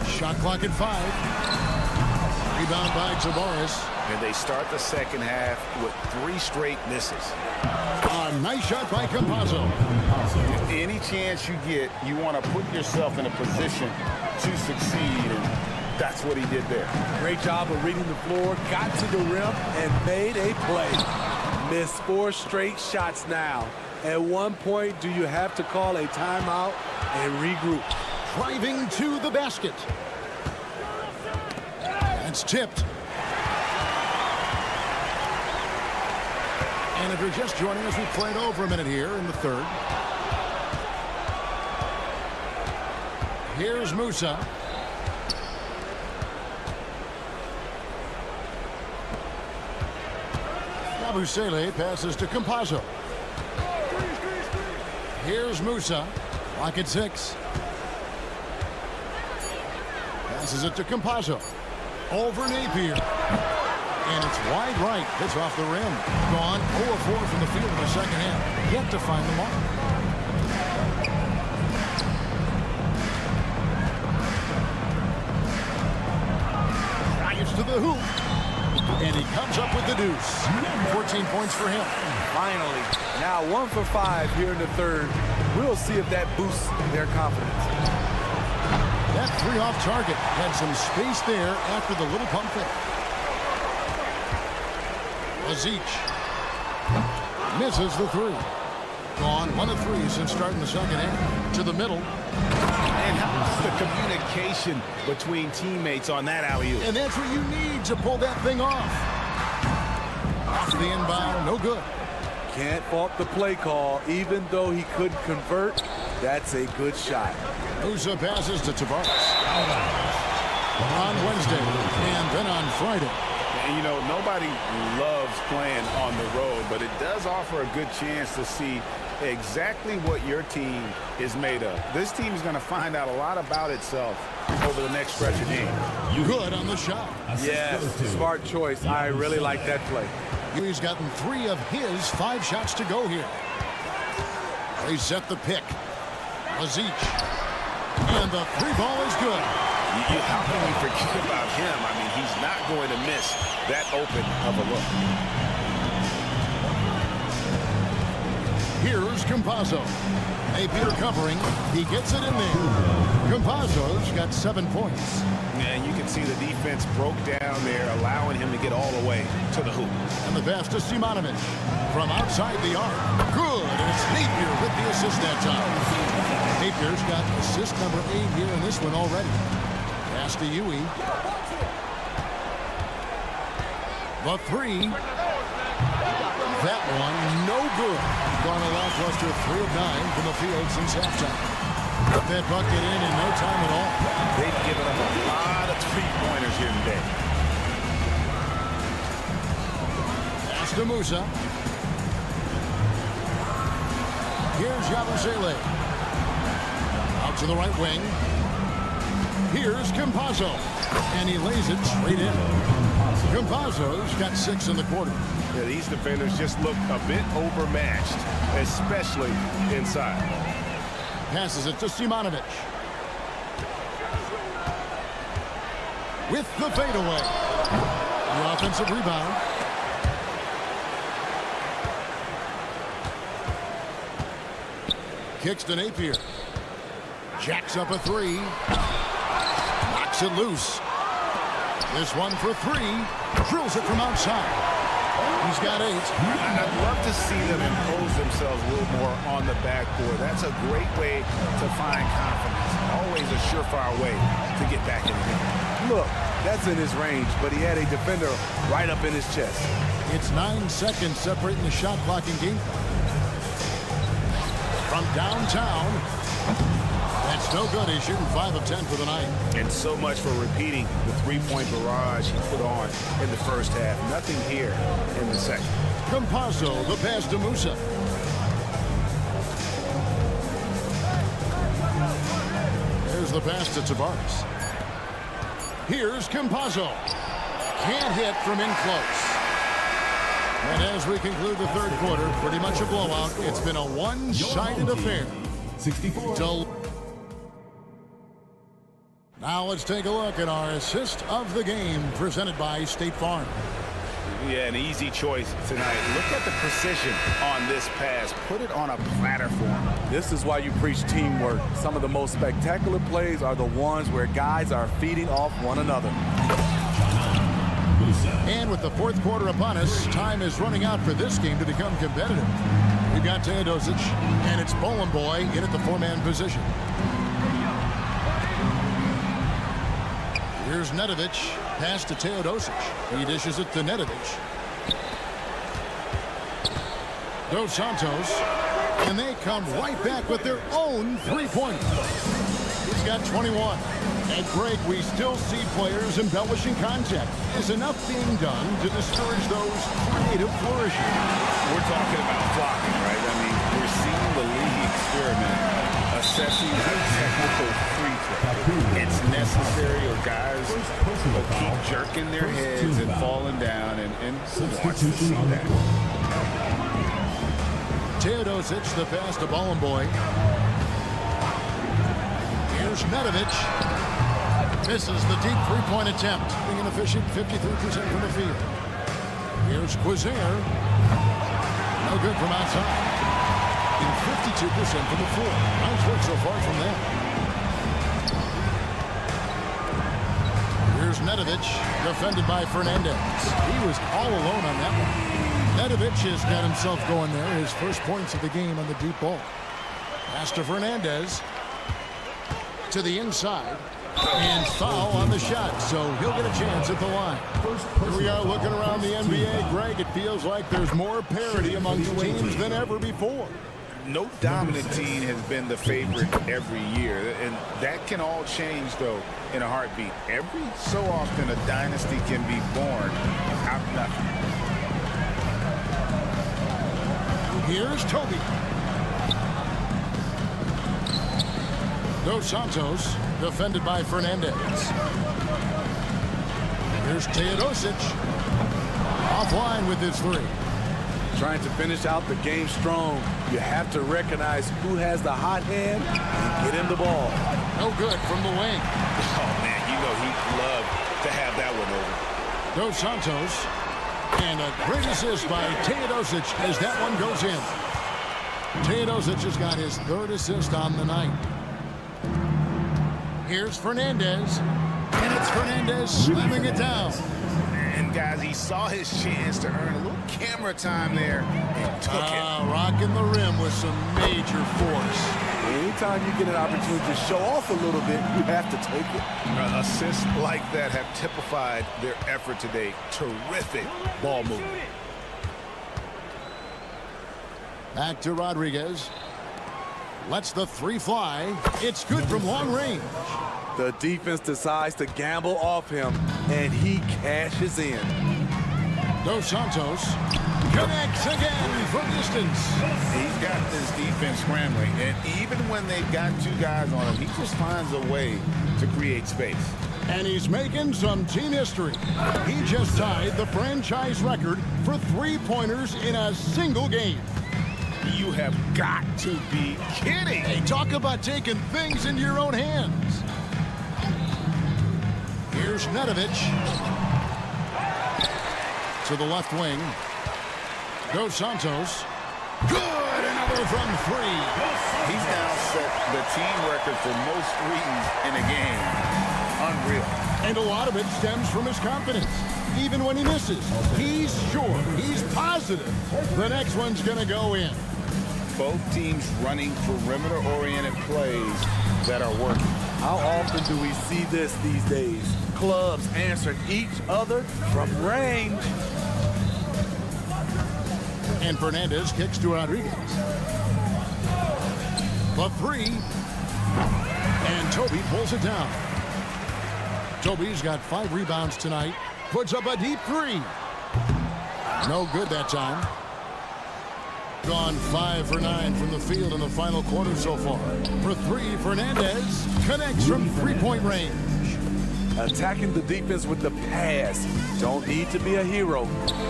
Shot clock at 5. Rebound by Tavares. And they start the second half with 3 straight misses. A nice shot by Campazzo. Any chance you get, you want to put yourself in a position to succeed, and that's what he did there. Great job of reading the floor, got to the rim, and made a play. Missed 4 straight shots now. At one point, do you have to call a timeout and regroup? Driving to the basket. It's tipped. And if you're just joining us, we've played over a minute here in the third. Here's Musa. Yabusele passes to Campazzo. Here's Musa. Clock at 6. Passes it to Campazzo. Over Napier. And it's wide right. Hits off the rim. Gone 0 of 4 from the field in the second half. Yet to find the mark. Drives to the hoop. And he comes up with the deuce. 14 points for him. Finally. Now 1 for 5 here in the third. We'll see if that boosts their confidence. That 3 off target had some space there after the little pump fake. Azic misses the 3. Gone 1 of 3 since starting the second half. To the middle. And how's the communication between teammates on that alley-oop? And that's what you need to pull that thing off. Off the inbound, no good. Can't fault the play call. Even though he couldn't convert, that's a good shot. Musa passes to Tavares. On Wednesday and then on Friday. And you know, nobody loves playing on the road, but it does offer a good chance to see exactly what your team is made of. This team is going to find out a lot about itself over the next stretch of games. Good on the shot. Yes, smart choice. I really like that play. He's gotten 3 of his 5 shots to go here. They set the pick. Azic. And the 3 ball is good. How can we forget about him? I mean, he's not going to miss that open of a look. Here's Campazzo. Napier covering. He gets it in there. Campazzo's got 7 points. And you can see the defense broke down there, allowing him to get all the way to the hoop. And the pass to Simonovic. From outside the arc. Good. And it's Napier with the assist that time. Napier's got assist number 8 here in this one already. Pass to Huey. The 3. That one, no good. Gone a lackluster 3 of 9 from the field since halftime. Put that bucket in no time at all. They've given up a lot of 3-pointers here today. Pass to Musa. Here's Yabusele. Out to the right wing. Here's Campazzo. And he lays it straight in. Campazzo's got 6 in the quarter. Yeah, these defenders just look a bit overmatched, especially inside. Passes it to Simonovic. With the fadeaway. The offensive rebound. Kicks to Napier. Jacks up a 3. Knocks it loose. This one for 3. Drills it from outside. He's got 8. I'd love to see them impose themselves a little more on the backboard. That's a great way to find confidence. Always a surefire way to get back in the game. Look, that's in his range, but he had a defender right up in his chest. It's 9 seconds separating the shot clock and game clock. from downtown. That's no good. He's shooting 5 of 10 for the night. And so much for repeating the three-point barrage he put on in the first half. Nothing here in the second. Campazzo, the pass to Musa. There's the pass to Tavares. Here's Campazzo. Can't hit from in close. And as we conclude the third quarter, pretty much a blowout. It's been a one-sided affair. 64. Now let's take a look at our assist of the game presented by State Farm. Yeah, an easy choice tonight. Look at the precision on this pass. Put it on a platter for him. This is why you preach teamwork. Some of the most spectacular plays are the ones where guys are feeding off one another. And with the fourth quarter upon us, time is running out for this game to become competitive. We've got Teodosic, and it's Bowling Boy in at the four-man position. Here's Nedovic, pass to Teodosic. He dishes it to Nedovic. Dos Santos, and they come right back with their own three-pointer. He's got 21. And Greg, we still see players embellishing contact. Is enough being done to discourage those creative flourishes? We're talking about flocking, right? I mean, we're seeing the league experiment assessing a technical free throw. It's necessary, or guys will keep jerking their heads and falling down, and who wants to see that? Teodosic, the pass to Bowling Boy. Here's Nedovic. Misses the deep three-point attempt. Being an efficient 53% from the field. Here's Quizier. No good from outside. And 52% from the floor. Nice work so far from them. Here's Nedovic, defended by Fernandez. He was all alone on that one. Nedovic has got himself going there. His first points of the game on the deep ball. Pass to Fernandez. To the inside. And foul on the shot, so he'll get a chance at the line. Here we are looking around the NBA. Greg, it feels like there's more parity amongst teams than ever before. No dominant team has been the favorite every year, and that can all change, though, in a heartbeat. Every so often, a dynasty can be born out of nothing. Here's Toby. Dos Santos, defended by Fernandez. Here's Teodosic. Offline with his three. Trying to finish out the game strong, you have to recognize who has the hot hand and get him the ball. No good from the wing. Oh, man, you know he'd love to have that one over. Dos Santos. And a great assist by Teodosic as that one goes in. Teodosic has got his third assist on the night. Here's Fernandez, and it's Fernandez slamming it down. And guys, he saw his chance to earn a little camera time there and took it. Rocking the rim with some major force. Anytime you get an opportunity to show off a little bit, you have to take it. Assists like that have typified their effort today. Terrific ball movement. Back to Rodriguez. Lets the three fly. It's good from long range. The defense decides to gamble off him, and he cashes in. Dos Santos connects again from distance. He's got this defense scrambling, and even when they've got two guys on him, he just finds a way to create space. And he's making some team history. He just tied the franchise record for three-pointers in a single game. You have got to be kidding. Hey, talk about taking things into your own hands. Here's Nedovic. To the left wing. Dos Santos. Good! Another from three. He's now set the team record for most threes in a game. Unreal. And a lot of it stems from his confidence. Even when he misses, he's sure, he's positive the next one's going to go in. Both teams running perimeter-oriented plays that are working. How often do we see this these days? Clubs answering each other from range. And Fernandez kicks to Rodriguez. The three. And Toby pulls it down. Toby's got 5 rebounds tonight. Puts up a deep three. No good that time. Gone 5 for 9 from the field in the final quarter so far. For 3, Fernandez connects from three-point range. Attacking the defense with the pass. Don't need to be a hero.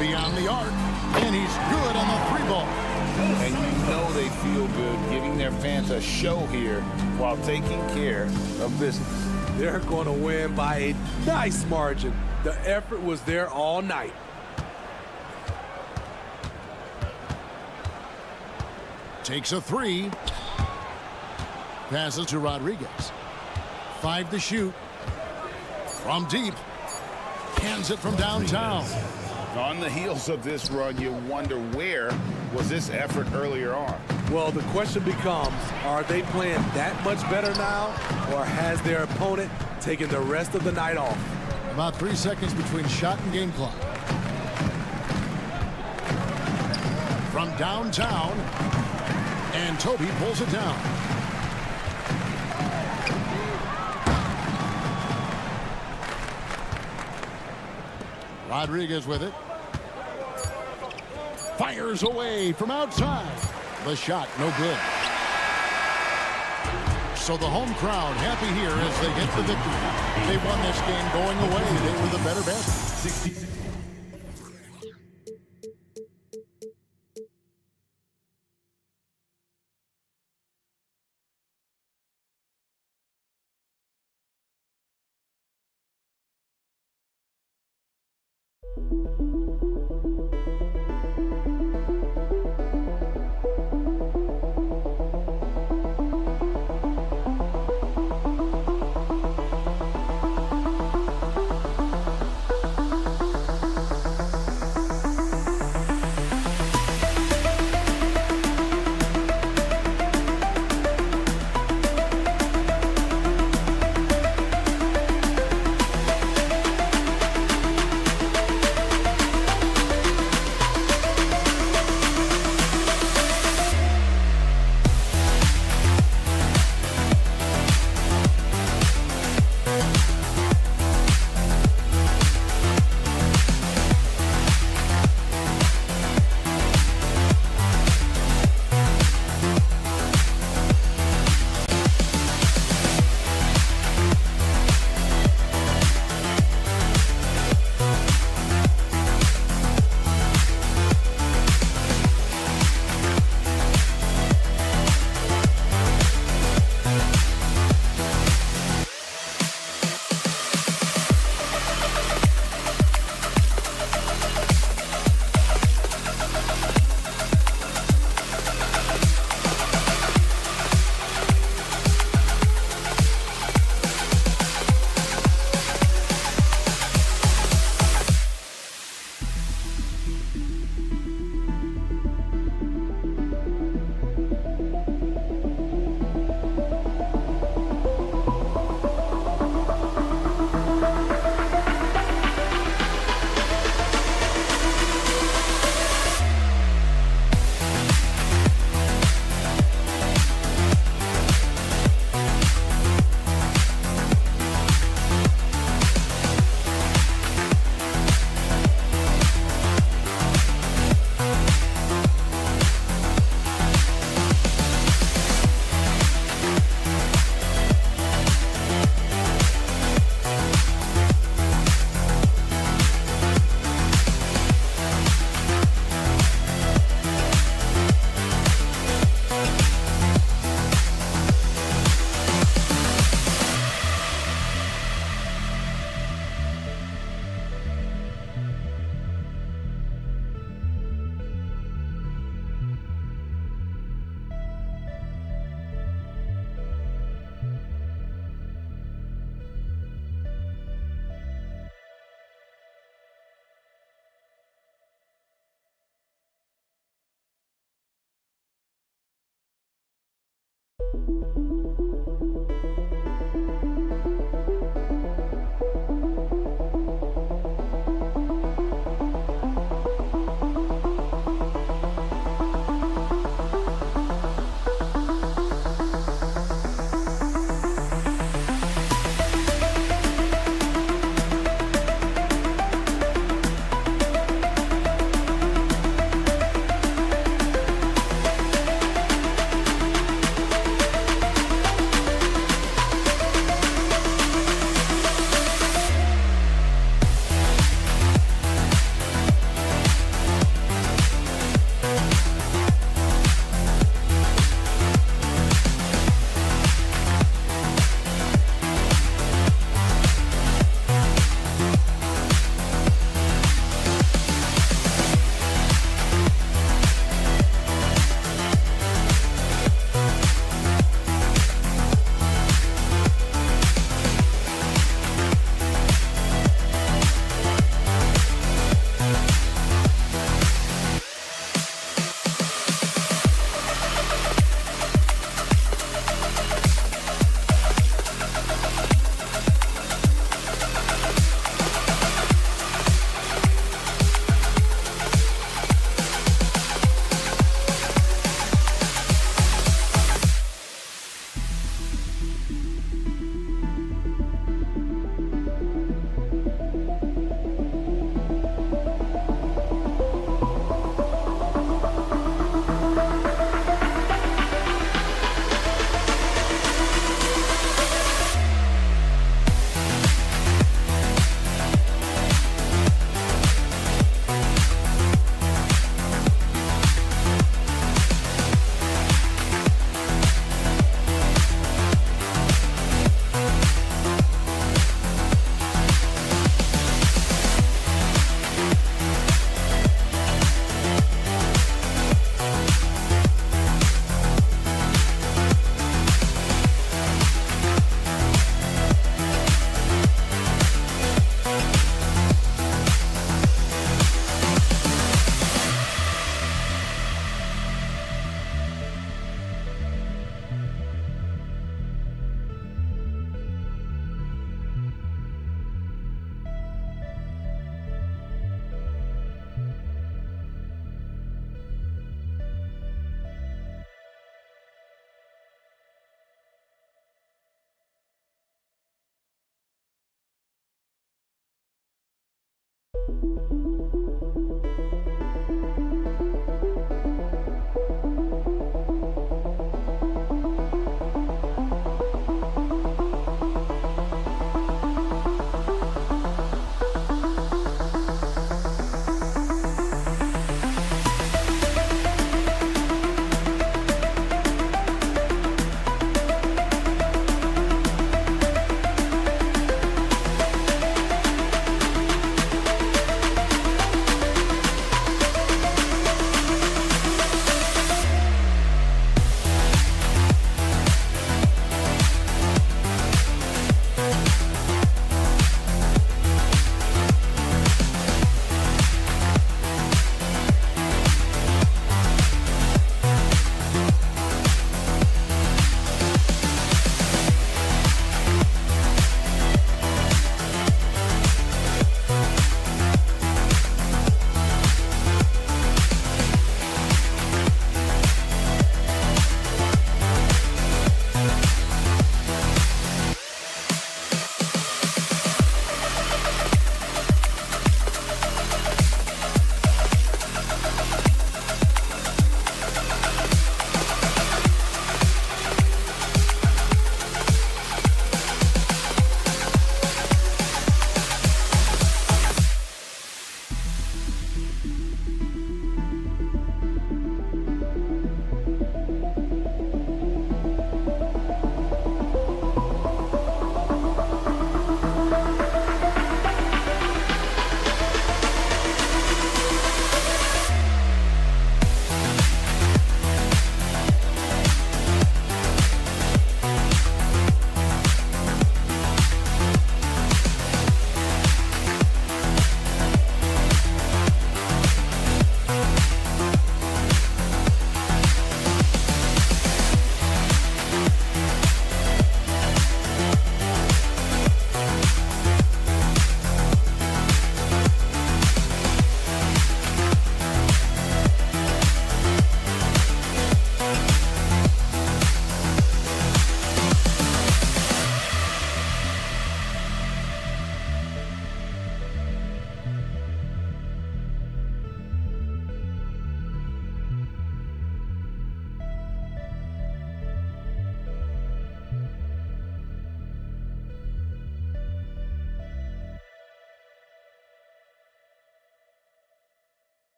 Beyond the arc, and he's good on the 3 ball. And you know they feel good giving their fans a show here while taking care of business. They're going to win by a nice margin. The effort was there all night. Takes a 3. Passes to Rodriguez. 5 to shoot. From deep. Hands it from downtown. On the heels of this run, you wonder where was this effort earlier on? Well, the question becomes, are they playing that much better now, or has their opponent taken the rest of the night off? About 3 seconds between shot and game clock. From downtown, and Toby pulls it down. Rodriguez with it. Fires away from outside. The shot, no good. So the home crowd happy here as they get the victory. They won this game going away. They were the better bet. 66.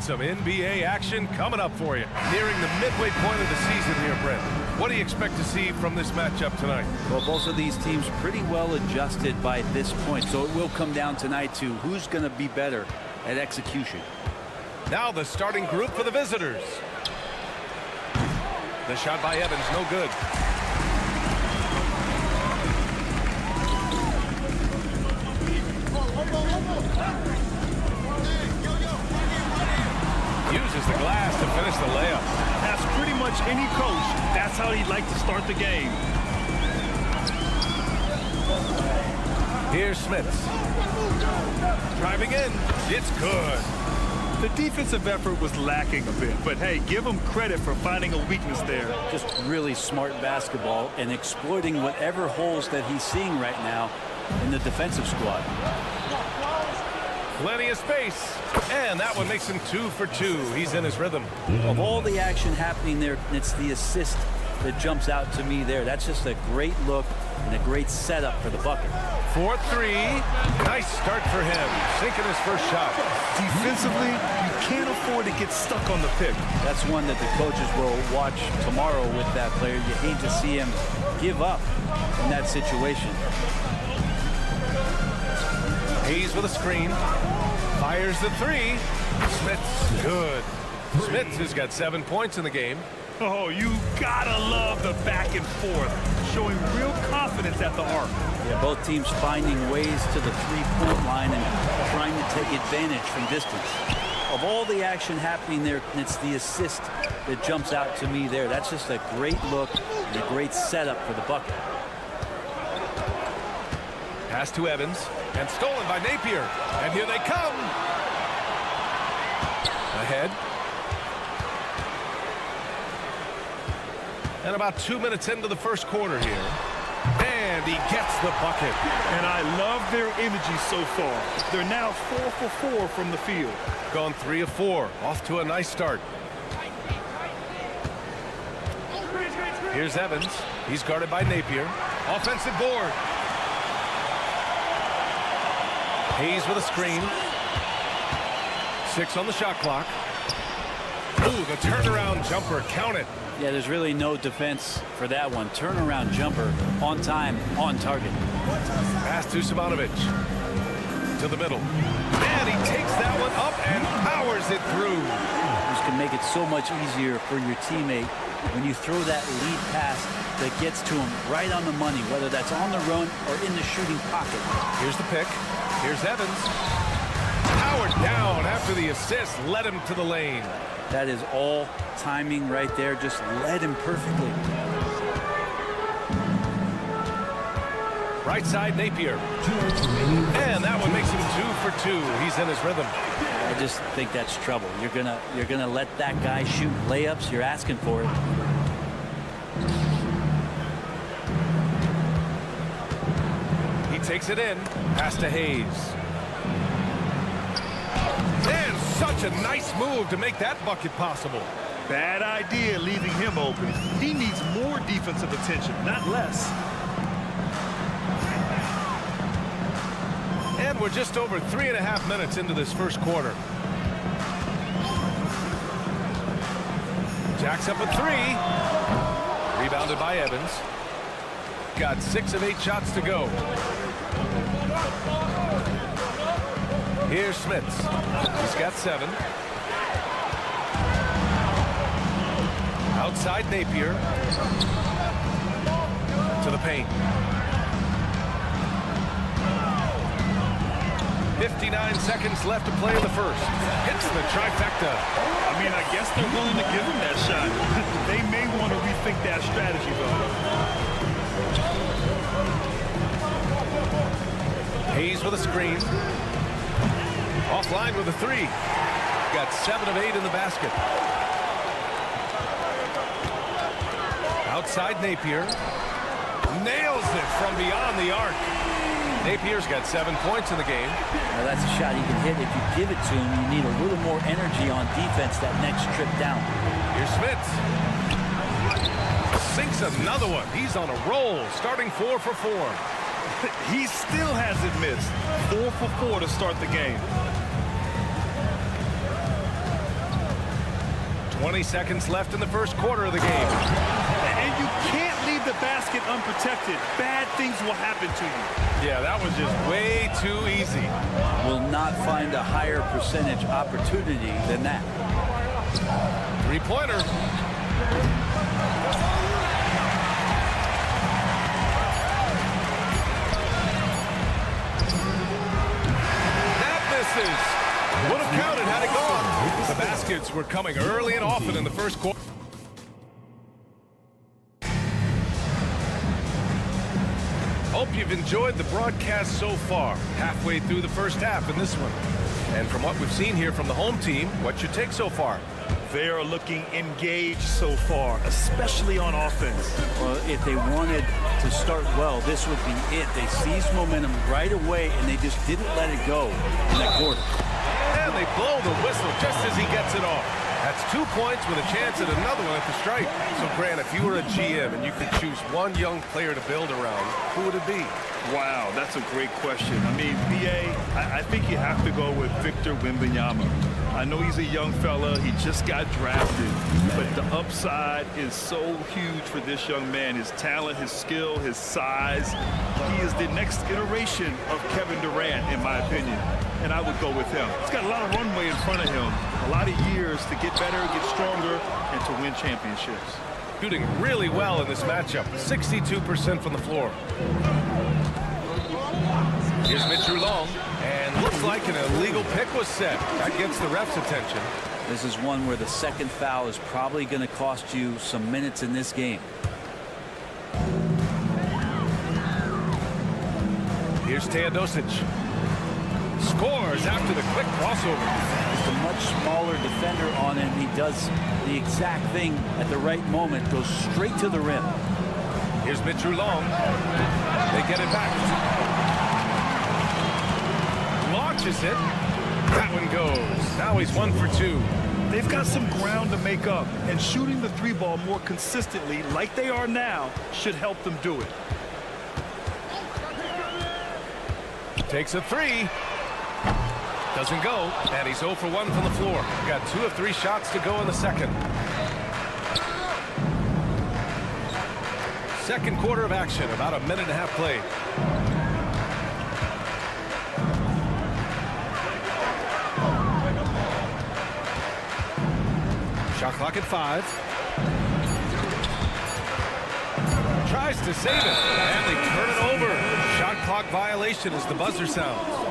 some NBA action coming up for you. Nearing the midway point of the season here, Brent. What do you expect to see from this matchup tonight? Well, both of these teams pretty well adjusted by this point, so it will come down tonight to who's going to be better at execution. Now the starting group for the visitors. The shot by Evans, no good. Uses the glass to finish the layup. That's pretty much any coach. That's how he'd like to start the game. Here's Smits. Driving in. It's good. The defensive effort was lacking a bit, but hey, give him credit for finding a weakness there. Just really smart basketball and exploiting whatever holes that he's seeing right now in the defensive squad. Plenty of space. And that one makes him 2 for 2. He's in his rhythm. Of all the action happening there, it's the assist that jumps out to me there. That's just a great look and a great setup for the bucket. 4-3. Nice start for him. Sinking his first shot. Defensively, you can't afford to get stuck on the pick. That's one that the coaches will watch tomorrow with that player. You hate to see him give up in that situation. Hayes with a screen. Fires the 3. Smits, good. Smits has got 7 points in the game. Oh, you gotta love the back and forth, showing real confidence at the arc. Yeah, both teams finding ways to the three-point line and trying to take advantage from distance. Of all the action happening there, it's the assist that jumps out to me there. That's just a great look and a great setup for the bucket. Pass to Evans and stolen by Napier. And here they come. Ahead. And about 2 minutes into the first quarter here. And he gets the bucket. And I love their energy so far. They're now 4 for 4 from the field. Gone 3 of 4. Off to a nice start. Here's Evans. He's guarded by Napier. Offensive board. Hayes with a screen. 6 on the shot clock. Ooh, the turnaround jumper. Count it. Yeah, there's really no defense for that one. Turnaround jumper, on time, on target. Pass to Savanovic. To the middle. And he takes that one up and powers it through. This can make it so much easier for your teammate when you throw that lead pass that gets to him right on the money, whether that's on the run or in the shooting pocket. Here's the pick. Here's Evans. Powered down after the assist. Led him to the lane. That is all timing right there. Just led him perfectly. Right side, Napier. And that one makes him 2 for 2. He's in his rhythm. I just think that's trouble. You're gonna let that guy shoot layups. You're asking for it. He takes it in. Pass to Hayes. And such a nice move to make that bucket possible. Bad idea leaving him open. He needs more defensive attention, not less. And we're just over 3.5 minutes into this first quarter. Jacks up a 3. Rebounded by Evans. Got 6 of 8 shots to go. Here's Smits. He's got 7. Outside Napier. To the paint. 59 seconds left to play in the first. Hits the trifecta. I mean, I guess they're willing to give him that shot. They may want to rethink that strategy, though. Hayes with a screen. Offline with a 3. Got 7 of 8 in the basket. Outside Napier. Nails it from beyond the arc. Napier's got 7 points in the game. Now that's a shot he can hit. If you give it to him, you need a little more energy on defense that next trip down. Here's Smits. Sinks another one. He's on a roll, starting 4 for 4. He still hasn't missed. 4 for 4 to start the game. 20 seconds left in the first quarter of the game. And you can't leave the basket unprotected. Bad things will happen to you. Yeah, that was just way too easy. Will not find a higher percentage opportunity than that. Three-pointer. Would have counted had it gone. The baskets were coming early and often in the first quarter. Hope you've enjoyed the broadcast so far, halfway through the first half in this one. And from what we've seen here from the home team, what's your take so far? They are looking engaged so far, especially on offense. Well, if they wanted to start well, this would be it. They seized momentum right away, and they just didn't let it go in that quarter. And they blow the whistle just as he gets it off. That's 2 points with a chance at another one at the stripe. So, Grant, if you were a GM and you could choose one young player to build around, who would it be? Wow, that's a great question. I mean, BA, I think you have to go with Victor Wembanyama. I know he's a young fella. He just got drafted. But the upside is so huge for this young man. His talent, his skill, his size. He is the next iteration of Kevin Durant, in my opinion. And I would go with him. He's got a lot of runway in front of him. A lot of years to get better, get stronger, and to win championships. Shooting really well in this matchup. 62% from the floor. Here's Mitch Long, and looks like an illegal pick was set. That gets the ref's attention. This is one where the second foul is probably going to cost you some minutes in this game. Here's Teodosic. Scores after the quick crossover. Just a much smaller defender on him. He does the exact thing at the right moment. Goes straight to the rim. Here's Mitch Long. They get it back. Launches it. That one goes. Now he's 1 for 2. They've got some ground to make up, and shooting the three ball more consistently, like they are now, should help them do it. Takes a three. Doesn't go, and he's 0 for 1 from the floor. Got 2 of 3 shots to go in the second. Second quarter of action, about a minute and a half played. Shot clock at 5. Tries to save it, and they turn it over. Shot clock violation as the buzzer sounds.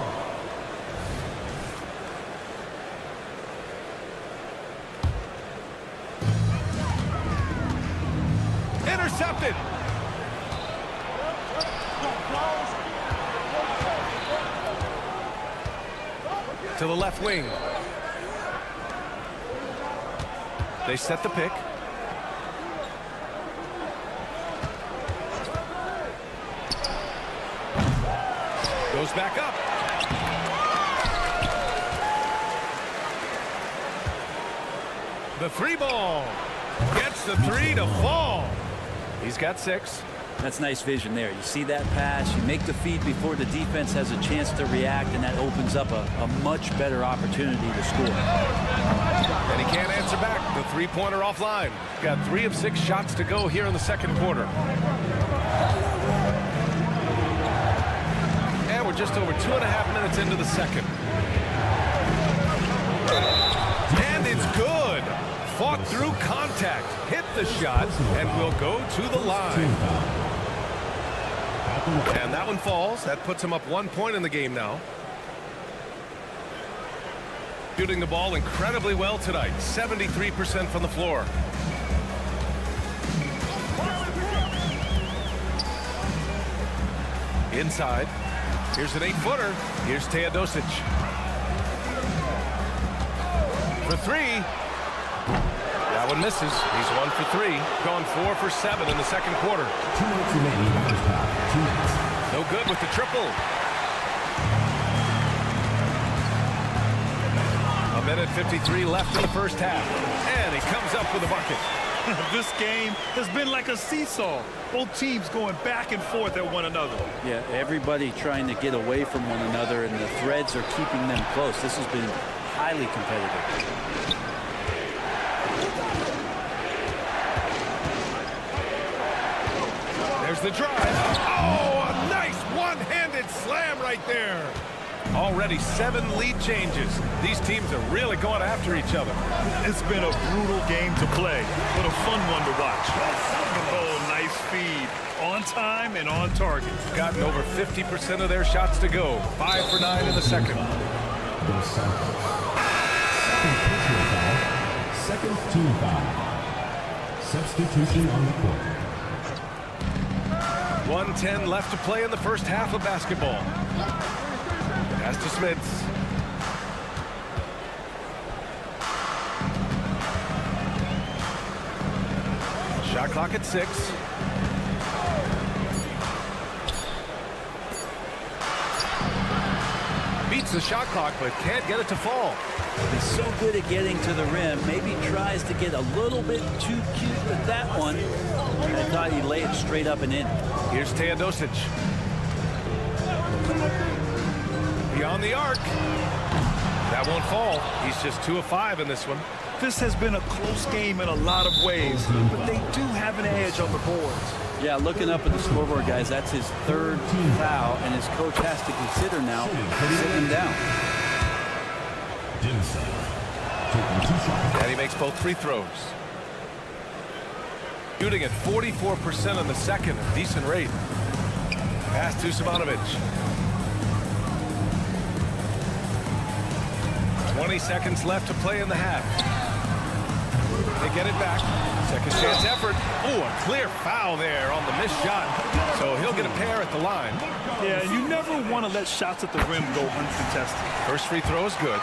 Intercepted. To the left wing. They set the pick. Goes back up. The three ball. Gets the three to fall. He's got 6. That's nice vision there. You see that pass, you make the feed before the defense has a chance to react, and that opens up a much better opportunity to score. And he can't answer back. The three-pointer offline. Got 3 of 6 shots to go here in the second quarter. And we're just over 2.5 minutes into the second. And it's good. Fought through contact, hit the shot, and will go to the line. And that one falls. That puts him up 1 point in the game now. Shooting the ball incredibly well tonight. 73% from the floor. Inside. Here's an 8-footer. Here's Teodosic. For 3. That one misses. He's 1 for 3. Gone 4 for 7 in the second quarter. 2 minutes remaining in the first half. 2 minutes. No good with the triple. A minute 53 left in the first half. And he comes up with a bucket. This game has been like a seesaw. Both teams going back and forth at one another. Yeah, everybody trying to get away from one another, and the threads are keeping them close. This has been highly competitive. the drive. Oh, a nice one-handed slam right there. Already 7 lead changes. These teams are really going after each other. It's been a brutal game to play, but a fun one to watch. Oh, nice feed. On time and on target. Gotten over 50% of their shots to go. 5 for 9 in the second. Second team foul. Substitution on the court. 1:10 left to play in the first half of basketball. Pass to Smits. Shot clock at 6. Beats the shot clock, but can't get it to fall. He's so good at getting to the rim. Maybe tries to get a little bit too cute with that one. I thought he'd lay it straight up and in. Here's Teodosic. Beyond the arc. That won't fall. He's just 2 of 5 in this one. This has been a close game in a lot of ways, but they do have an edge on the boards. Yeah, looking up at the scoreboard, guys, that's his 3rd foul, and his coach has to consider now sitting him down. And he makes both free throws. Shooting at 44% in the second, a decent rate. Pass to Savanovic. 20 seconds left to play in the half. They get it back. Second chance effort. Oh, a clear foul there on the missed shot. So he'll get a pair at the line. Yeah, you never want to let shots at the rim go uncontested. First free throw is good.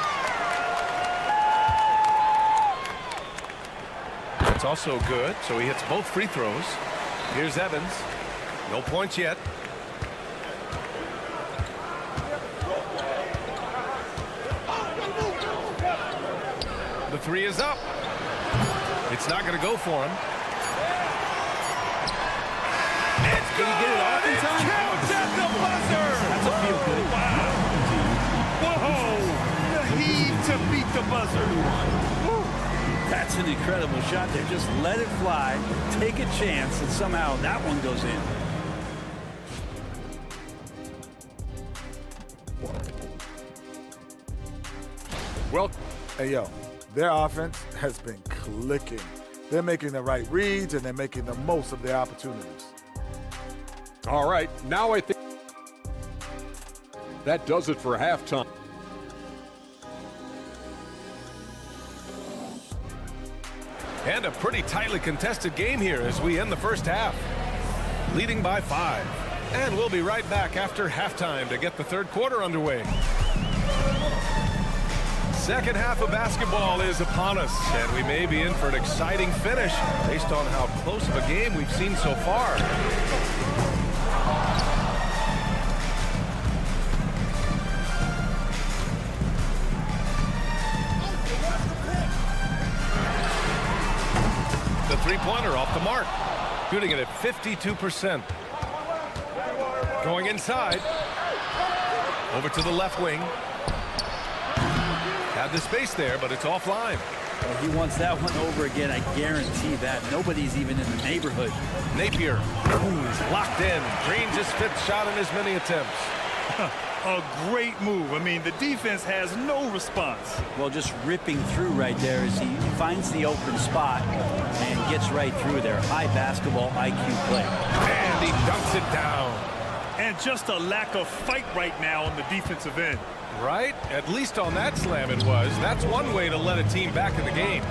It's also good, so he hits both free throws. Here's Evans. No points yet. The 3 is up. It's not going to go for him. It's Did he get it off in time? Counts at the buzzer. That's a feel good. Whoa! The heave to beat the buzzer. That's an incredible shot there. Just let it fly, take a chance, and somehow that one goes in. Well, Hey, yo, their offense has been clicking. They're making the right reads, and they're making the most of their opportunities. all right, now I think that does it for halftime. And a pretty tightly contested game here as we end the first half. Leading by 5. And we'll be right back after halftime to get the third quarter underway. Second half of basketball is upon us, and we may be in for an exciting finish based on how close of a game we've seen so far. The three-pointer off the mark, shooting it at 52%. Going inside, over to the left wing. Had the space there, but it's offline. Well, he wants that one over again, I guarantee that. Nobody's even in the neighborhood. Napier, who's locked in, drains his 5th shot in as many attempts. A great move. I mean, the defense has no response. Well, just ripping through right there as he finds the open spot and gets right through there. High basketball IQ play. And he dunks it down. And just a lack of fight right now on the defensive end. Right? At least on that slam it was. That's one way to let a team back in the game.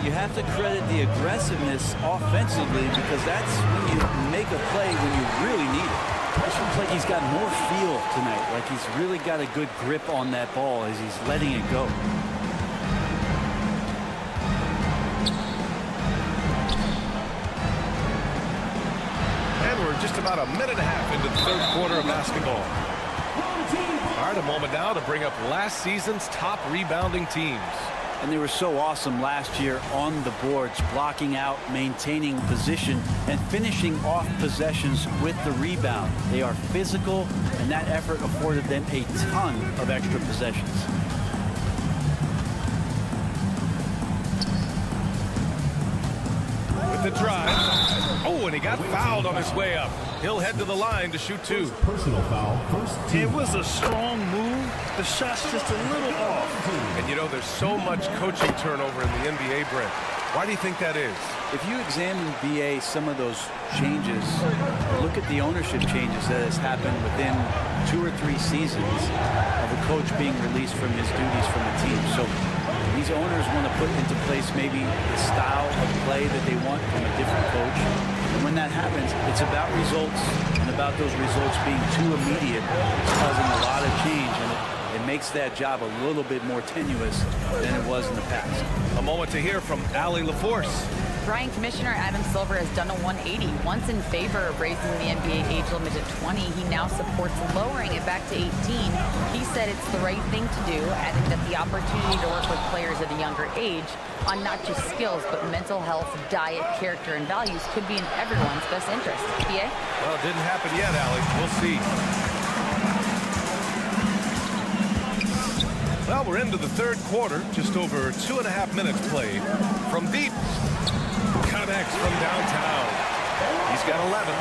You have to credit the aggressiveness offensively because that's when you make a play when you really need it. This looks like he's got more feel tonight, like he's really got a good grip on that ball as he's letting it go. And we're just about a minute and a half into the third quarter of basketball. All right, a moment now to bring up last season's top rebounding teams. And they were so awesome last year on the boards, blocking out, maintaining position, and finishing off possessions with the rebound. They are physical, and that effort afforded them a ton of extra possessions. With the drive. Oh, and he got fouled on his way up. He'll head to the line to shoot 2. Personal foul, first team. It was a strong move. The shot's just a little off. And you know, there's so much coaching turnover in the NBA, Brent. Why do you think that is? If you examine BA, some of those changes, look at the ownership changes that has happened within 2 or 3 seasons of a coach being released from his duties from the team. So these owners want to put into place maybe the style of play that they want from a different coach. And when that happens, it's about results and about those results being too immediate. It's causing a lot of change, and it makes that job a little bit more tenuous than it was in the past. A moment to hear from Allie LaForce. Brian Commissioner Adam Silver has done a 180. Once in favor of raising the NBA age limit to 20, he now supports lowering it back to 18. He said it's the right thing to do, adding that the opportunity to work with players at a younger age on not just skills, but mental health, diet, character, and values could be in everyone's best interest. BA? Well, it didn't happen yet, Allie. We'll see. Well, we're into the third quarter. Just over 2.5 minutes played. From deep, connects from downtown. He's got 11.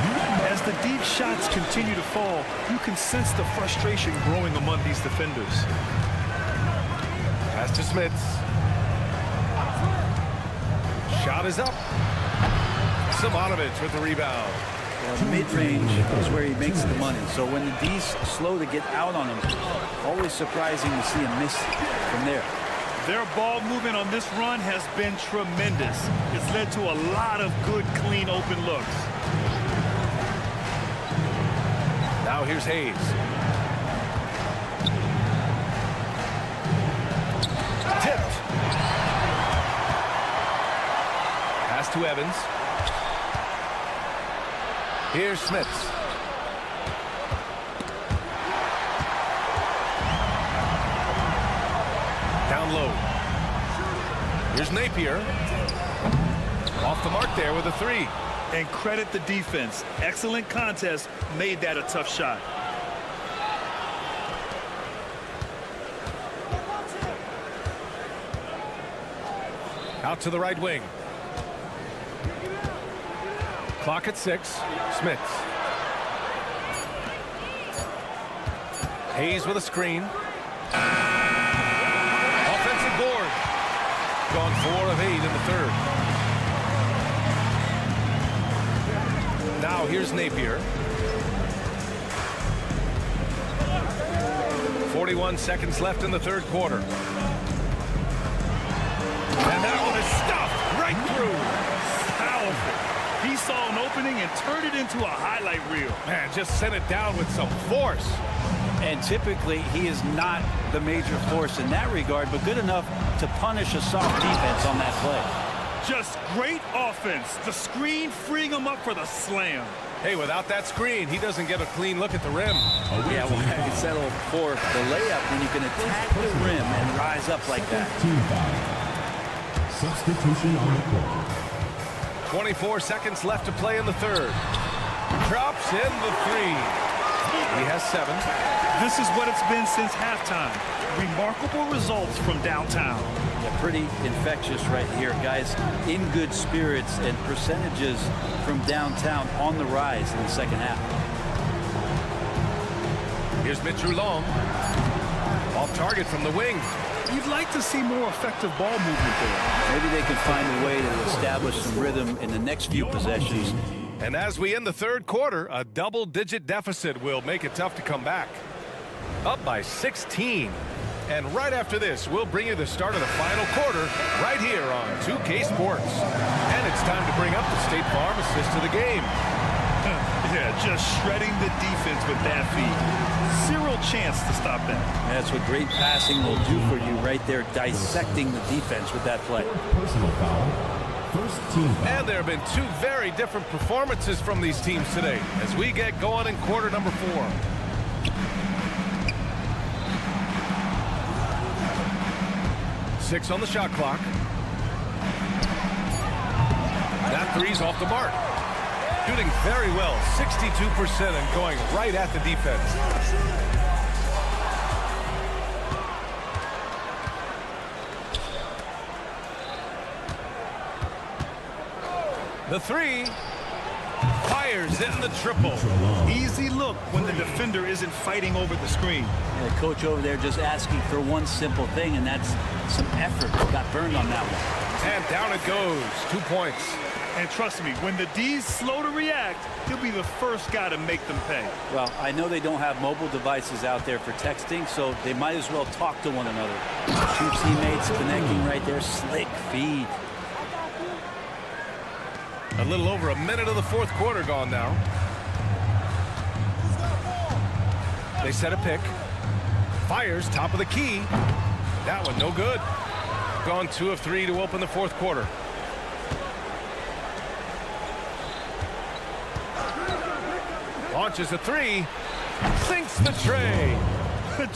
As the deep shots continue to fall, you can sense the frustration growing among these defenders. Pass to Smits. Shot is up. Simonovic with the rebound. Mid-range is where he makes the money. So when the D's slow to get out on him, always surprising to see him miss from there. Their ball movement on this run has been tremendous. It's led to a lot of good, clean, open looks. Now here's Hayes. Tipped. Pass to Evans. Here's Smits. Down low. Here's Napier. Off the mark there with a 3. And credit the defense. Excellent contest. Made that a tough shot. Out to the right wing. Clock at 6. Smits. Hayes with a screen. Offensive board. Gone 4 of 8 in the third. Now here's Napier. 41 seconds left in the third quarter. And that one is stuffed right through. Powerful. He saw an opening and turned it into a highlight reel. Man, just sent it down with some force. And typically, he is not the major force in that regard, but good enough to punish a soft defense on that play. Just great offense. The screen freeing him up for the slam. Hey, without that screen, he doesn't get a clean look at the rim. Yeah, well, I can settle for the layup when you can attack the rim and rise up like that. Team foul. Substitution on the court. 24 seconds left to play in the third. Drops in the 3. He has 7. This is what it's been since halftime. Remarkable results from downtown. Yeah, pretty infectious right here. Guys in good spirits and percentages from downtown on the rise in the second half. Here's Mitchell Long. Off target from the wing. You'd like to see more effective ball movement there. Maybe they can find a way to establish some rhythm in the next few possessions. And as we end the third quarter, a double-digit deficit will make it tough to come back. Up by 16. And right after this, we'll bring you the start of the final quarter right here on 2K Sports. And it's time to bring up the State Farm assist of the game. Yeah, just shredding the defense with that feed. Zero chance to stop that. That's what great passing will do for you right there, dissecting the defense with that play. Personal foul. First team foul. And there have been 2 very different performances from these teams today as we get going in quarter number 4. Six on the shot clock. That 3's off the mark. Shooting very well, 62% and going right at the defense. The 3 fires He's in the triple. Easy look when the defender isn't fighting over the screen. And the coach over there just asking for one simple thing, and that's some effort. Got burned on that one. And down it goes. 2 points. And trust me, when the D's slow to react, he'll be the first guy to make them pay. Well, I know they don't have mobile devices out there for texting, so they might as well talk to one another. Two teammates connecting right there. Slick feed. A little over a minute of the fourth quarter gone now. They set a pick. Fires, top of the key. That one no good. Gone 2 of 3 to open the fourth quarter. Launches a 3. Sinks the tray.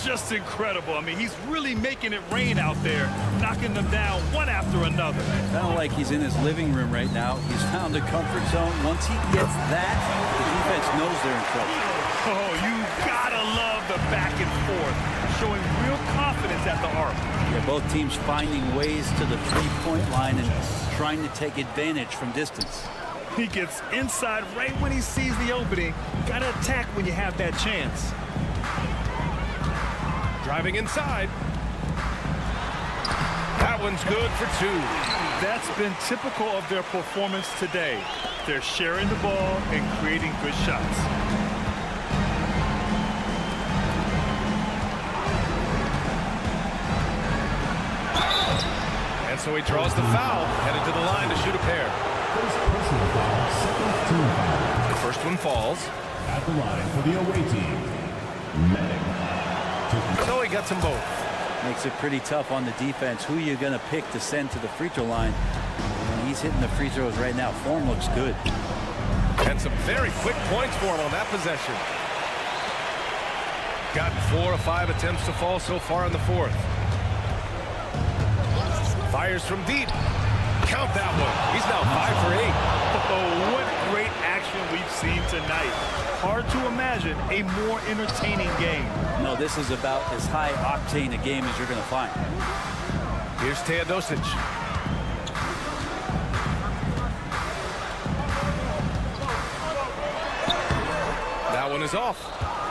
Just incredible. I mean, he's really making it rain out there, knocking them down one after another. Kind of like he's in his living room right now. He's found a comfort zone. Once he gets that, the defense knows they're in trouble. Oh, you gotta love the back and forth, showing real confidence at the arc. Yeah, both teams finding ways to the three-point line and trying to take advantage from distance. He gets inside right when he sees the opening. Gotta attack when you have that chance. Driving inside. That one's good for 2. That's been typical of their performance today. They're sharing the ball and creating good shots. And so he draws the foul, headed to the line to shoot a pair. First personal foul, second team foul. The first one falls. At the line for the away team, Medic. So he gets them both. Makes it pretty tough on the defense. Who you're going to pick to send to the free throw line. And he's hitting the free throws right now. Form looks good. And some very quick points for him on that possession. Gotten 4 of 5 attempts to fall so far in the fourth. Fires from deep. Count that one. He's now 5 for 8. Oh, what great action we've seen tonight. Hard to imagine a more entertaining game. No, this is about as high octane a game as you're going to find. Here's Teodosic. That one is off.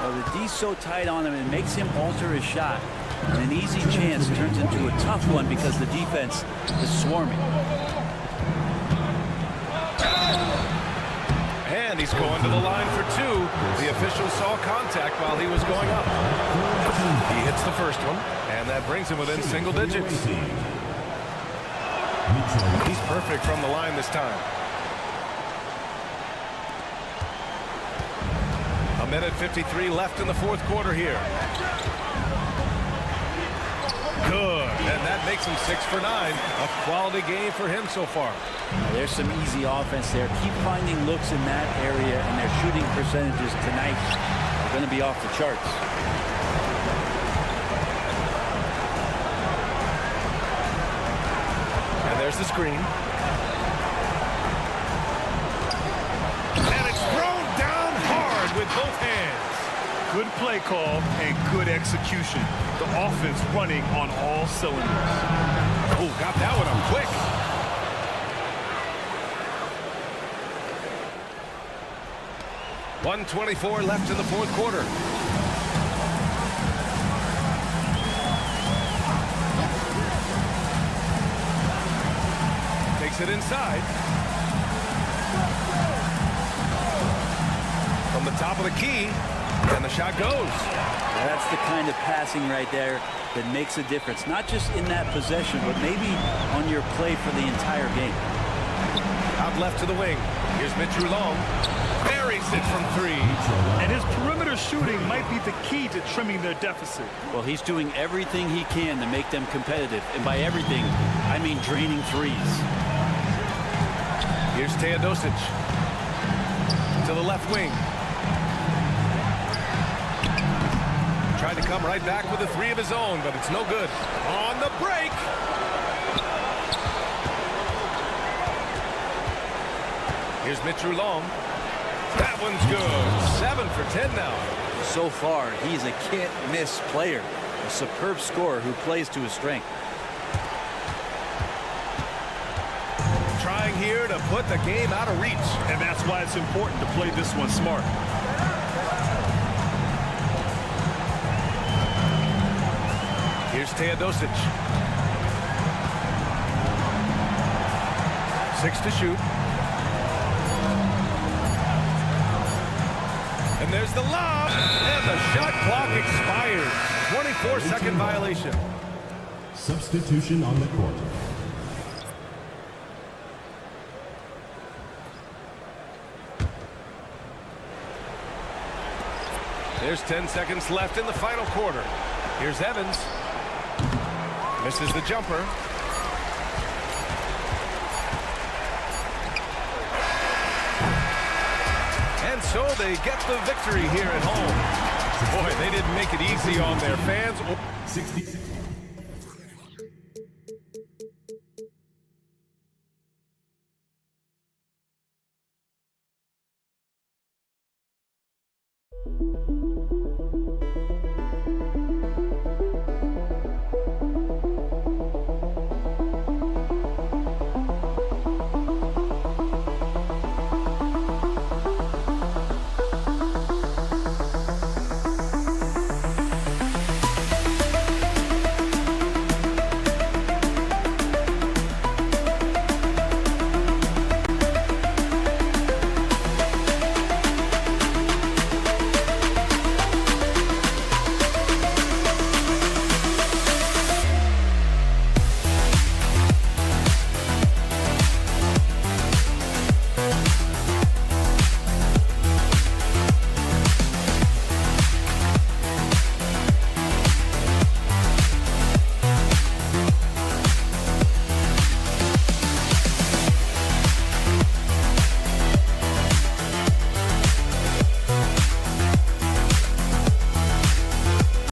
Well, the D's so tight on him, it makes him alter his shot. And an easy chance turns into a tough one because the defense is swarming. And he's going to the line for 2. The official saw contact while he was going up. He hits the first one, and that brings him within single digits. He's perfect from the line this time. A minute 53 left in the fourth quarter here. Good, and that makes him 6 for 9. A quality game for him so far. There's some easy offense there. Keep finding looks in that area, and their shooting percentages tonight are going to be off the charts. And there's the screen. And it's thrown down hard with both hands. Good play call and good execution. The offense running on all cylinders. Oh, got that one up quick. .124 left in the fourth quarter. Takes it inside. From the top of the key. And the shot goes. That's the kind of passing right there that makes a difference. Not just in that possession, but maybe on your play for the entire game. Out left to the wing. Here's Mitchell Long. Buries it from 3. And his perimeter shooting might be the key to trimming their deficit. Well, he's doing everything he can to make them competitive. And by everything, I mean draining threes. Here's Teodosic. To the left wing. Tried to come right back with a 3 of his own, but it's no good. On the break. Here's Mitchell Long. That one's good. 7 for 10 now. So far, he's a can't-miss player. A superb scorer who plays to his strength. Trying here to put the game out of reach. And that's why it's important to play this one smart. Here's Teodosic. 6 to shoot. And there's the lob. And the shot clock expires. 24-second violation. Substitution on the court. There's 10 seconds left in the final quarter. Here's Evans. Misses the jumper. And so they get the victory here at home. Boy, they didn't make it easy on their fans. 60.